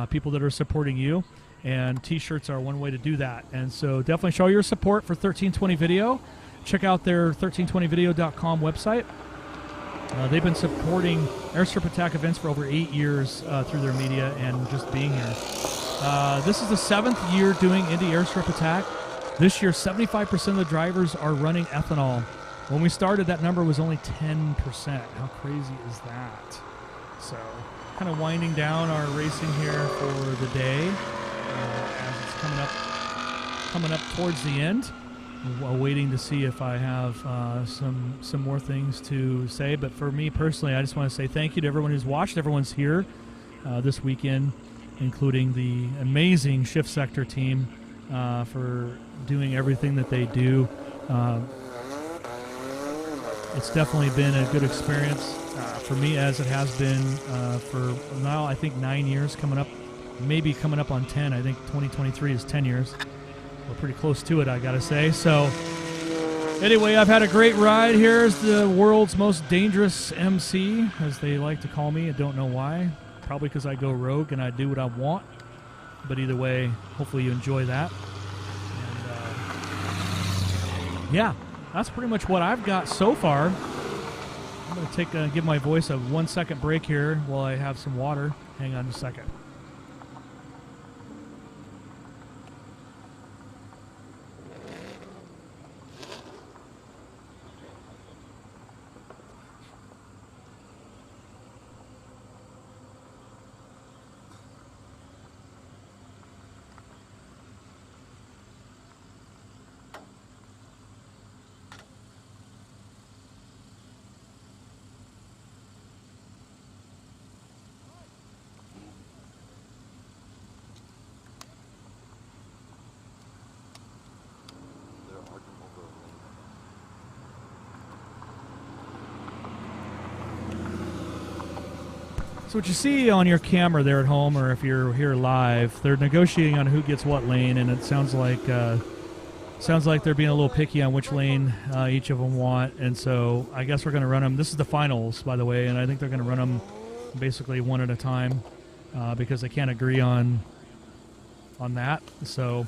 people that are supporting you. And t-shirts are one way to do that. And so definitely show your support for 1320 Video. Check out their 1320video.com website. They've been supporting Airstrip Attack events for over 8 years through their media and just being here. This is the 7th year doing Indy Airstrip Attack. This year, 75% of the drivers are running ethanol. When we started, that number was only 10%. How crazy is that? So, kind of winding down our racing here for the day. As it's coming up towards the end, waiting to see if I have some more things to say. But for me personally, I just want to say thank you to everyone who's watched. Everyone's here this weekend, including the amazing Shift Sector team for doing everything that they do. It's definitely been a good experience for me, as it has been for now, I think 9 years, maybe coming up on 10. I think 2023 is 10 years. We're pretty close to it, I gotta say. So anyway, I've had a great ride. Here's the world's most dangerous MC, as they like to call me. I don't know why. Probably because I go rogue and I do what I want. But either way, hopefully you enjoy that. And yeah, that's pretty much what I've got so far. I'm gonna give my voice a 1 second break here while I have some water. Hang on a second. So what you see on your camera there at home, or if you're here live, they're negotiating on who gets what lane, and it sounds like they're being a little picky on which lane each of them want. And so I guess we're going to run them. This is the finals, by the way, and I think they're going to run them basically one at a time because they can't agree on that. So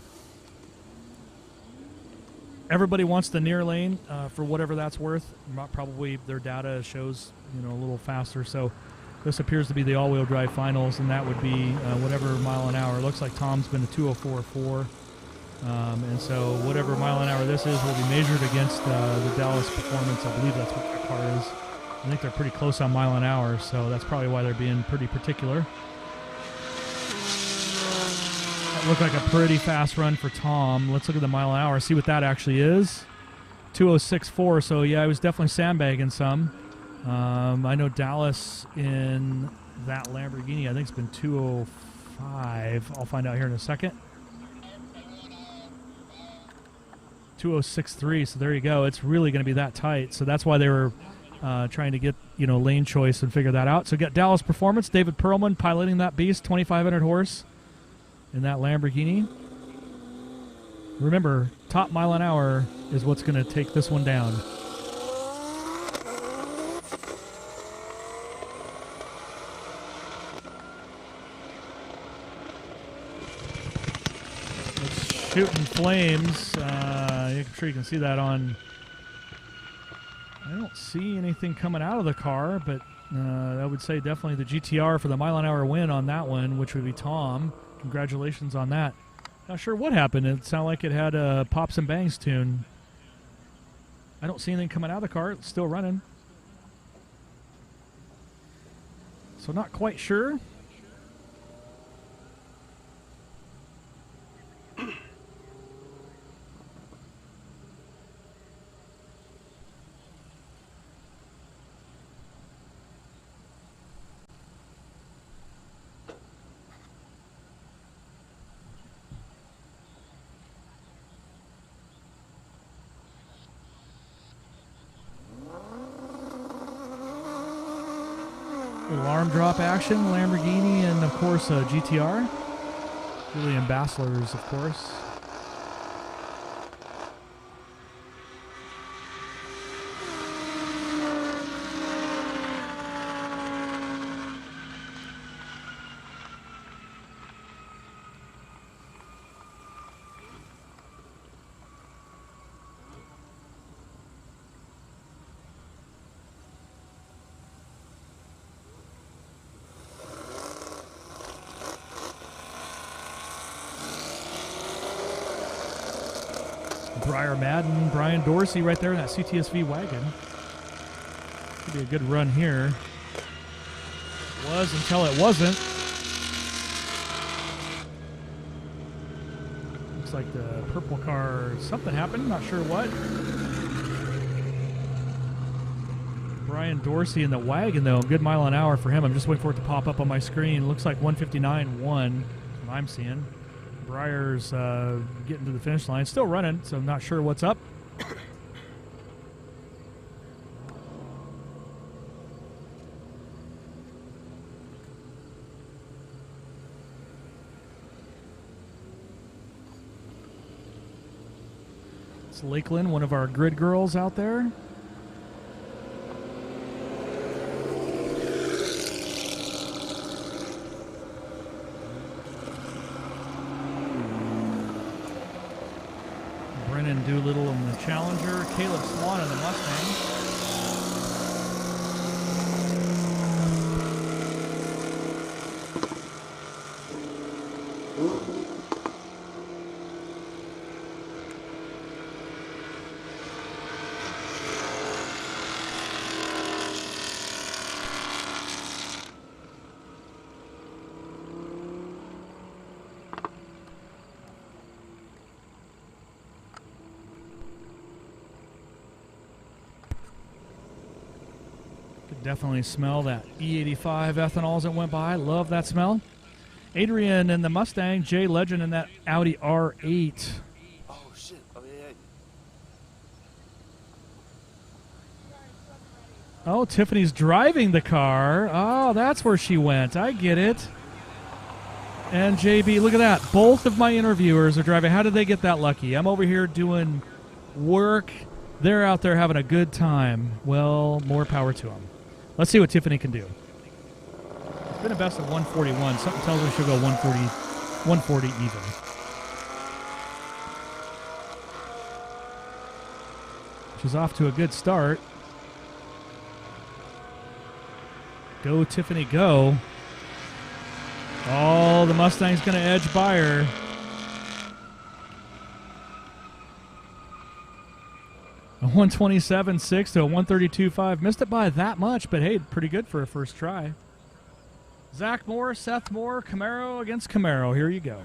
everybody wants the near lane for whatever that's worth. Probably their data shows a little faster. So this appears to be the all-wheel drive finals, and that would be whatever mile an hour. It looks like Tom's been a 204.4, and so whatever mile an hour this is will be measured against the Dallas Performance. I believe that's what that car is. I think they're pretty close on mile an hour, so that's probably why they're being pretty particular. That looked like a pretty fast run for Tom. Let's look at the mile an hour, see what that actually is. 206.4, so yeah, I was definitely sandbagging some. I know Dallas in that Lamborghini, I think it's been 205. I'll find out here in a second. 206.3, so there you go. It's really going to be that tight. So that's why they were trying to get lane choice and figure that out. So get Dallas Performance, David Perlman piloting that beast, 2,500 horse in that Lamborghini. Remember, top mile an hour is what's going to take this one down. shooting flames. I'm sure you can see that on. I don't see anything coming out of the car, but I would say definitely the GTR for the mile-an-hour win on that one, which would be Tom. Congratulations on that. Not sure what happened. It sounded like it had a Pops and Bangs tune. I don't see anything coming out of the car. It's still running. So not quite sure. Little arm drop action, Lamborghini, and of course GTR. Really ambassadors, of course. Briar Madden, Brian Dorsey right there in that CTSV wagon. Could be a good run here. Was until it wasn't. Looks like the purple car, something happened, not sure what. Brian Dorsey in the wagon though, good mile an hour for him. I'm just waiting for it to pop up on my screen. Looks like 159.1, what I'm seeing. Briar's getting to the finish line. Still running, so I'm not sure what's up. It's Lakeland, one of our grid girls out there. Doolittle in the Challenger, Caleb Swan in the Mustang. Definitely smell that E85 ethanol as it went by. Love that smell. Adrian in the Mustang. Jay Legend in that Audi R8. Oh, shit. Oh, yeah. Oh, Tiffany's driving the car. Oh, that's where she went. I get it. And JB, look at that. Both of my interviewers are driving. How did they get that lucky? I'm over here doing work. They're out there having a good time. Well, more power to them. Let's see what Tiffany can do. It's been a best of 141. Something tells me she'll go 140 even. She's off to a good start. Go, Tiffany, go. Oh, the Mustang's going to edge by her. A 127.6 to a 132.5. Missed it by that much, but hey, pretty good for a first try. Zach Moore, Seth Moore, Camaro against Camaro. Here you go.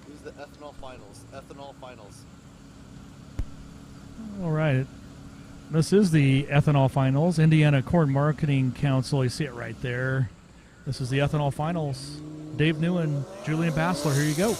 Who's the ethanol finals? Ethanol finals. All right. This is the ethanol finals, Indiana Corn Marketing Council. You see it right there. This is the ethanol finals. Dave Newen, Julian Bassler. Here you go.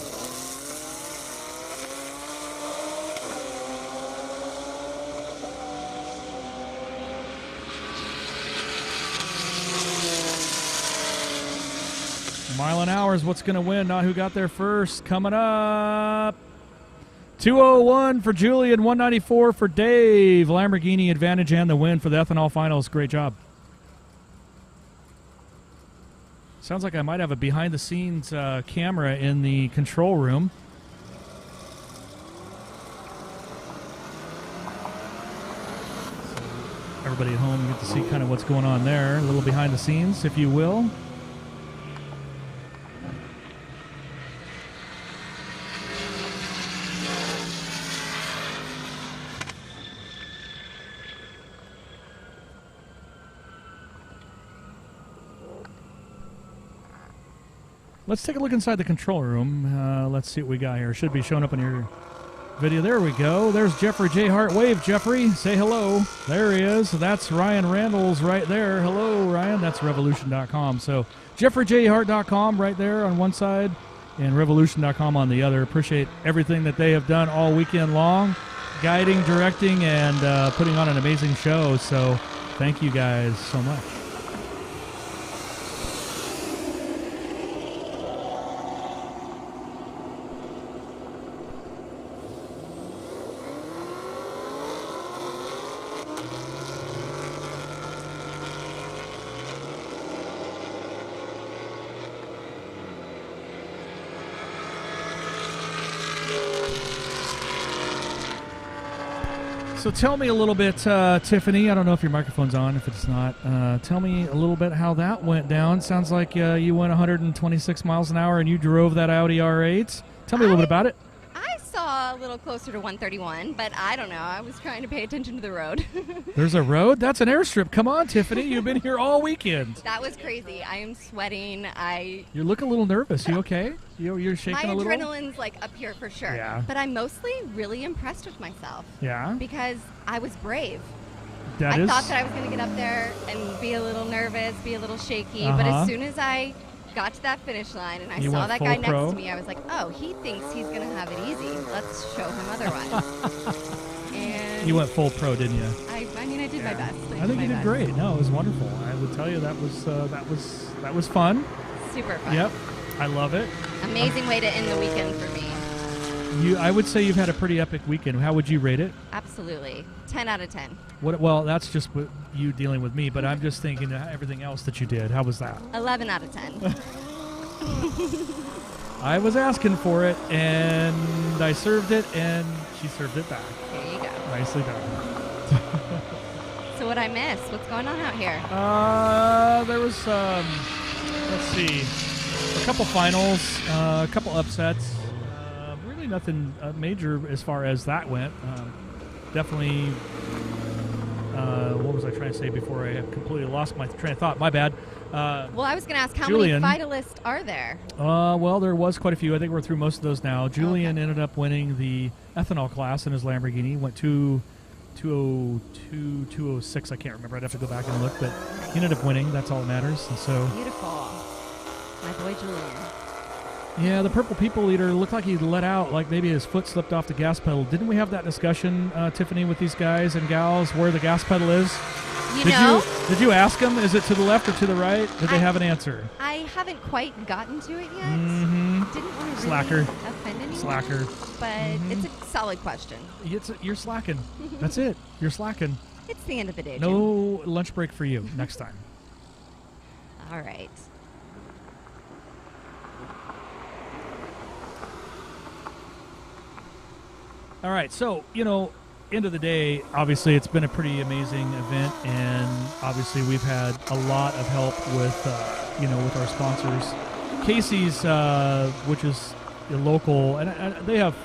Mile an hour is what's going to win, not who got there first. Coming up, 201 for Julian, 194 for Dave. Lamborghini advantage and the win for the ethanol finals. Great job. Sounds like I might have a behind-the-scenes camera in the control room. So everybody at home, you get to see kind of what's going on there. A little behind the scenes, if you will. Let's take a look inside the control room. Let's see what we got here. Should be showing up in your video. There we go. There's Jeffrey J. Hart. Wave, Jeffrey. Say hello. There he is. That's Ryan Randall's right there. Hello, Ryan. That's revolution.com. So jeffreyjhart.com right there on one side and revolution.com on the other. Appreciate everything that they have done all weekend long, guiding, directing, and putting on an amazing show. So thank you guys so much. So tell me a little bit, Tiffany, I don't know if your microphone's on, if it's not. Tell me a little bit how that went down. Sounds like you went 126 miles an hour and you drove that Audi R8. Tell me a little bit about it. I saw a little closer to 131, but I don't know. I was trying to pay attention to the road. There's a road? That's an airstrip. Come on, Tiffany. You've been here all weekend. That was crazy. I am sweating. You look a little nervous. You okay? You're shaking a little? My adrenaline's like up here for sure. Yeah. But I'm mostly really impressed with myself. Yeah? Because I was brave. I thought that I was going to get up there and be a little nervous, be a little shaky. But as soon as I got to that finish line and I saw that guy next to me, I was like, oh, he thinks he's going to have it easy. Let's show him otherwise. And you went full pro, didn't you? I mean, I did my best. I think you did great. No, it was wonderful. I would tell you that was fun. Super fun. Yep. I love it. Amazing way to end the weekend for me. I would say you've had a pretty epic weekend. How would you rate it? Absolutely. 10 out of 10. Well, that's just what you dealing with me, but I'm just thinking everything else that you did. How was that? 11 out of 10. I was asking for it, and I served it, and she served it back. There you go. Nicely done. So what I miss? What's going on out here? There was, let's see, a couple finals, a couple upsets. Really nothing major as far as that went. Definitely, what was I trying to say before I completely lost my train of thought? My bad. Well, I was going to ask, how Julian, many finalists are there? Well, there was quite a few. I think we're through most of those now. Julian ended up winning the ethanol class in his Lamborghini. Went 202, 206. I can't remember. I'd have to go back and look, but he ended up winning. That's all that matters. And so beautiful, my boy Julian. Yeah, the purple people eater looked like he let out, like maybe his foot slipped off the gas pedal. Didn't we have that discussion, Tiffany, with these guys and gals, where the gas pedal is? Did you ask them? Is it to the left or to the right? Did they have an answer? I haven't quite gotten to it yet. Mm-hmm. Didn't want to Slacker. really offend anyone. Slacker. But it's a solid question. You're slacking. That's it. You're slacking. It's the end of the day, No lunch break for you next time. All right. All right, so, end of the day, obviously it's been a pretty amazing event, and obviously we've had a lot of help with, with our sponsors. Casey's, which is local, and they have,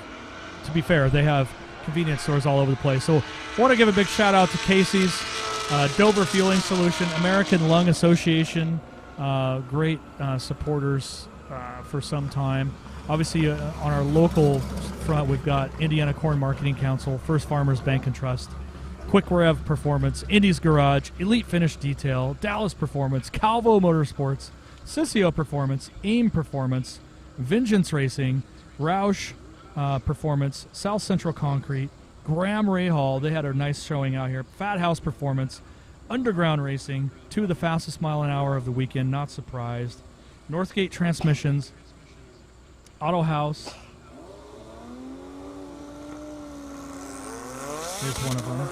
to be fair, they have convenience stores all over the place. So I want to give a big shout out to Casey's, Dover Fueling Solution, American Lung Association, great supporters for some time. Obviously, on our local front, we've got Indiana Corn Marketing Council, First Farmers Bank and Trust, Quick Rev Performance, Indy's Garage, Elite Finish Detail, Dallas Performance, Calvo Motorsports, Sissio Performance, AIM Performance, Vengeance Racing, Roush Performance, South Central Concrete, Graham Rahal, they had a nice showing out here, Fat House Performance, Underground Racing, 2 of the fastest mile an hour of the weekend, not surprised, Northgate Transmissions, Auto House, here's one of them.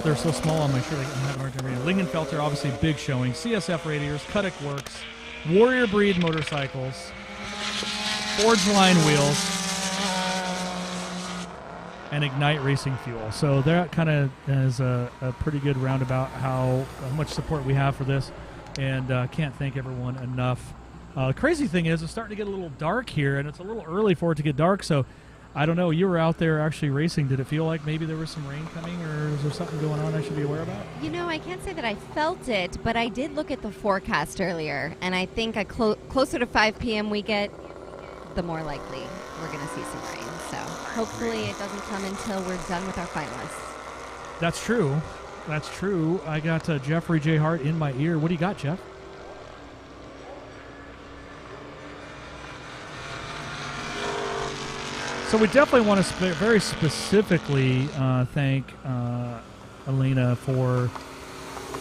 They're so small on my shirt I can have a hard time reading. Lingenfelter, obviously big showing. CSF Radiators, Cudick Works, Warrior Breed Motorcycles, Forge Line Wheels, and Ignite Racing Fuel. So that kind of is a pretty good roundabout how much support we have for this, and can't thank everyone enough. The crazy thing is it's starting to get a little dark here, and it's a little early for it to get dark, so I don't know. You were out there actually racing. Did it feel like maybe there was some rain coming, or is there something going on I should be aware about? You know, I can't say that I felt it, but I did look at the forecast earlier, and I think closer to 5 p.m. we get, the more likely we're going to see some rain. So hopefully it doesn't come until we're done with our finalists. That's true. That's true. I got Jeffrey J. Hart in my ear. What do you got, Jeff? So we definitely want to very specifically thank Elena for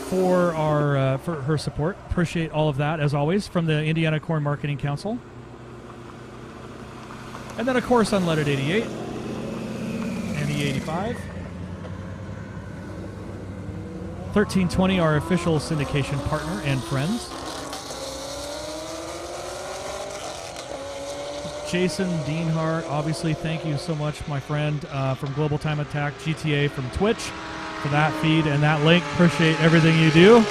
her support. Appreciate all of that, as always, from the Indiana Corn Marketing Council. And then, of course, Unleaded 88 and E85. 1320, our official syndication partner and friends. Jason Deanhart, obviously, thank you so much, my friend, from Global Time Attack GTA from Twitch, for that feed and that link. Appreciate everything you do.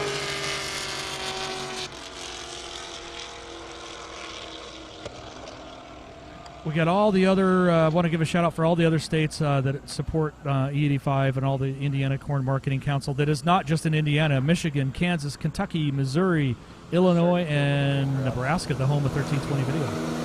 We got all the other, I want to give a shout out for all the other states that support E85 and all the Indiana Corn Marketing Council that is not just in Indiana, Michigan, Kansas, Kentucky, Missouri, Illinois, and Nebraska, the home of 1320 Video.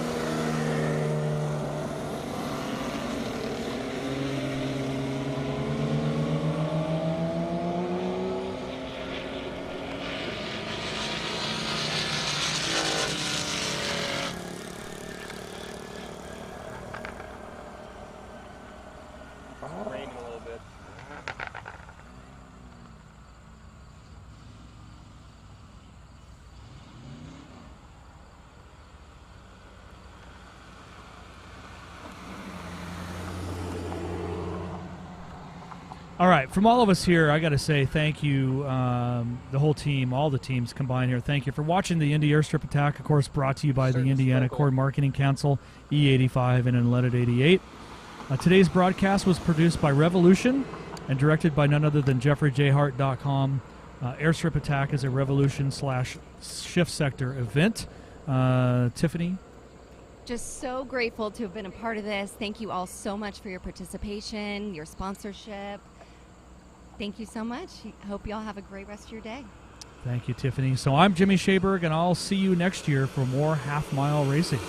All right, from all of us here, I got to say thank you, the whole team, all the teams combined here. Thank you for watching the Indy Airstrip Attack, of course, brought to you by the Indiana Corn Marketing Council, E85 and Unleaded 88. Today's broadcast was produced by Revolution and directed by none other than JeffreyJHart.com. Airstrip Attack is a Revolution/Shift Sector event. Tiffany? Just so grateful to have been a part of this. Thank you all so much for your participation, your sponsorship. Thank you so much. Hope you all have a great rest of your day. Thank you, Tiffany. So I'm Jimmy Shaberg, and I'll see you next year for more half-mile racing.